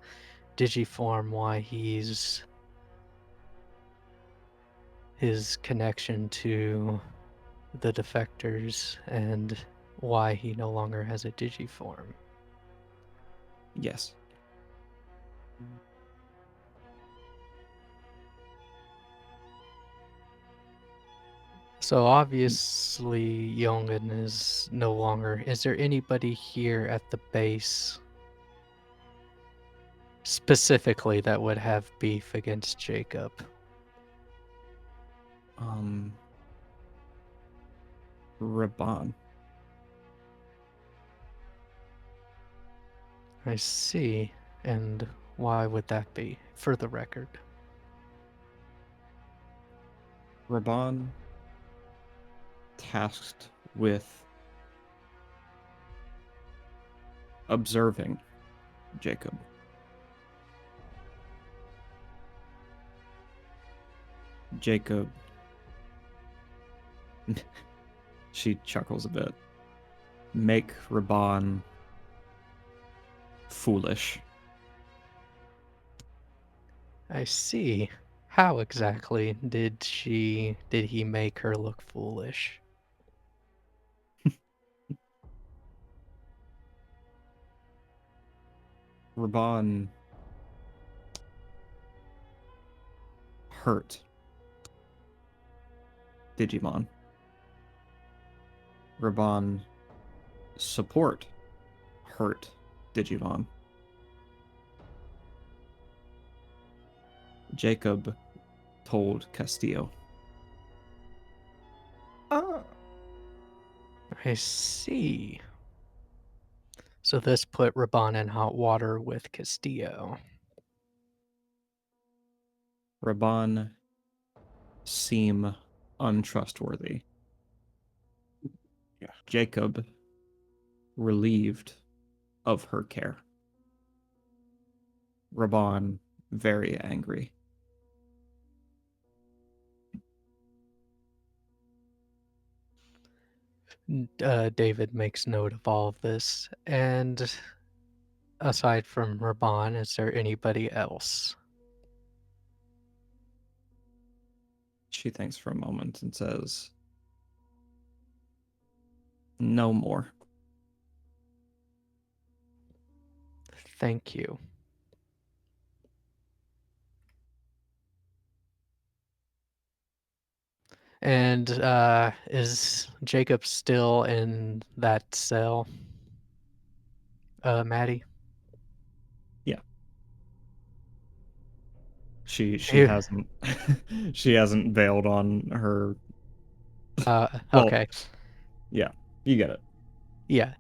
digiform, why his connection to the defectors, and why he no longer has a digiform. Yes. So obviously Yongen is no longer. Is there anybody here at the base specifically that would have beef against Jacob? Raban. I see. And why would that be, for the record? Raban tasked with observing Jacob. Jacob. She chuckles a bit. Make Raban foolish. I see. How exactly did he make her look foolish? Raban hurt Digimon. Raban support hurt Digimon. Jacob told Castillo. Oh. I see. So this put Raban in hot water with Castillo. Raban seem untrustworthy. Yeah. Jacob relieved of her care. Raban very angry. David makes note of all of this. And aside from Raban, is there anybody else? She thinks for a moment and says, no more. Thank you. And is Jacob still in that cell? Maddie. She Here. hasn't she hasn't bailed on her. Well, Okay. yeah, you get it. Yeah.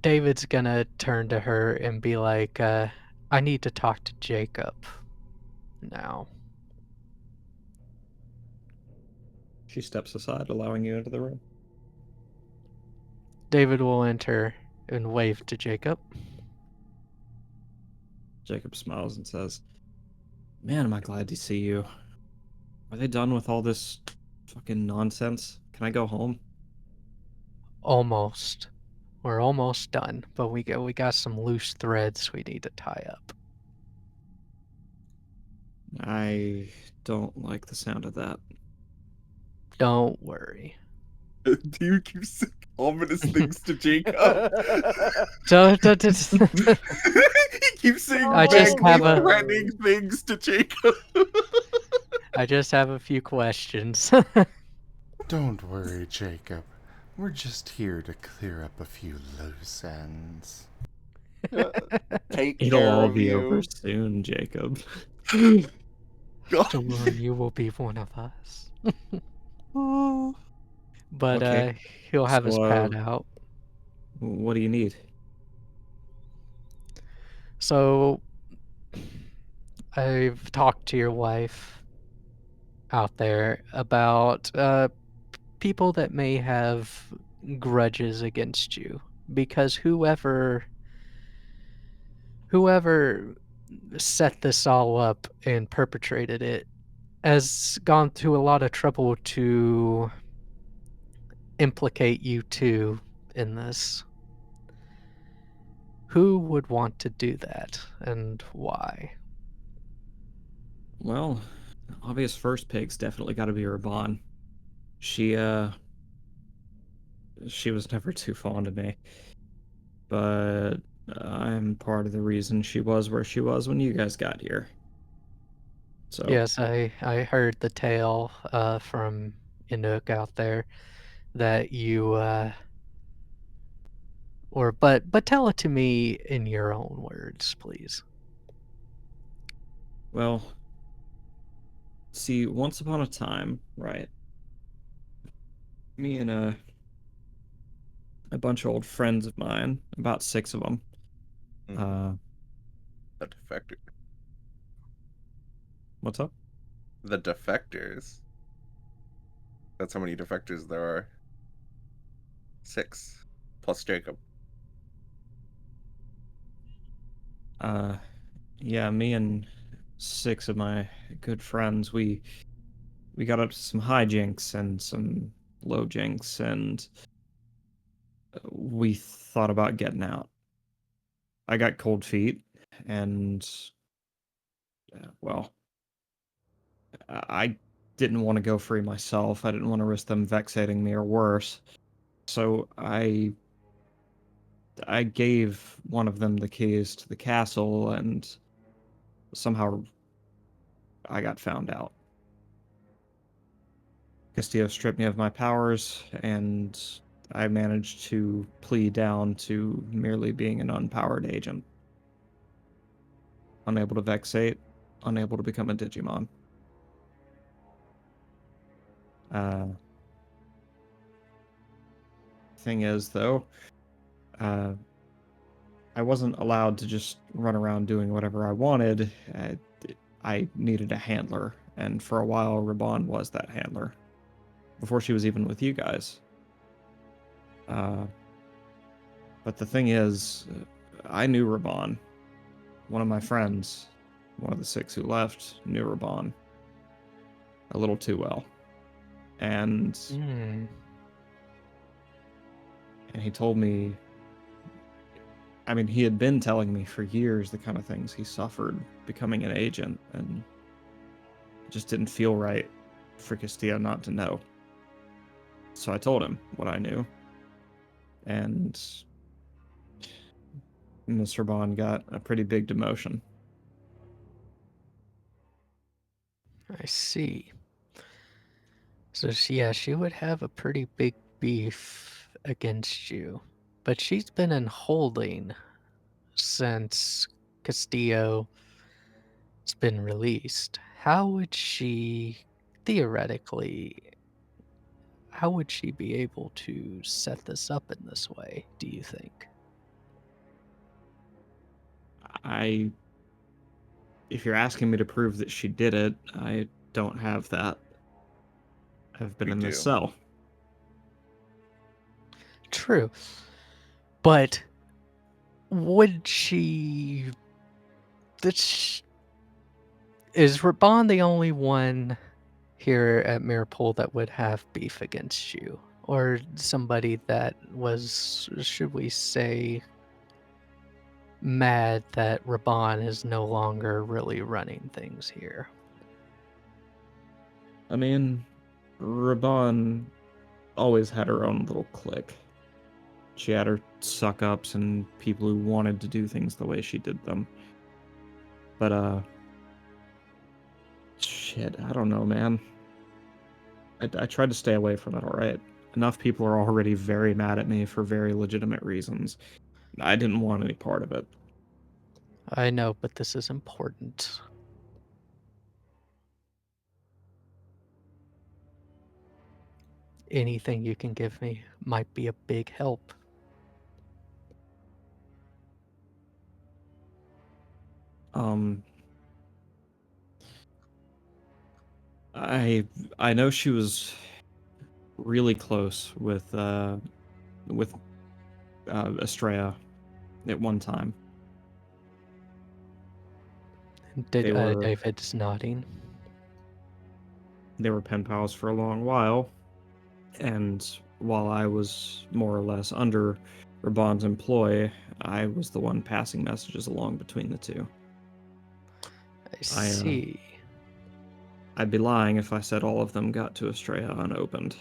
David's gonna turn to her and be like, I need to talk to Jacob now. She steps aside, allowing you into the room. David will enter and wave to Jacob. Jacob smiles and says, "Man, am I glad to see you. Are they done with all this fucking nonsense? Can I go home?" Almost. We're almost done, but we got some loose threads we need to tie up. I don't like the sound of that. Don't worry. Do you keep saying ominous things to Jacob? He keeps saying I just vaguely have a- threatening things to Jacob. I just have a few questions. Don't worry, Jacob. We're just here to clear up a few loose ends. Take It'll care all of be you. over soon, Jacob. God. Soon you will be one of us. But Okay, he'll have his so, pad out. What do you need? So I've talked to your wife out there about people that may have grudges against you, because whoever set this all up and perpetrated it has gone to a lot of trouble to implicate you two in this. Who would want to do that, and why? Well, obvious first pick's definitely got to be Raban. She was never too fond of me, but I'm part of the reason she was where she was when you guys got here. So Yes, I heard the tale from Inuk out there that you but tell it to me in your own words, please. well, see, once upon a time, right? Me and a bunch of old friends of mine, about 6 of them. The defector. What's up? The defectors. That's how many defectors there are. 6. Plus Jacob. Yeah, me and 6 of my good friends, we got up to some hijinks and some low jinks, and we thought about getting out. I got cold feet, and well, I didn't want to go free myself. I didn't want to risk them vexating me or worse. So I gave one of them the keys to the castle, and somehow I got found out. Castillo stripped me of my powers, and I managed to plea down to merely being an unpowered agent. Unable to vexate, unable to become a Digimon. Thing is, though, I wasn't allowed to just run around doing whatever I wanted. I needed a handler, and for a while, Raban was that handler. Before she was even with you guys. But the thing is, I knew Raban. One of my friends, one of the 6 who left, knew Raban a little too well. And he told me, I mean, he had been telling me for years the kind of things he suffered becoming an agent, and it just didn't feel right for Castillo not to know. So I told him what I knew. And Mr. Bond got a pretty big demotion. I see. So she would have a pretty big beef against you, but she's been in holding since Castillo has been released. How would she, theoretically, how would she be able to set this up in this way, do you think? If you're asking me to prove that she did it, I don't have that. I've been We in this do. cell. True. But would she... Is Raban the only one here at Mirrorpool that would have beef against you? Or somebody that was, should we say, mad that Raban is no longer really running things here? I mean, Raban always had her own little clique. She had her suck-ups and people who wanted to do things the way she did them. But, shit, I don't know, man. I tried to stay away from it, alright? Enough people are already very mad at me for very legitimate reasons. I didn't want any part of it. I know, but this is important. Anything you can give me might be a big help. I know she was really close with Estrella at one time. They were David's nodding. They were pen pals for a long while, and while I was more or less under Raban's employ, I was the one passing messages along between the two. I see. I'd be lying if I said all of them got to Estrella unopened.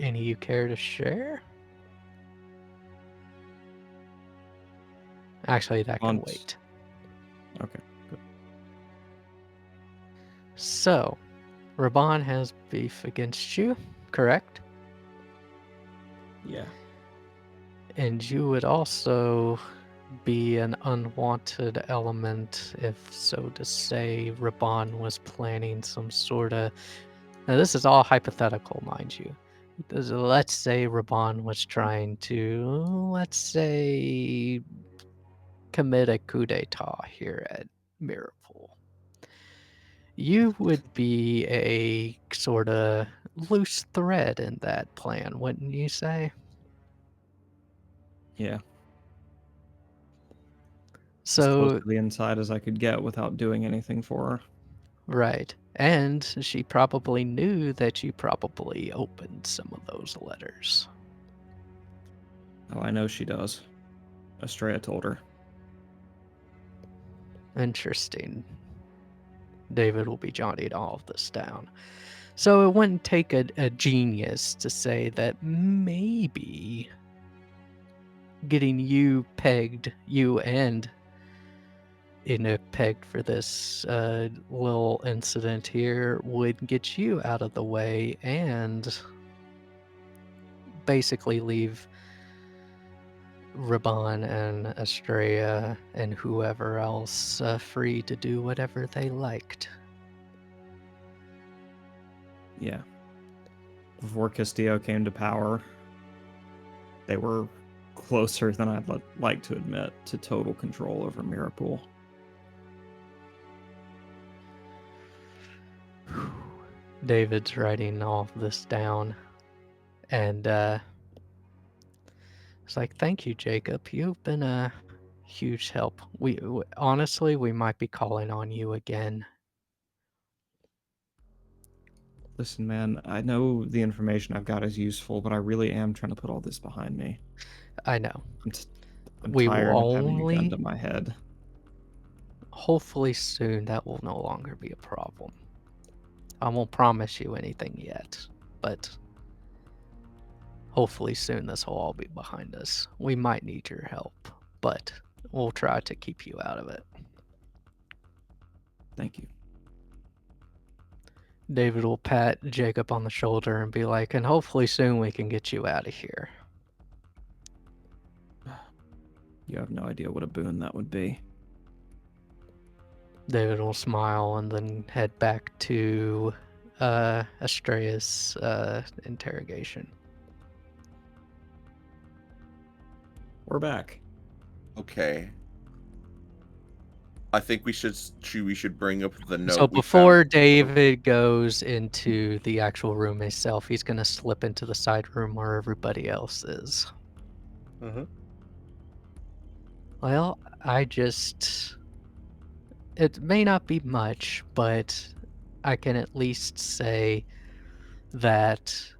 Any you care to share? Actually, that can wait. Okay, good. So, Raban has beef against you, correct? Yeah. And you would also be an unwanted element, if so to say, Raban was planning some sort of... Now, this is all hypothetical, mind you. Let's say Raban was trying to, let's say, commit a coup d'etat here at Mirrorpool. You would be a sort of loose thread in that plan, wouldn't you say? Yeah. So, as close to the inside as I could get without doing anything for her. Right. And she probably knew that you probably opened some of those letters. Oh, I know she does. Estrella told her. Interesting. David will be jotting all of this down. So it wouldn't take a genius to say that maybe getting you pegged, you and Enoch pegged for this little incident here would get you out of the way and basically leave Raban and Estrella and whoever else free to do whatever they liked. Yeah. Before Castillo came to power, they were closer than I'd like to admit to total control over Mirrorpool. David's writing all of this down, and it's like, thank you, Jacob. You've been a huge help. We honestly, we might be calling on you again. Listen, man, I know the information I've got is useful, but I really am trying to put all this behind me. I know. I'm We tired will of having a gun only... to my head. Hopefully soon that will no longer be a problem. I won't promise you anything yet, but hopefully soon this will all be behind us. We might need your help, but we'll try to keep you out of it. Thank you. David will pat Jacob on the shoulder and be like, and hopefully soon we can get you out of here. You have no idea what a boon that would be. David will smile and then head back to Estrella's interrogation. We're back. Okay. I think we should bring up the note. So we before found. David goes into the actual room itself, he's going to slip into the side room where everybody else is. Mhm. Well, it may not be much, but I can at least say that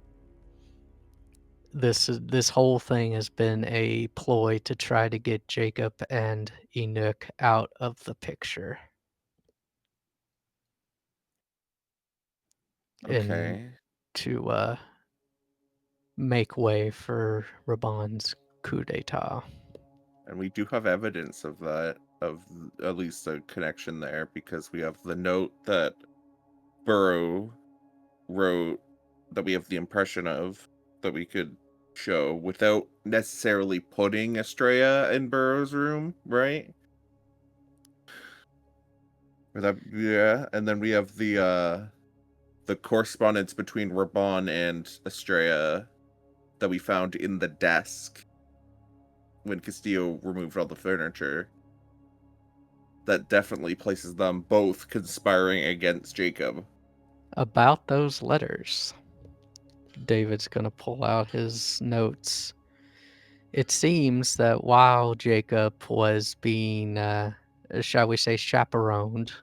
this whole thing has been a ploy to try to get Jacob and Enoch out of the picture. And Okay. to make way for Raban's coup d'etat. And we do have evidence of that, of at least a connection there, because we have the note that Burrow wrote that we have the impression of that we could show without necessarily putting Estrella in Burrow's room, right? Or that, yeah, and then we have the correspondence between Raban and Estrella that we found in the desk when Castillo removed all the furniture. That definitely places them both conspiring against Jacob. About those letters, David's going to pull out his notes. It seems that while Jacob was being, shall we say, chaperoned,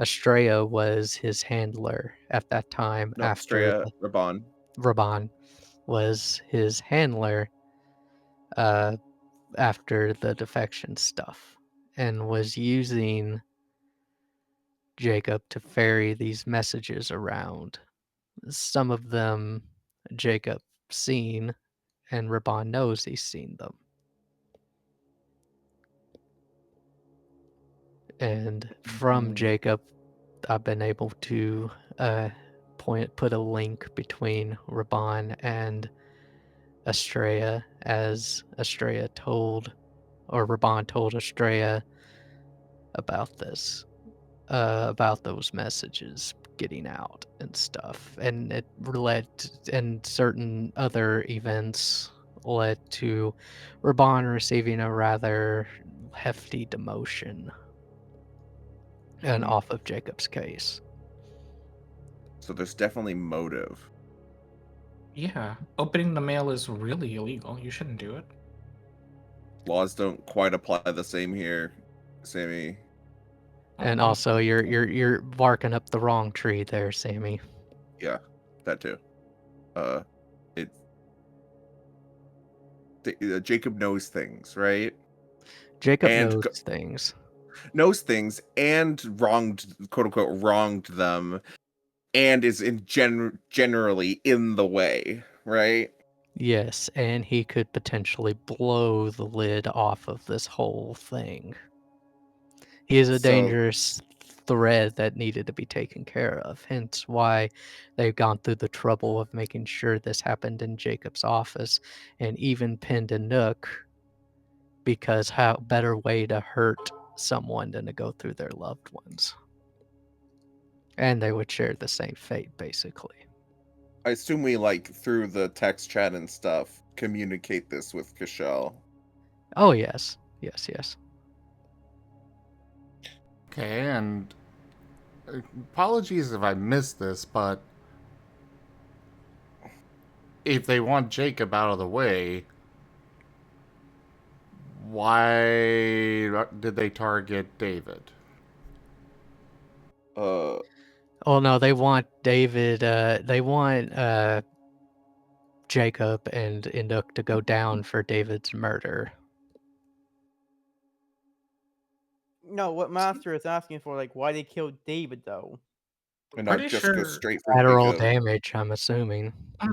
Estrella was his handler at that time No, after Estrella, Raban. Raban was his handler after the defection stuff and was using Jacob to ferry these messages around. Some of them Jacob seen, and Raban knows he's seen them. And from Jacob, I've been able to put a link between Raban and Estrella, as Estrella told, or Raban told Estrella about this, about those messages getting out and stuff, and it led and certain other events led to Raban receiving a rather hefty demotion and off of Jacob's case. So there's definitely motive. Yeah, opening the mail is really illegal. You shouldn't do it. Laws don't quite apply the same here, Sammy. And Oh, also, you're barking up the wrong tree there, Sammy. Yeah, that too. Jacob knows things, right? Jacob And knows things. knows things and wronged, quote unquote, wronged them, and is generally in the way, right? Yes, and he could potentially blow the lid off of this whole thing. He is a So dangerous thread that needed to be taken care of, hence why they've gone through the trouble of making sure this happened in Jacob's office and even pinned a Nook, because how better way to hurt someone than to go through their loved ones. And they would share the same fate, basically. I assume we, like, through the text chat and stuff, communicate this with Cashel. Oh, yes. Yes, yes. Okay, and apologies if I missed this, but if they want Jacob out of the way, why did they target David? Oh, no, they want David, they want Jacob and Nook to go down for David's murder. No, what Master is asking for, like, why they killed David, though. And Pretty not just go sure straight for Lateral Jacob. damage, I'm assuming.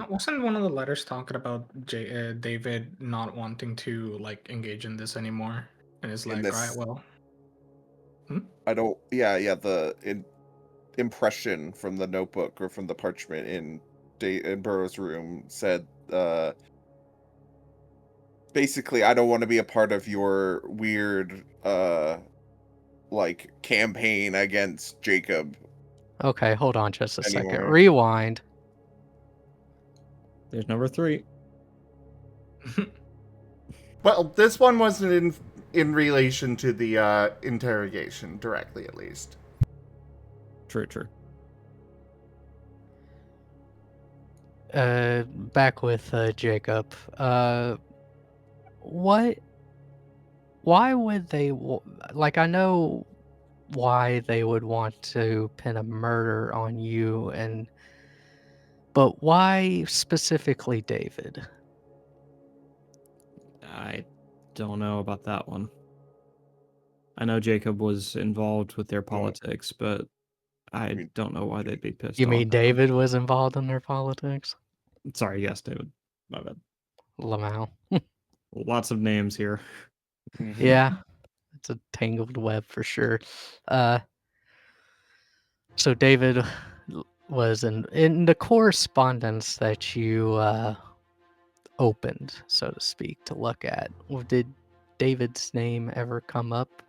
wasn't one of the letters talking about David not wanting to like engage in this anymore? And it's In like, this- all right, well, I don't. Yeah. impression from the notebook or from the parchment in Burrow's room said, basically, I don't want to be a part of your weird, like, campaign against Jacob Okay, hold on just a second. anymore. Rewind. There's number 3. Well, this one wasn't in relation to the interrogation directly, at least. True. Back with Jacob. Why would they like? I know why they would want to pin a murder on you, but why specifically David? I don't know about that one. I know Jacob was involved with their politics, but I don't know why they'd be pissed You off mean at him. David was involved in their politics? Sorry, yes, David. My bad. Lamau. Lots of names here. Yeah, it's a tangled web for sure. So David was in the correspondence that you opened, so to speak, to look at. Did David's name ever come up?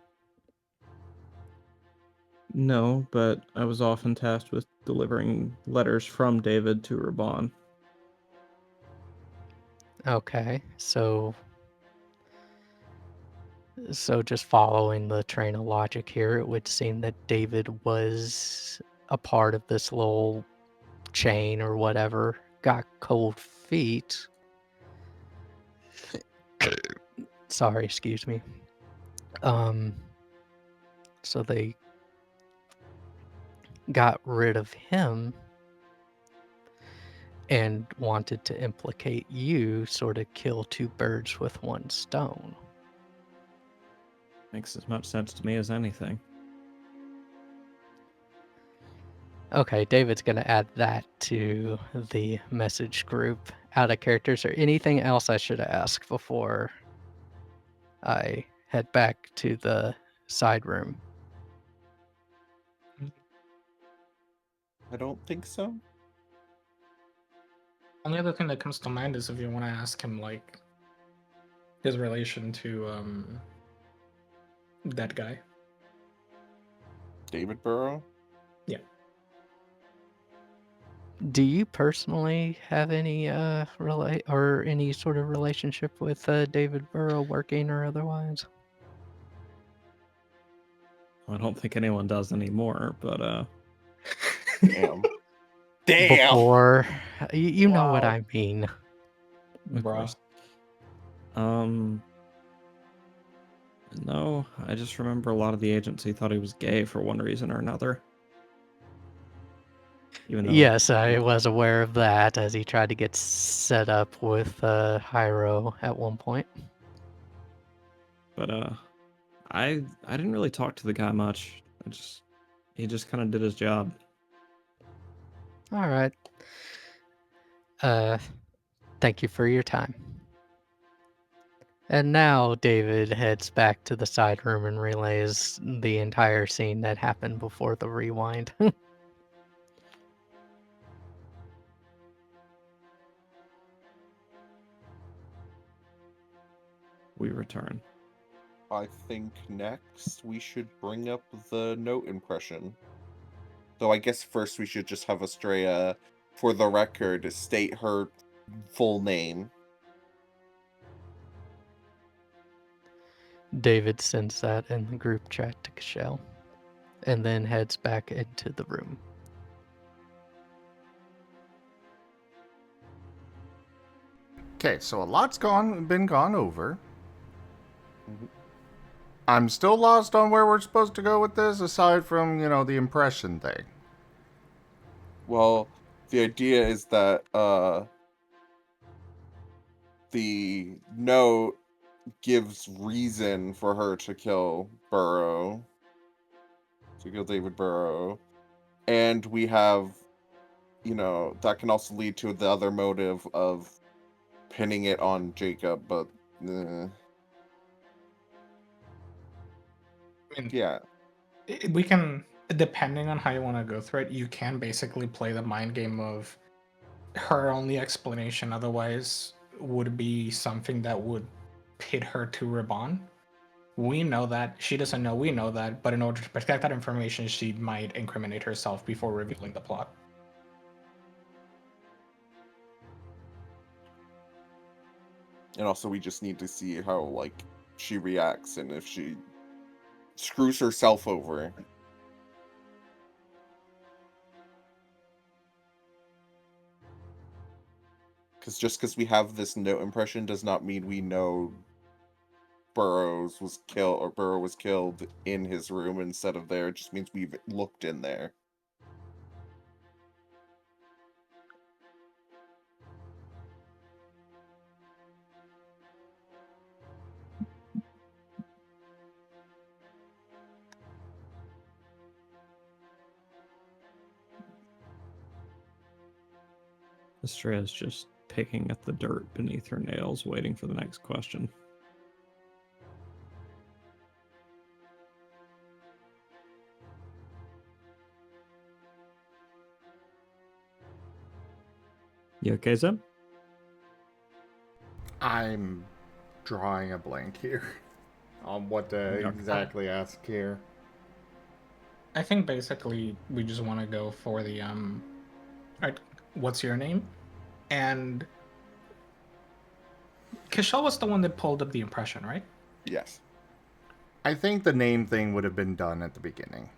No, but I was often tasked with delivering letters from David to Raban. Okay, so just following the train of logic here, it would seem that David was a part of this little chain or whatever, got cold feet. Sorry, excuse me. So they got rid of him and wanted to implicate you, sort of kill two birds with one stone. Makes as much sense to me as anything. Okay, David's going to add that to the message group. Out of characters, or anything else I should ask before I head back to the side room? I don't think so. Only other thing that comes to mind is if you want to ask him, like, his relation to that guy. David Burrow? Yeah. Do you personally have any any sort of relationship with David Burrow, working or otherwise? I don't think anyone does anymore, but Damn. Damn! Before, you know what Wow. I mean. of Bruh. course. No, I just remember a lot of the agency thought he was gay for one reason or another. Even though, Yes, I was aware of that, as he tried to get set up with Hyro at one point. but I didn't really talk to the guy much. He just kind of did his job. All right. Thank you for your time. And now David heads back to the side room and relays the entire scene that happened before the rewind. We return. I think next we should bring up the note impression. So I guess first we should just have Estrella, for the record, state her full name. David sends that in the group chat to Cashel, and then heads back into the room. Okay, so a lot's been gone over. Mhm. I'm still lost on where we're supposed to go with this, aside from, the impression thing. Well, the idea is that the note gives reason for her to kill David Burrow. And we have, that can also lead to the other motive of pinning it on Jacob, but I mean, yeah. we can depending on how you want to go through it, you can basically play the mind game of her only explanation otherwise would be something that would pit her to Ribbon. We know that. She doesn't know we know that, but in order to protect that information, she might incriminate herself before revealing the plot. And also, we just need to see how, like, she reacts and if she screws herself over. Because just because we have this note impression does not mean we know Burrow was killed in his room instead of there. It just means we've looked in there. Estrella's just picking at the dirt beneath her nails, waiting for the next question. You okay, Zeb? I'm drawing a blank here on what to exactly ask here. I think basically we just want to go for the right, what's your name? And Kishal was the one that pulled up the impression, right? Yes. I think the name thing would have been done at the beginning.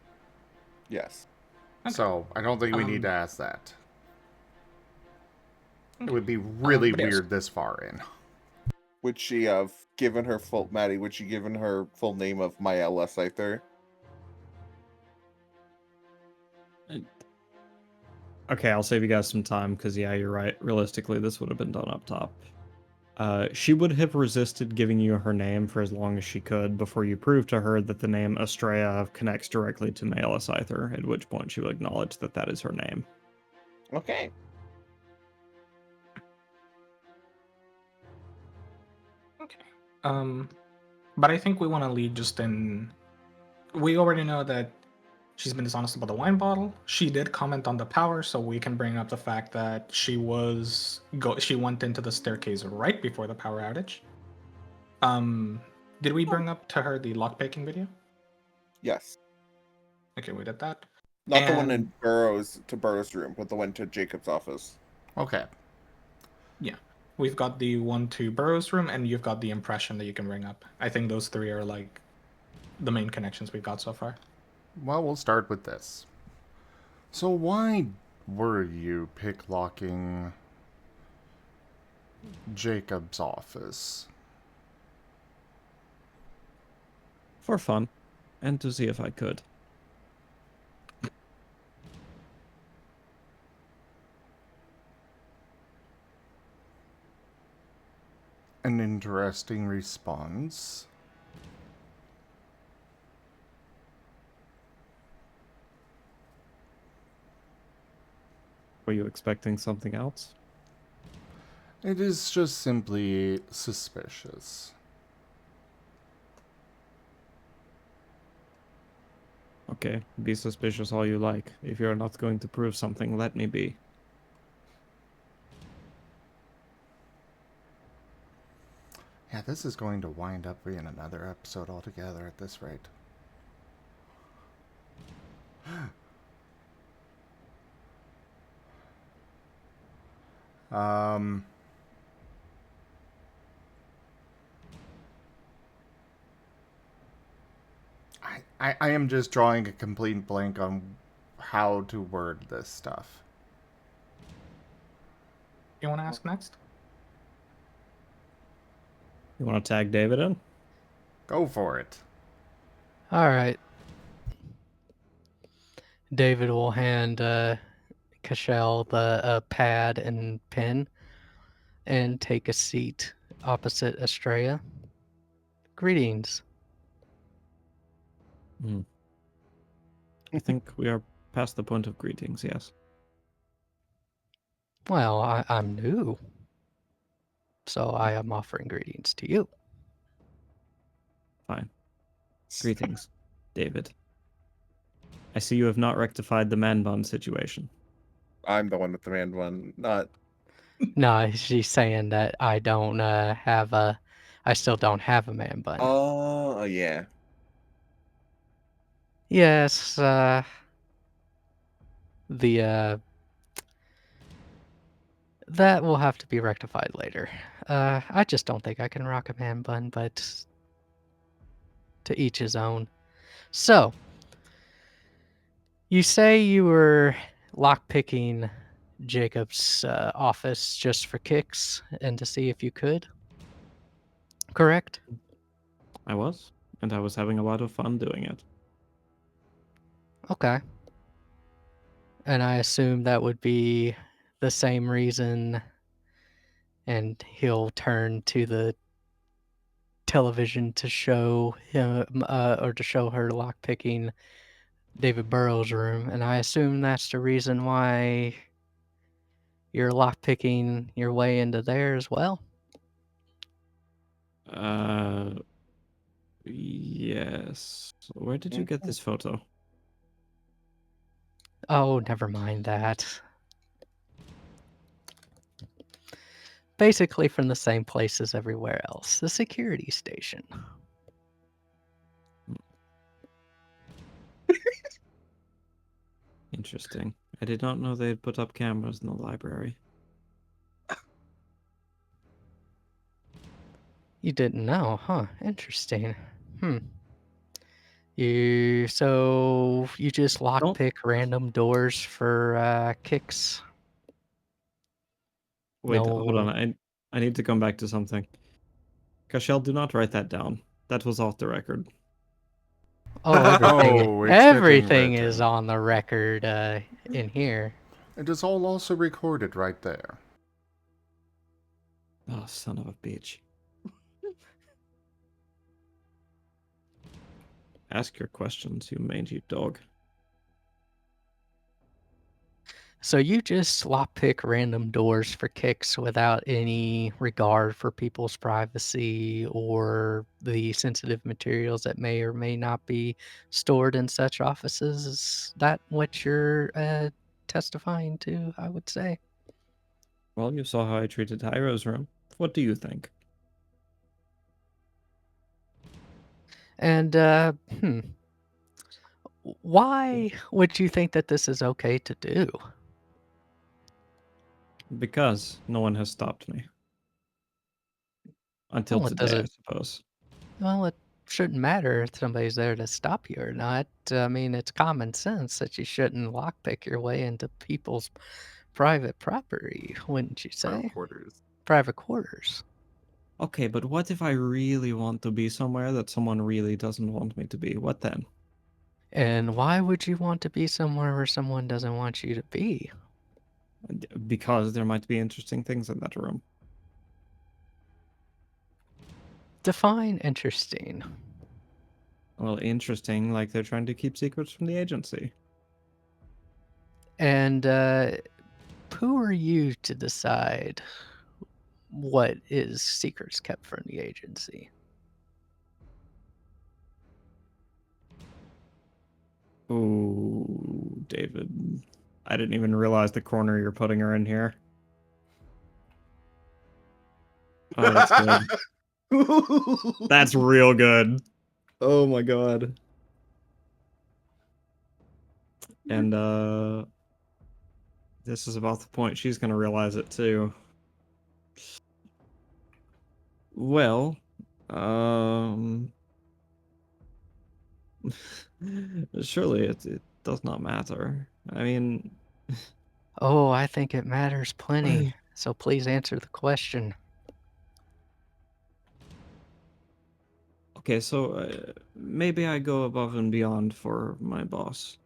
Yes. Okay. So I don't think we need to ask that. Okay. It would be really but yes. weird this far in. Would she have given her full Maddie? Would she given her full name of Maya Lesaither? Okay, I'll save you guys some time, because yeah, you're right. Realistically, this would have been done up top. She would have resisted giving you her name for as long as she could before you proved to her that the name Estrella connects directly to Maya Scyther, at which point she will acknowledge that that is her name. Okay. But I think we want to lead just in. We already know that she's been dishonest about the wine bottle. She did comment on the power, so we can bring up the fact that she went into the staircase right before the power outage. Did we bring up to her the lockpicking video? Yes. Okay, we did that. Not the one in And- Burrow's room, but the one to Jacob's office. Okay. Yeah. We've got the one to Burrow's room, and you've got the impression that you can bring up. I think those three are like the main connections we've got so far. Well, we'll start with this. So why were you picklocking Jacob's office? For fun, and to see if I could. An interesting response. Were you expecting something else? It is just simply suspicious. Okay, be suspicious all you like. If you're not going to prove something, let me be. Yeah, this is going to wind up being another episode altogether at this rate. I am just drawing a complete blank on how to word this stuff. You want to ask next? You want to tag David in? Go for it. All right. David will hand Cashel the pad and pen and take a seat opposite Estrella. Greetings. I think we are past the point of greetings, yes. Well, I'm new, so I am offering greetings to you. Fine. Greetings, David. I see you have not rectified the man bun situation. I'm the one with the man one, not. No, she's saying that I don't I still don't have a man bun. Oh, yeah. Yes, that will have to be rectified later. I just don't think I can rock a man bun, but to each his own. So, you say you were lockpicking Jacob's office just for kicks and to see if you could, correct? I was, and I was having a lot of fun doing it. Okay. And I assume that would be the same reason, and he'll turn to the television to show him or to show her lockpicking David Burrow's room, and I assume that's the reason why you're lockpicking your way into there as well. Yes. Where did you get this photo? Oh, never mind that. Basically from the same place as everywhere else, the security station. Interesting. I did not know they had put up cameras in the library. You didn't know, huh? Interesting. So you just lockpick random doors for kicks? Wait, hold No. on. I need to come back to something. Cashel, do not write that down. That was off the record. Oh, everything, Oh, it's everything getting is written. on the record in here. It is all also recorded right there. Oh, son of a bitch. Ask your questions, you mangy dog. So you just lockpick random doors for kicks without any regard for people's privacy or the sensitive materials that may or may not be stored in such offices. Is that what you're testifying to, I would say? Well, you saw how I treated Hyro's room. What do you think? And why would you think that this is okay to do? Because no one has stopped me. Until Well, it today, I doesn't. suppose. Well, it shouldn't matter if somebody's there to stop you or not. I mean, it's common sense that you shouldn't lockpick your way into people's private property, wouldn't you say? Quarters. Private quarters. Okay, but what if I really want to be somewhere that someone really doesn't want me to be? What then? And why would you want to be somewhere where someone doesn't want you to be? Because there might be interesting things in that room. Define interesting. Well, interesting, like they're trying to keep secrets from the agency. And who are you to decide what is secrets kept from the agency? Oh, David. I didn't even realize the corner you're putting her in here. Oh, that's good. That's real good. Oh my god. And this is about the point she's gonna realize it too. Well, surely it does not matter. I mean, Oh, I think it matters plenty. So please answer the question. okay, so maybe I go above and beyond for my boss.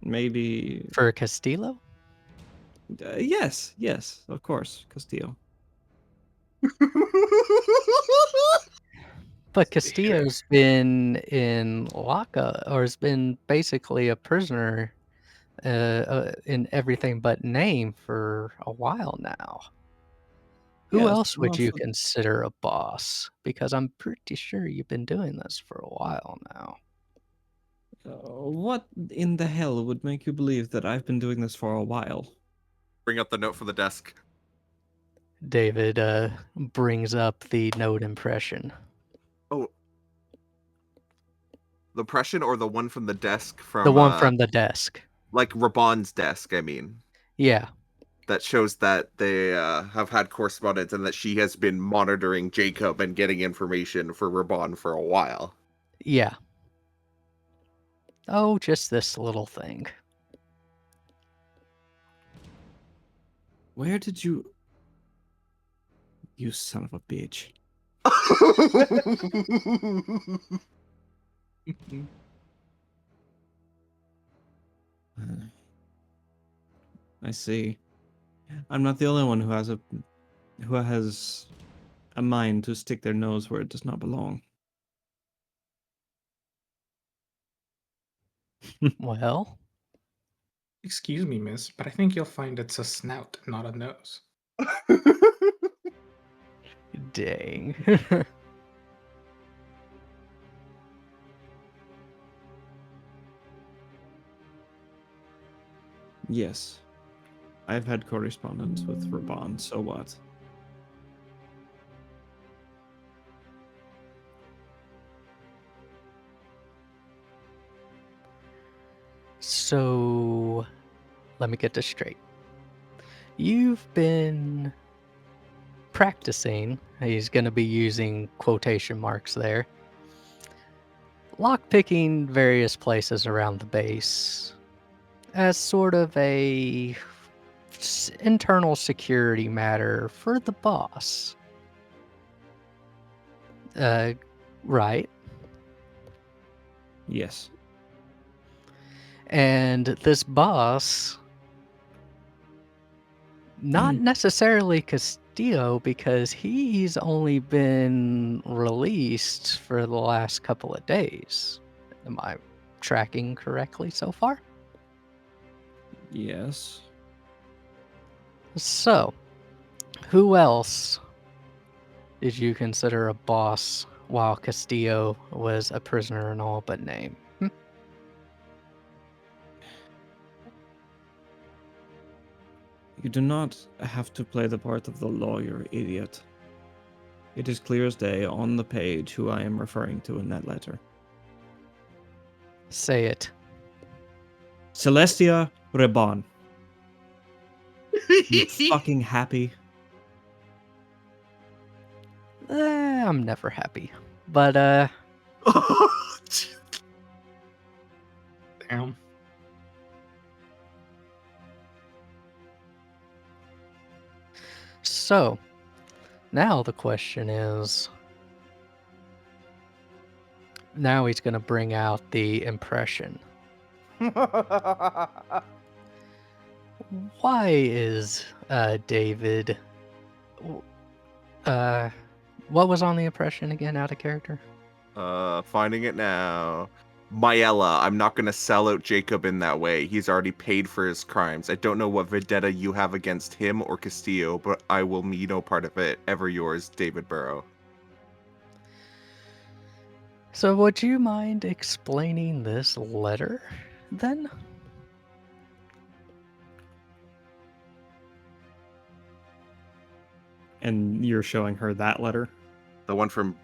Maybe For Castillo? yes, of course, Castillo. But Castillo's been in lockup, or has been basically a prisoner in everything but name for a while now. Who Yes, else would not you for- consider a boss? Because I'm pretty sure you've been doing this for a while now. What in the hell would make you believe that I've been doing this for a while? Bring up the note from the desk. David brings up the note impression. Oh, the impression or the one from the desk from The one from the desk. like Raban's desk, I mean. Yeah. That shows that they have had correspondence and that she has been monitoring Jacob and getting information for Raban for a while. Yeah. Oh, just this little thing. Where did you... You son of a bitch. I see. I'm not the only one who has a mind to stick their nose where it does not belong. Well, Excuse me, miss, but I think you'll find it's a snout, not a nose. dang. Yes. I've had correspondence with Raban, so what? So, let me get this straight. You've been practicing, he's going to be using quotation marks there, lockpicking various places around the base as sort of a internal security matter for the boss. Right. Yes. And this boss, not necessarily Castillo, because he's only been released for the last couple of days. Am I tracking correctly so far? Yes. So, who else did you consider a boss while Castillo was a prisoner in all but name? You do not have to play the part of the lawyer, idiot. It is clear as day on the page who I am referring to in that letter. Say it. Celestia Reban. You fucking happy? I'm never happy. But, Damn. so, now the question is... Now he's going to bring out the impression. Why is David... what was on the impression again, out of character? Finding it now. Maella, I'm not gonna sell out Jacob in that way. He's already paid for his crimes. I don't know what vendetta you have against him or Castillo, but I will be no part of it. Ever yours, David Burrow. So would you mind explaining this letter, then? And you're showing her that letter? The one from...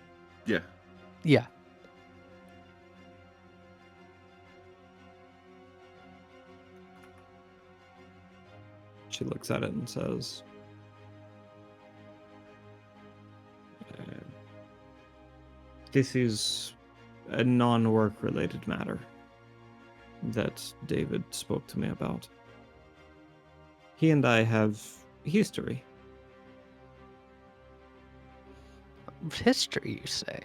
Yeah. Yeah. She looks at it and says, this is a non-work related matter that David spoke to me about. He and I have history. History, you say?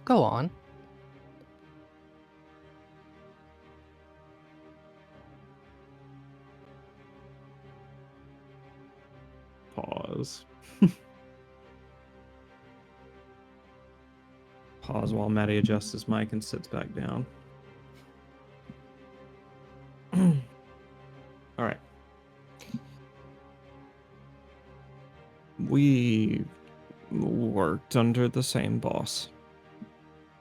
Go on. Pause. Pause while Maddie adjusts his mic and sits back down. All right. We worked under the same boss.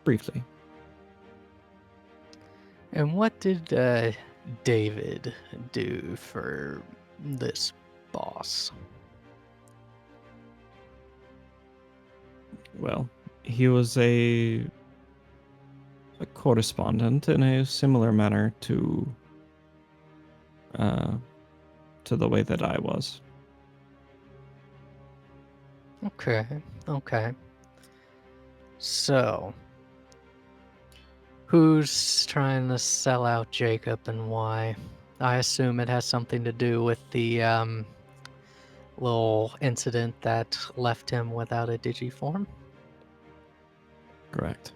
Briefly. And what did David do for this boss? Well, he was a correspondent in a similar manner to the way that I was. Okay, okay. So, who's trying to sell out Jacob and why? I assume it has something to do with the little incident that left him without a digiform. Correct.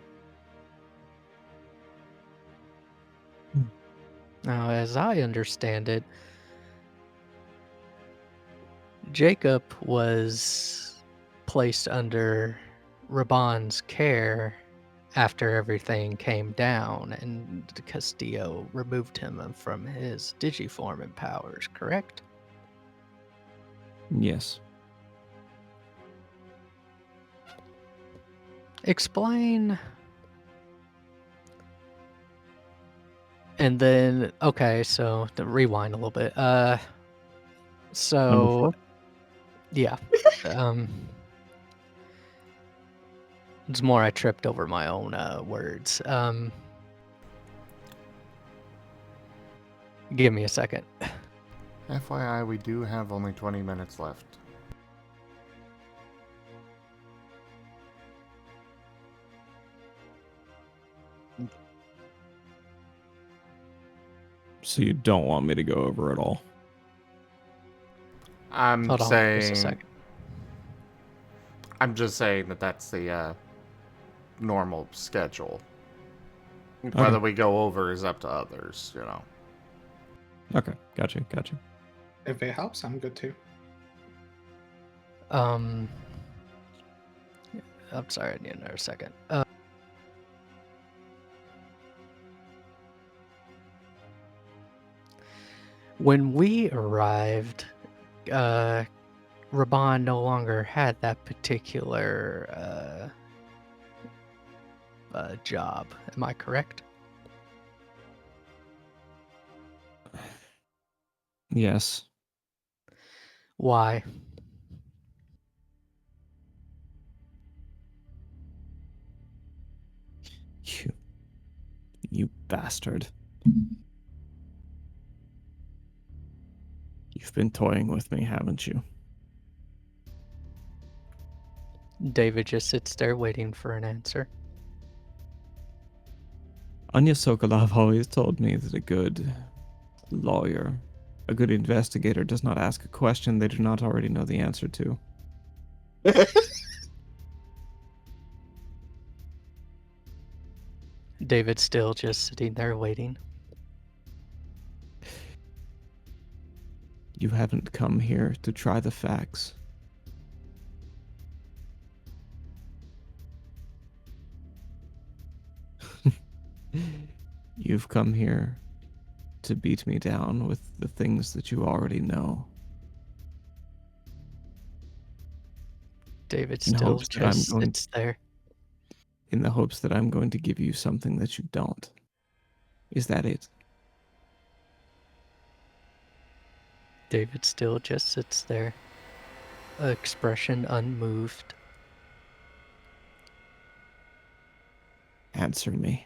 Now, as I understand it, Jacob was placed under Raban's care after everything came down, and Castillo removed him from his digiform and powers, correct? Yes. Explain. And then, okay, so to rewind a little bit. Number 4? Yeah. It's more I tripped over my own words. Give me a second. FYI, we do have only 20 minutes left. So you don't want me to go over it all? I'm Hold on just a saying, second. I'm just saying that that's the normal schedule. Okay. Whether we go over is up to others, you know. Okay, gotcha. If it helps, I'm good too. I'm sorry, I need another second. When we arrived, Raban no longer had that particular job. Am I correct? Yes. Why? You bastard. You've been toying with me, haven't you? David just sits there waiting for an answer. Anya Sokolov always told me that a good lawyer, a good investigator does not ask a question they do not already know the answer to. David's still just sitting there waiting. You haven't come here to try the facts. You've come here to beat me down with the things that you already know. David In still hopes that I'm just going- sits there. In the hopes that I'm going to give you something that you don't. Is that it? David still just sits there, expression unmoved. Answer me.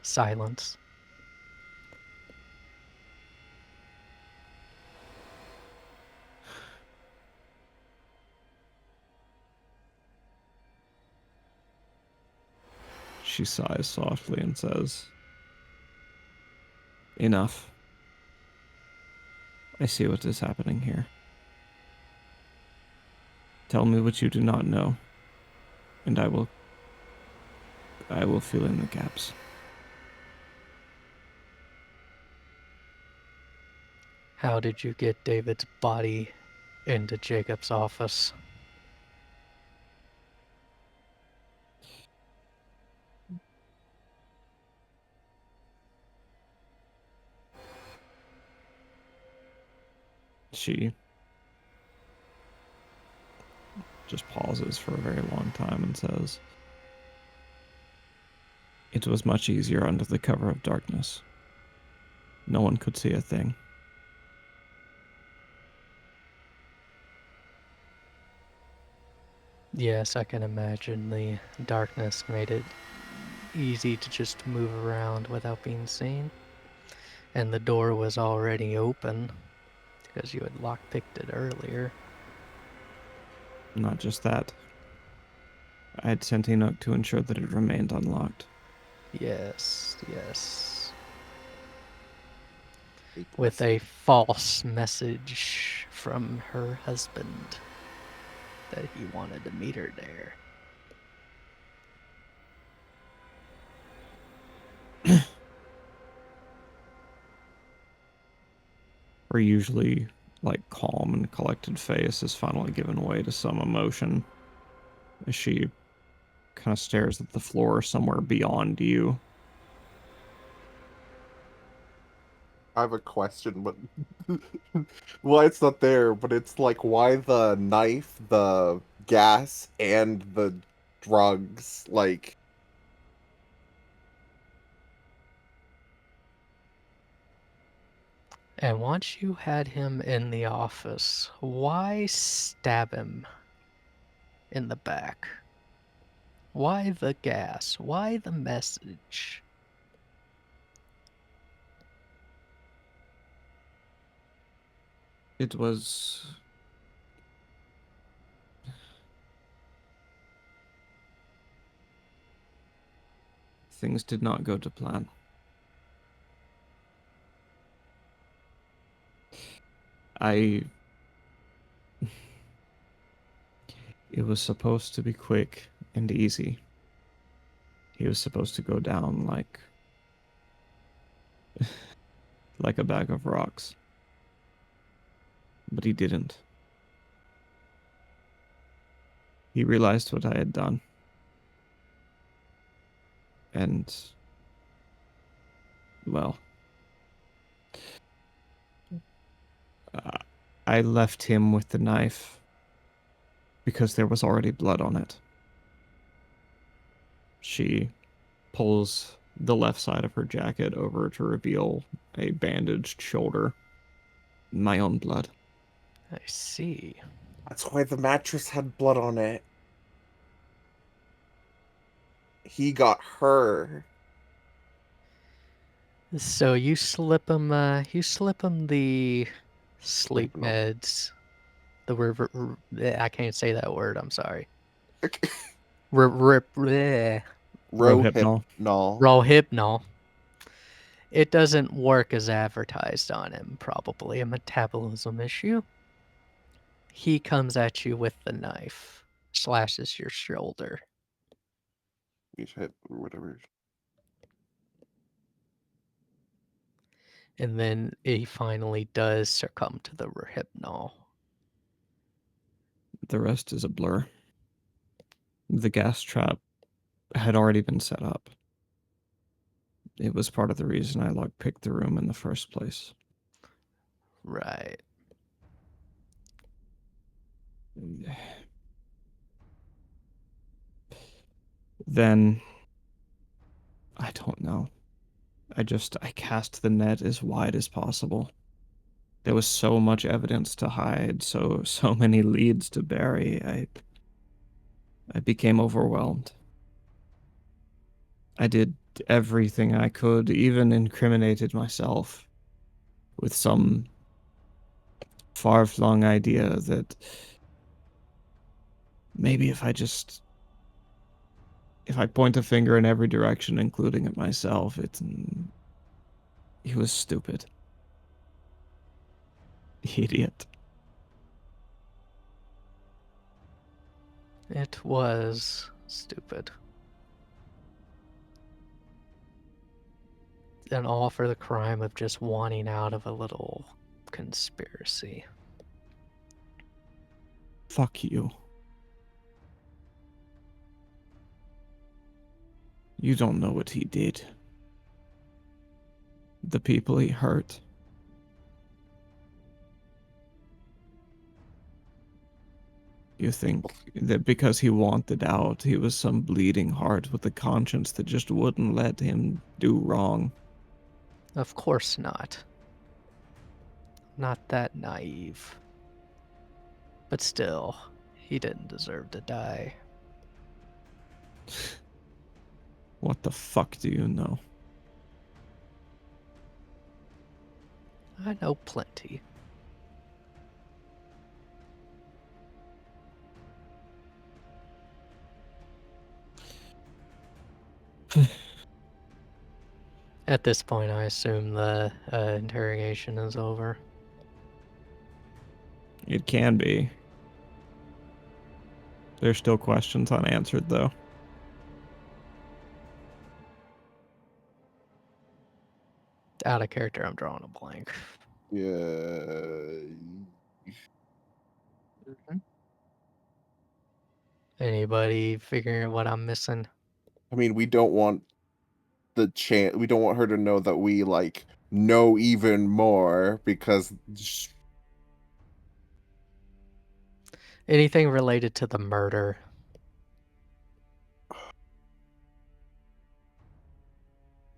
Silence. She sighs softly and says, "Enough. I see what is happening here. Tell me what you do not know, and I will fill in the gaps." How did you get David's body into Jacob's office? She just pauses for a very long time and says, It was much easier under the cover of darkness. No one could see a thing. Yes, I can imagine the darkness made it easy to just move around without being seen. And the door was already open because you had lockpicked it earlier. Not just that. I had sent Enoch to ensure that it remained unlocked. Yes, yes. With a false message from her husband that he wanted to meet her there. Her usually, calm and collected face has finally given way to some emotion as she kind of stares at the floor somewhere beyond you. I have a question, but well, it's not there, but it's like, why the knife, the gas, and the drugs? Like, And once you had him in the office, why stab him in the back? Why the gas? Why the message? It was... Things did not go to plan. It was supposed to be quick and easy. He was supposed to go down like a bag of rocks. But he didn't. He realized what I had done. And, well, I left him with the knife because there was already blood on it. She pulls the left side of her jacket over to reveal a bandaged shoulder. My own blood. I see. that's why the mattress had blood on it. He got her. So you slip him the sleep Rohypnol. meds. I can't say that word, I'm sorry. Rohypnol. Rohypnol. It doesn't work as advertised on him, probably a metabolism issue. He comes at you with the knife, slashes your shoulder. Each hit or whatever. And then he finally does succumb to the Rohypnol. The rest is a blur. The gas trap had already been set up. It was part of the reason I lockpicked the room in the first place. Right. Then, I don't know. I cast the net as wide as possible. There was so much evidence to hide, so many leads to bury. I became overwhelmed. I did everything I could, even incriminated myself with some far-flung idea that maybe if I point a finger in every direction, including at myself, he was stupid. Idiot. It was stupid. And all for the crime of just wanting out of a little conspiracy. Fuck you. You don't know what he did. The people he hurt. You think that because he wanted out, he was some bleeding heart with a conscience that just wouldn't let him do wrong. Of course not. Not that naive. But still, he didn't deserve to die. What the fuck do you know? I know plenty. At this point, I assume the interrogation is over. It can be. There's still questions unanswered, though. Out of character, I'm drawing a blank. Yeah. Anybody figuring out what I'm missing? I mean, we don't want we don't want her to know that we like know even more because Anything related to the murder?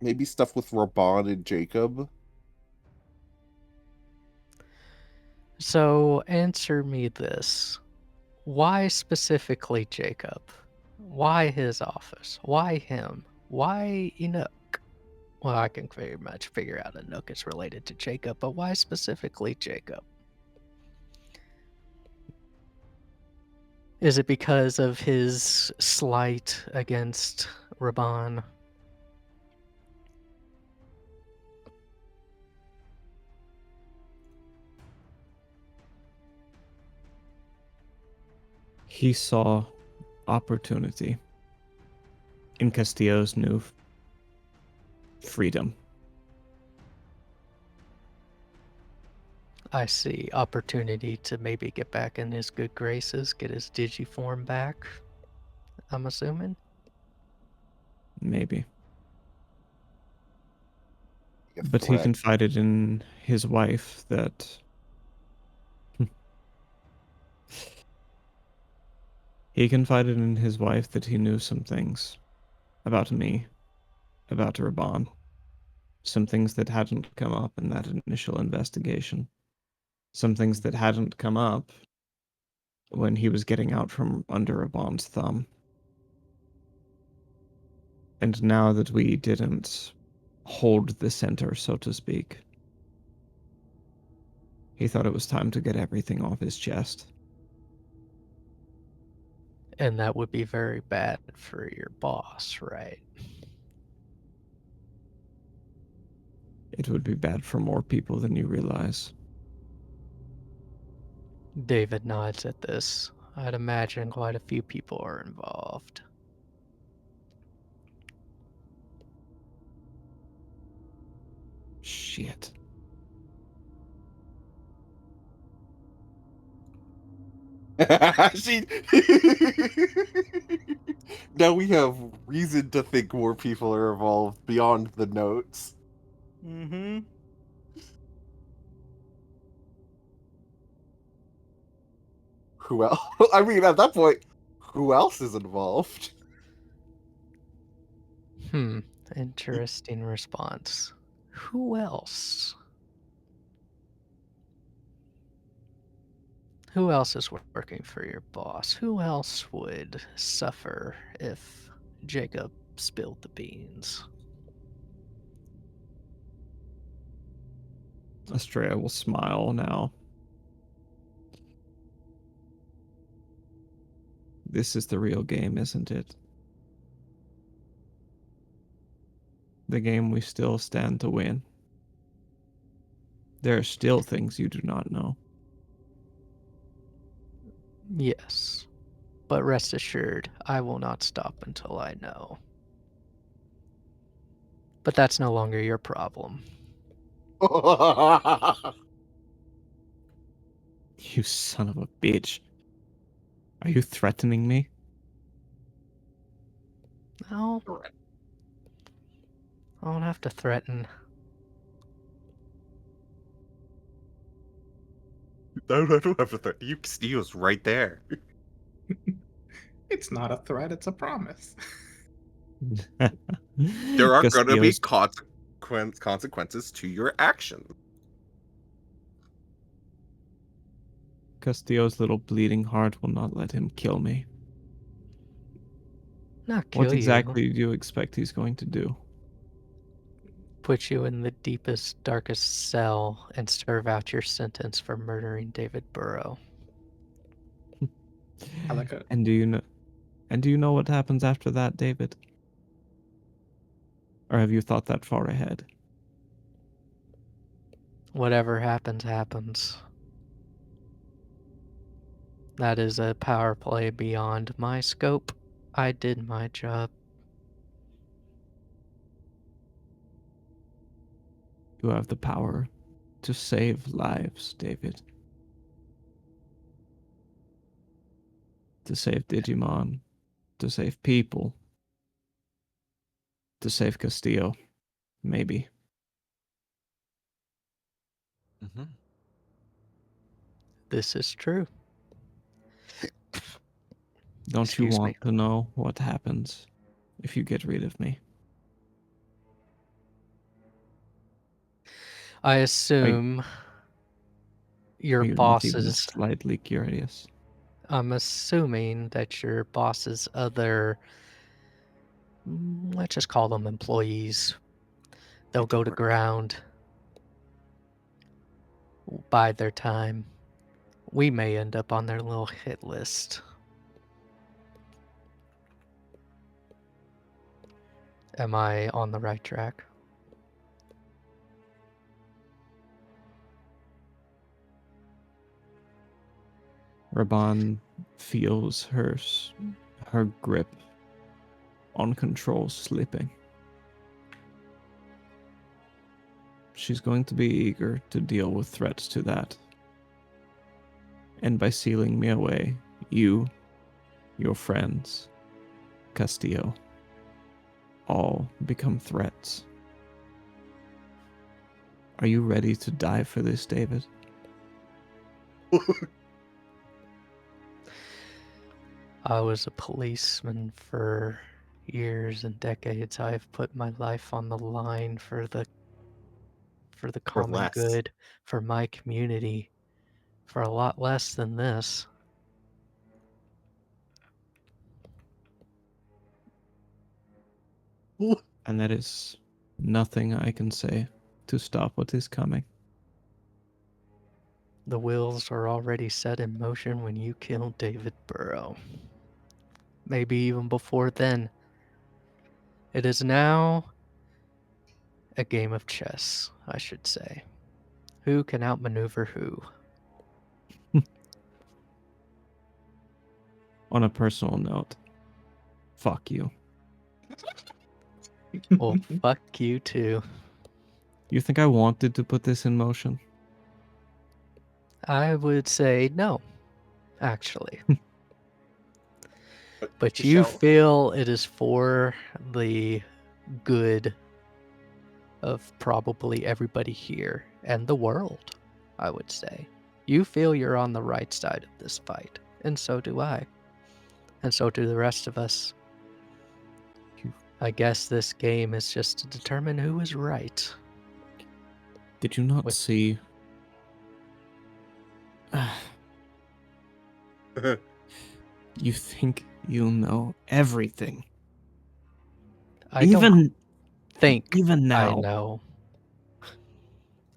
maybe stuff with Raban and Jacob. So answer me this. Why specifically Jacob? Why his office? Why him? Why Enoch? Well, I can very much figure out Enoch is related to Jacob, but why specifically Jacob? Is it because of his slight against Raban? He saw opportunity in Castillo's new freedom. I see opportunity to maybe get back in his good graces, get his digiform back, I'm assuming. Maybe. A But he threat. confided in his wife that he confided in his wife that he knew some things about me, about Raban. Some things that hadn't come up in that initial investigation. Some things that hadn't come up when he was getting out from under Raban's thumb. And now that we didn't hold the center, so to speak, he thought it was time to get everything off his chest. And that would be very bad for your boss, right? It would be bad for more people than you realize. David nods at this. I'd imagine quite a few people are involved. Shit. She... Now we have reason to think more people are involved beyond the notes. Mm-hmm. Who else? I mean, at that point, who else is involved? Interesting response. Who else? Who else is working for your boss? Who else would suffer if Jacob spilled the beans? Estrella will smile now. This is the real game, isn't it? The game we still stand to win. There are still things you do not know. Yes. But rest assured, I will not stop until I know. But that's no longer your problem. You son of a bitch. Are you threatening me? No. I don't have to threaten. I don't have to threat. You, Steve's right there. It's not a threat, it's a promise. There are going to be Castillo's- consequences to your actions. Castillo's little bleeding heart will not let him kill me. Not What kill you. exactly do you expect he's going to do? Put you in the deepest, darkest cell and serve out your sentence for murdering David Burrow. I like it. And do you know what happens after that, David? Or have you thought that far ahead? Whatever happens, happens. That is a power play beyond my scope. I did my job. You have the power to save lives, David. To save Digimon. To save people. To save Castillo. Maybe. Mm-hmm. This is true. Don't you Excuse want me. to know what happens if you get rid of me? I assume your Are you not even boss's. slightly curious? I'm assuming that your boss's other. Let's just call them employees. They'll go to ground. Bide their time. We may end up on their little hit list. Am I on the right track? Raban feels her grip on control slipping. She's going to be eager to deal with threats to that. And by sealing me away, you, your friends, Castillo, all become threats. Are you ready to die for this, David? I was a policeman for years and decades. I've put my life on the line for the common less. good, for my community, for a lot less than this. And there is nothing I can say to stop what is coming. The wheels are already set in motion when you killed David Burrow. Maybe even before then. It is now a game of chess, I should say. Who can outmaneuver who? On a personal note, fuck you. Well, fuck you too. You think I wanted to put this in motion? I would say no, actually. But you Michelle, feel it is for the good of probably everybody here and the world, I would say. You feel you're on the right side of this fight, and so do I. And so do the rest of us. I guess this game is just to determine who is right. Did you not What- see? You think you know everything. I don't Even think even I now. know.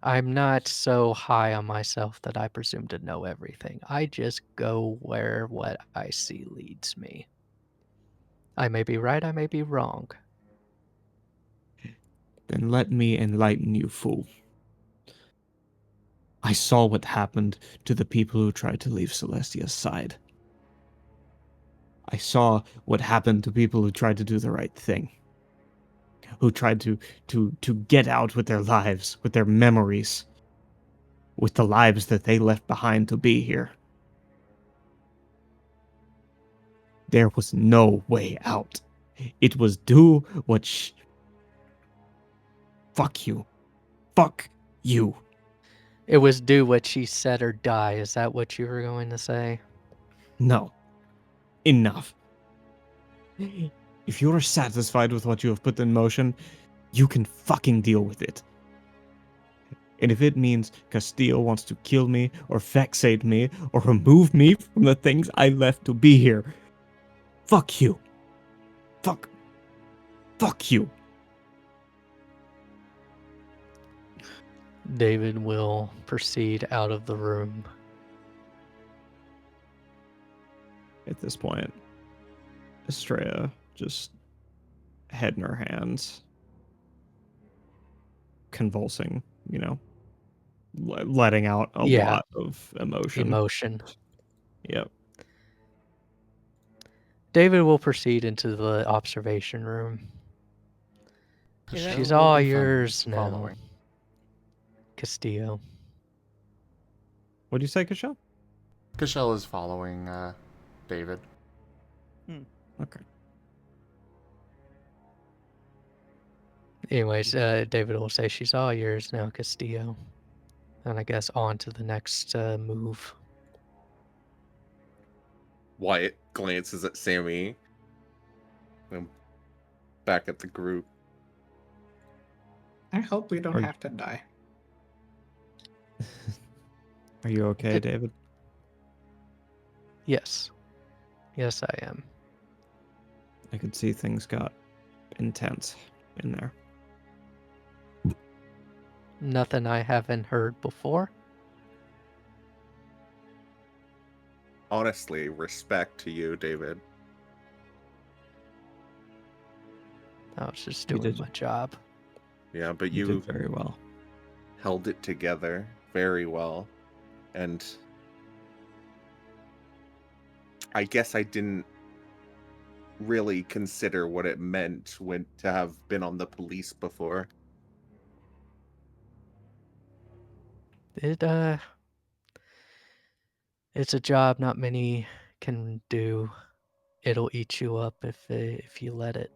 I'm not so high on myself that I presume to know everything. I just go where what I see leads me. I may be right, I may be wrong. Then let me enlighten you, fool. I saw what happened to the people who tried to leave Celestia's side. I saw what happened to people who tried to do the right thing. Who tried to get out with their lives, with their memories, with the lives that they left behind to be here. There was no way out. It was do what fuck you. Fuck you. It was do what she said or die. Is that what you were going to say? No. Enough. If you're satisfied with what you have put in motion, you can fucking deal with it. And if it means Castillo wants to kill me, or vexate me, or remove me from the things I left to be here, fuck you. Fuck you. David will proceed out of the room. At this point, Estrella just head in her hands, convulsing, letting out a Yeah. lot of emotion. Emotion. Yep. David will proceed into the observation room. Is She's that- will all be yours now, following. Castillo. What do you say, Kashal? Cashel is following David. Okay. Anyways, David will say she's all yours now, Castillo. And I guess on to the next move. Wyatt glances at Sammy. And back at the group. I hope we don't Are you- have to die. Are you okay, David? Yes. Yes, I am. I could see things got intense in there. Nothing I haven't heard before. Honestly, respect to you, David. I was just You doing did- my job. Yeah, but You you did very well. held it together very well. And I guess I didn't really consider what it meant when to have been on the police before. It's a job not many can do. It'll eat you up if you let it.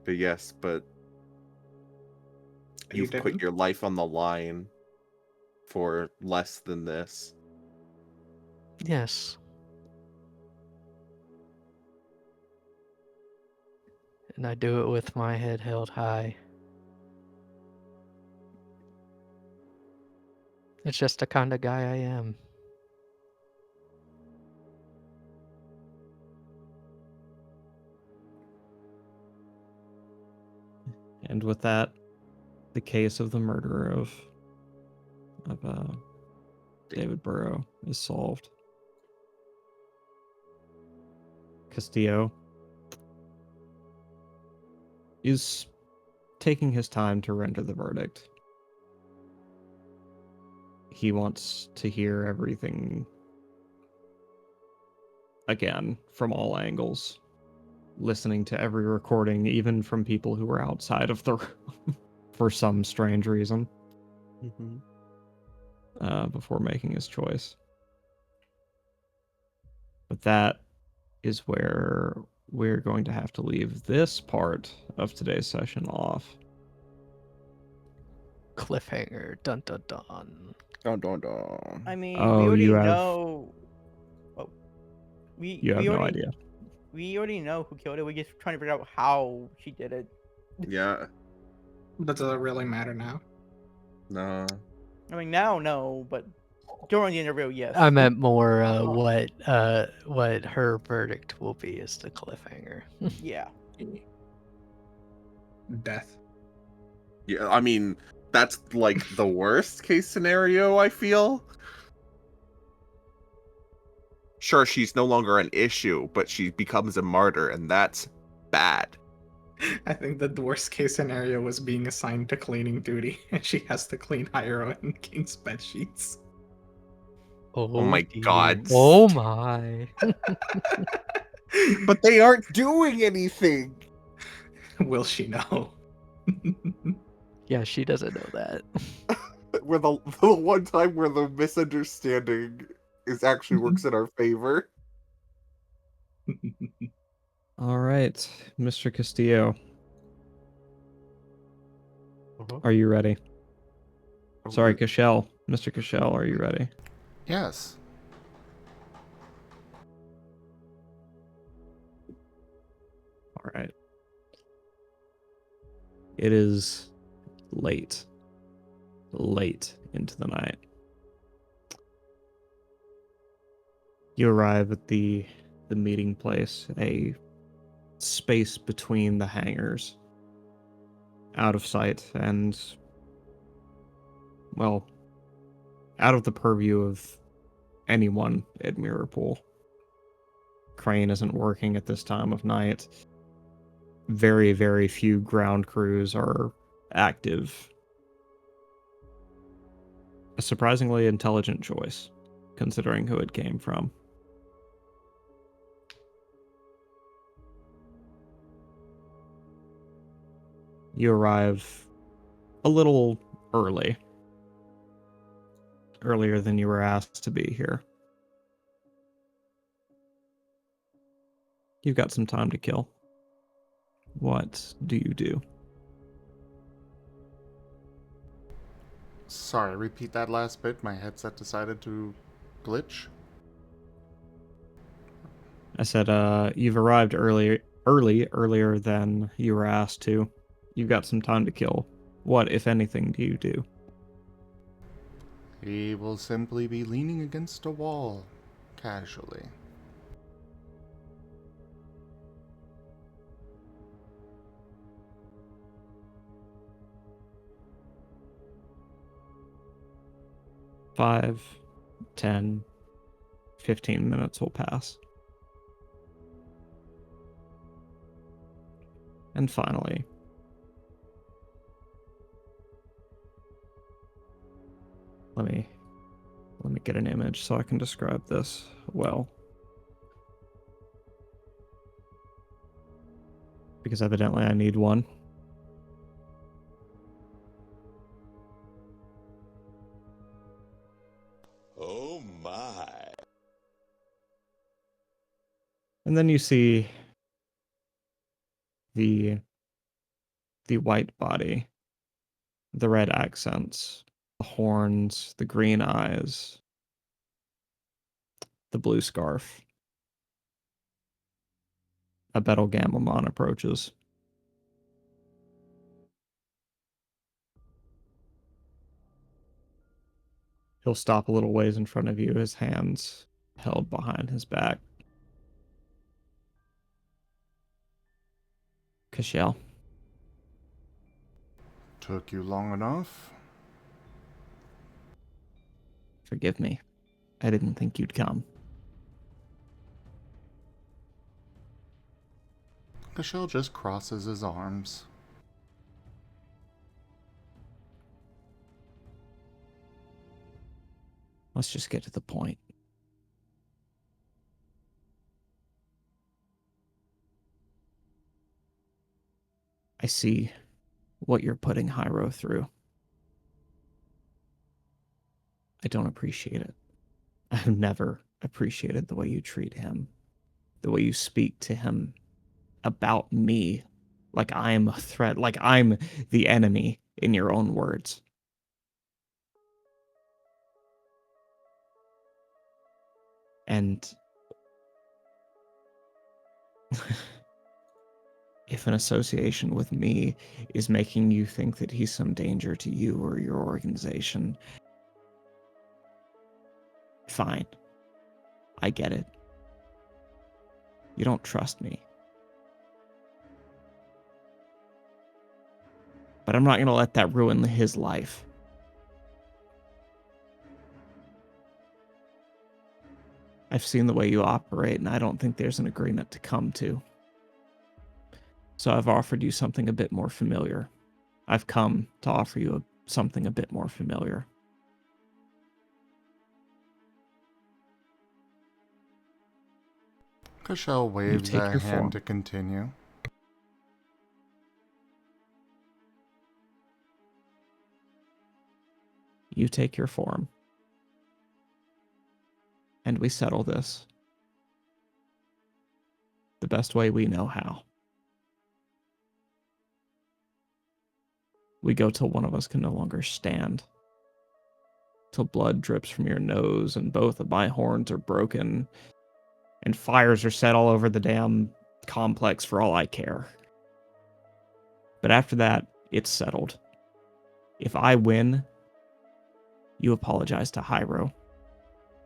But yes, but You you've put didn't? your life on the line for less than this. Yes. And I do it with my head held high. It's just the kind of guy I am. And with that, the case of the murder of David Burrow is solved. Castillo is taking his time to render the verdict. He wants to hear everything again from all angles, listening to every recording, even from people who were outside of the room for some strange reason, before making his choice. But that is where we're going to have to leave this part of today's session off. Cliffhanger. Dun dun dun. Dun, dun, dun. I mean, Oh, we already you have- know. Oh, You have we no already, idea. We already know who killed it. We're just trying to figure out how she did it. Yeah, Does it really matter now? no. I mean, now no, but during the interview, yes. I meant more what her verdict will be is the cliffhanger. Yeah. Death. Yeah, I mean, that's like the worst case scenario, I feel. Sure, she's no longer an issue, but she becomes a martyr, and that's bad. I think that the worst case scenario was being assigned to cleaning duty, and she has to clean Hyro and King's bed sheets. Oh my dear. God. Oh my. But they aren't doing anything! Will she know? Yeah, she doesn't know that. Where the one time where the misunderstanding is actually works in our favor. All right, Mr. Castillo, are you ready? Sorry, Cashel. Mr. Cashel, are you ready? Yes. It is late into the night. You arrive at the meeting place, a space between the hangars, out of sight and, well, out of the purview of anyone at Mirrorpool. Crane isn't working at this time of night. Very, very few ground crews are active. A surprisingly intelligent choice, considering who it came from. You arrive a little early. Earlier than you were asked to be here. You've got some time to kill. What do you do? Sorry, repeat that last bit. My headset decided to glitch. I said, you've arrived earlier than you were asked to. You've got some time to kill. What, if anything, do you do? He will simply be leaning against a wall, casually. Five, 10, 15 minutes will pass. And finally, let me get an image so I can describe this well. Because evidently I need one. Oh my. And then you see the white body, the red accents, the horns, the green eyes, the blue scarf. A Betelgeuse approaches. He'll stop a little ways in front of you, his hands held behind his back. Cashel. Took you long enough? Forgive me. I didn't think you'd come. Cashel just crosses his arms. Let's just get to the point. I see what you're putting Hyro through. I don't appreciate it. I've never appreciated the way you treat him, the way you speak to him about me, like I'm a threat, like I'm the enemy, in your own words. And if an association with me is making you think that he's some danger to you or your organization, fine. I get it. You don't trust me. But I'm not going to let that ruin his life. I've seen the way you operate, and I don't think there's an agreement to come to. So I've offered you something a bit more familiar. I've come to offer you something a bit more familiar. Cashel waves take a your hand form. to continue. You take your form. And we settle this the best way we know how. We go till one of us can no longer stand. Till blood drips from your nose and both of my horns are broken and fires are set all over the damn complex for all I care. But after that, It's settled. If I win, you apologize to Hyro,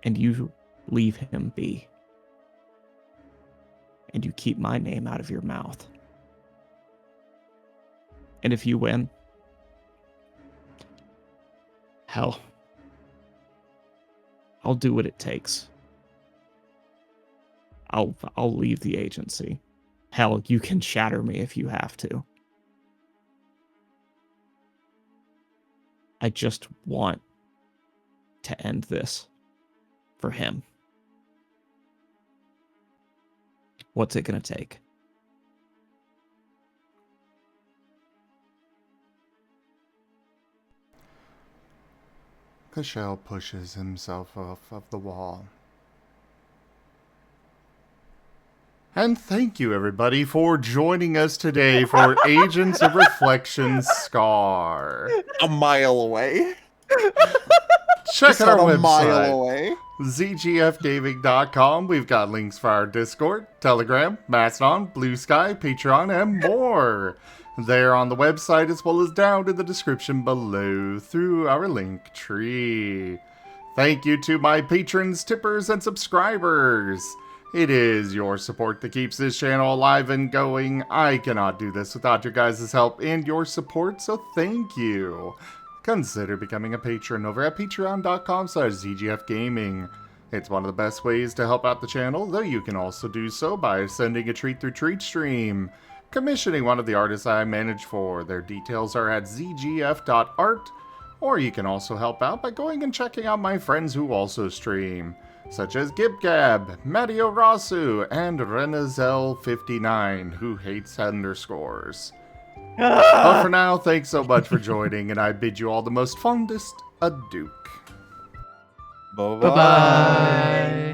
and you leave him be. And you keep my name out of your mouth. And if you win, hell, I'll do what it takes. I'll leave the agency. Hell, you can shatter me if you have to. I just want to end this for him. What's it gonna take? Cashel pushes himself off of the wall. And thank you, everybody, for joining us today for Agents of Reflection Scar. A mile away. Check Just out our about a mile website, away. zgfgaming.com. We've got links for our Discord, Telegram, Mastodon, Blue Sky, Patreon, and more. There on the website, as well as down in the description below through our link tree. Thank you to my patrons, tippers, and subscribers. It is your support that keeps this channel alive and going. I cannot do this without your guys' help and your support, so thank you. Consider becoming a patron over at patreon.com/zgfgaming. It's one of the best ways to help out the channel, though you can also do so by sending a treat through TreatStream, commissioning one of the artists I manage for. Their details are at zgf.art, or you can also help out by going and checking out my friends who also stream, such as GibGab, Matteo Rasu, and Renazel59, who hates underscores. But for now, thanks so much for joining, and I bid you all the most fondest adieu. Bye-bye. Bye-bye.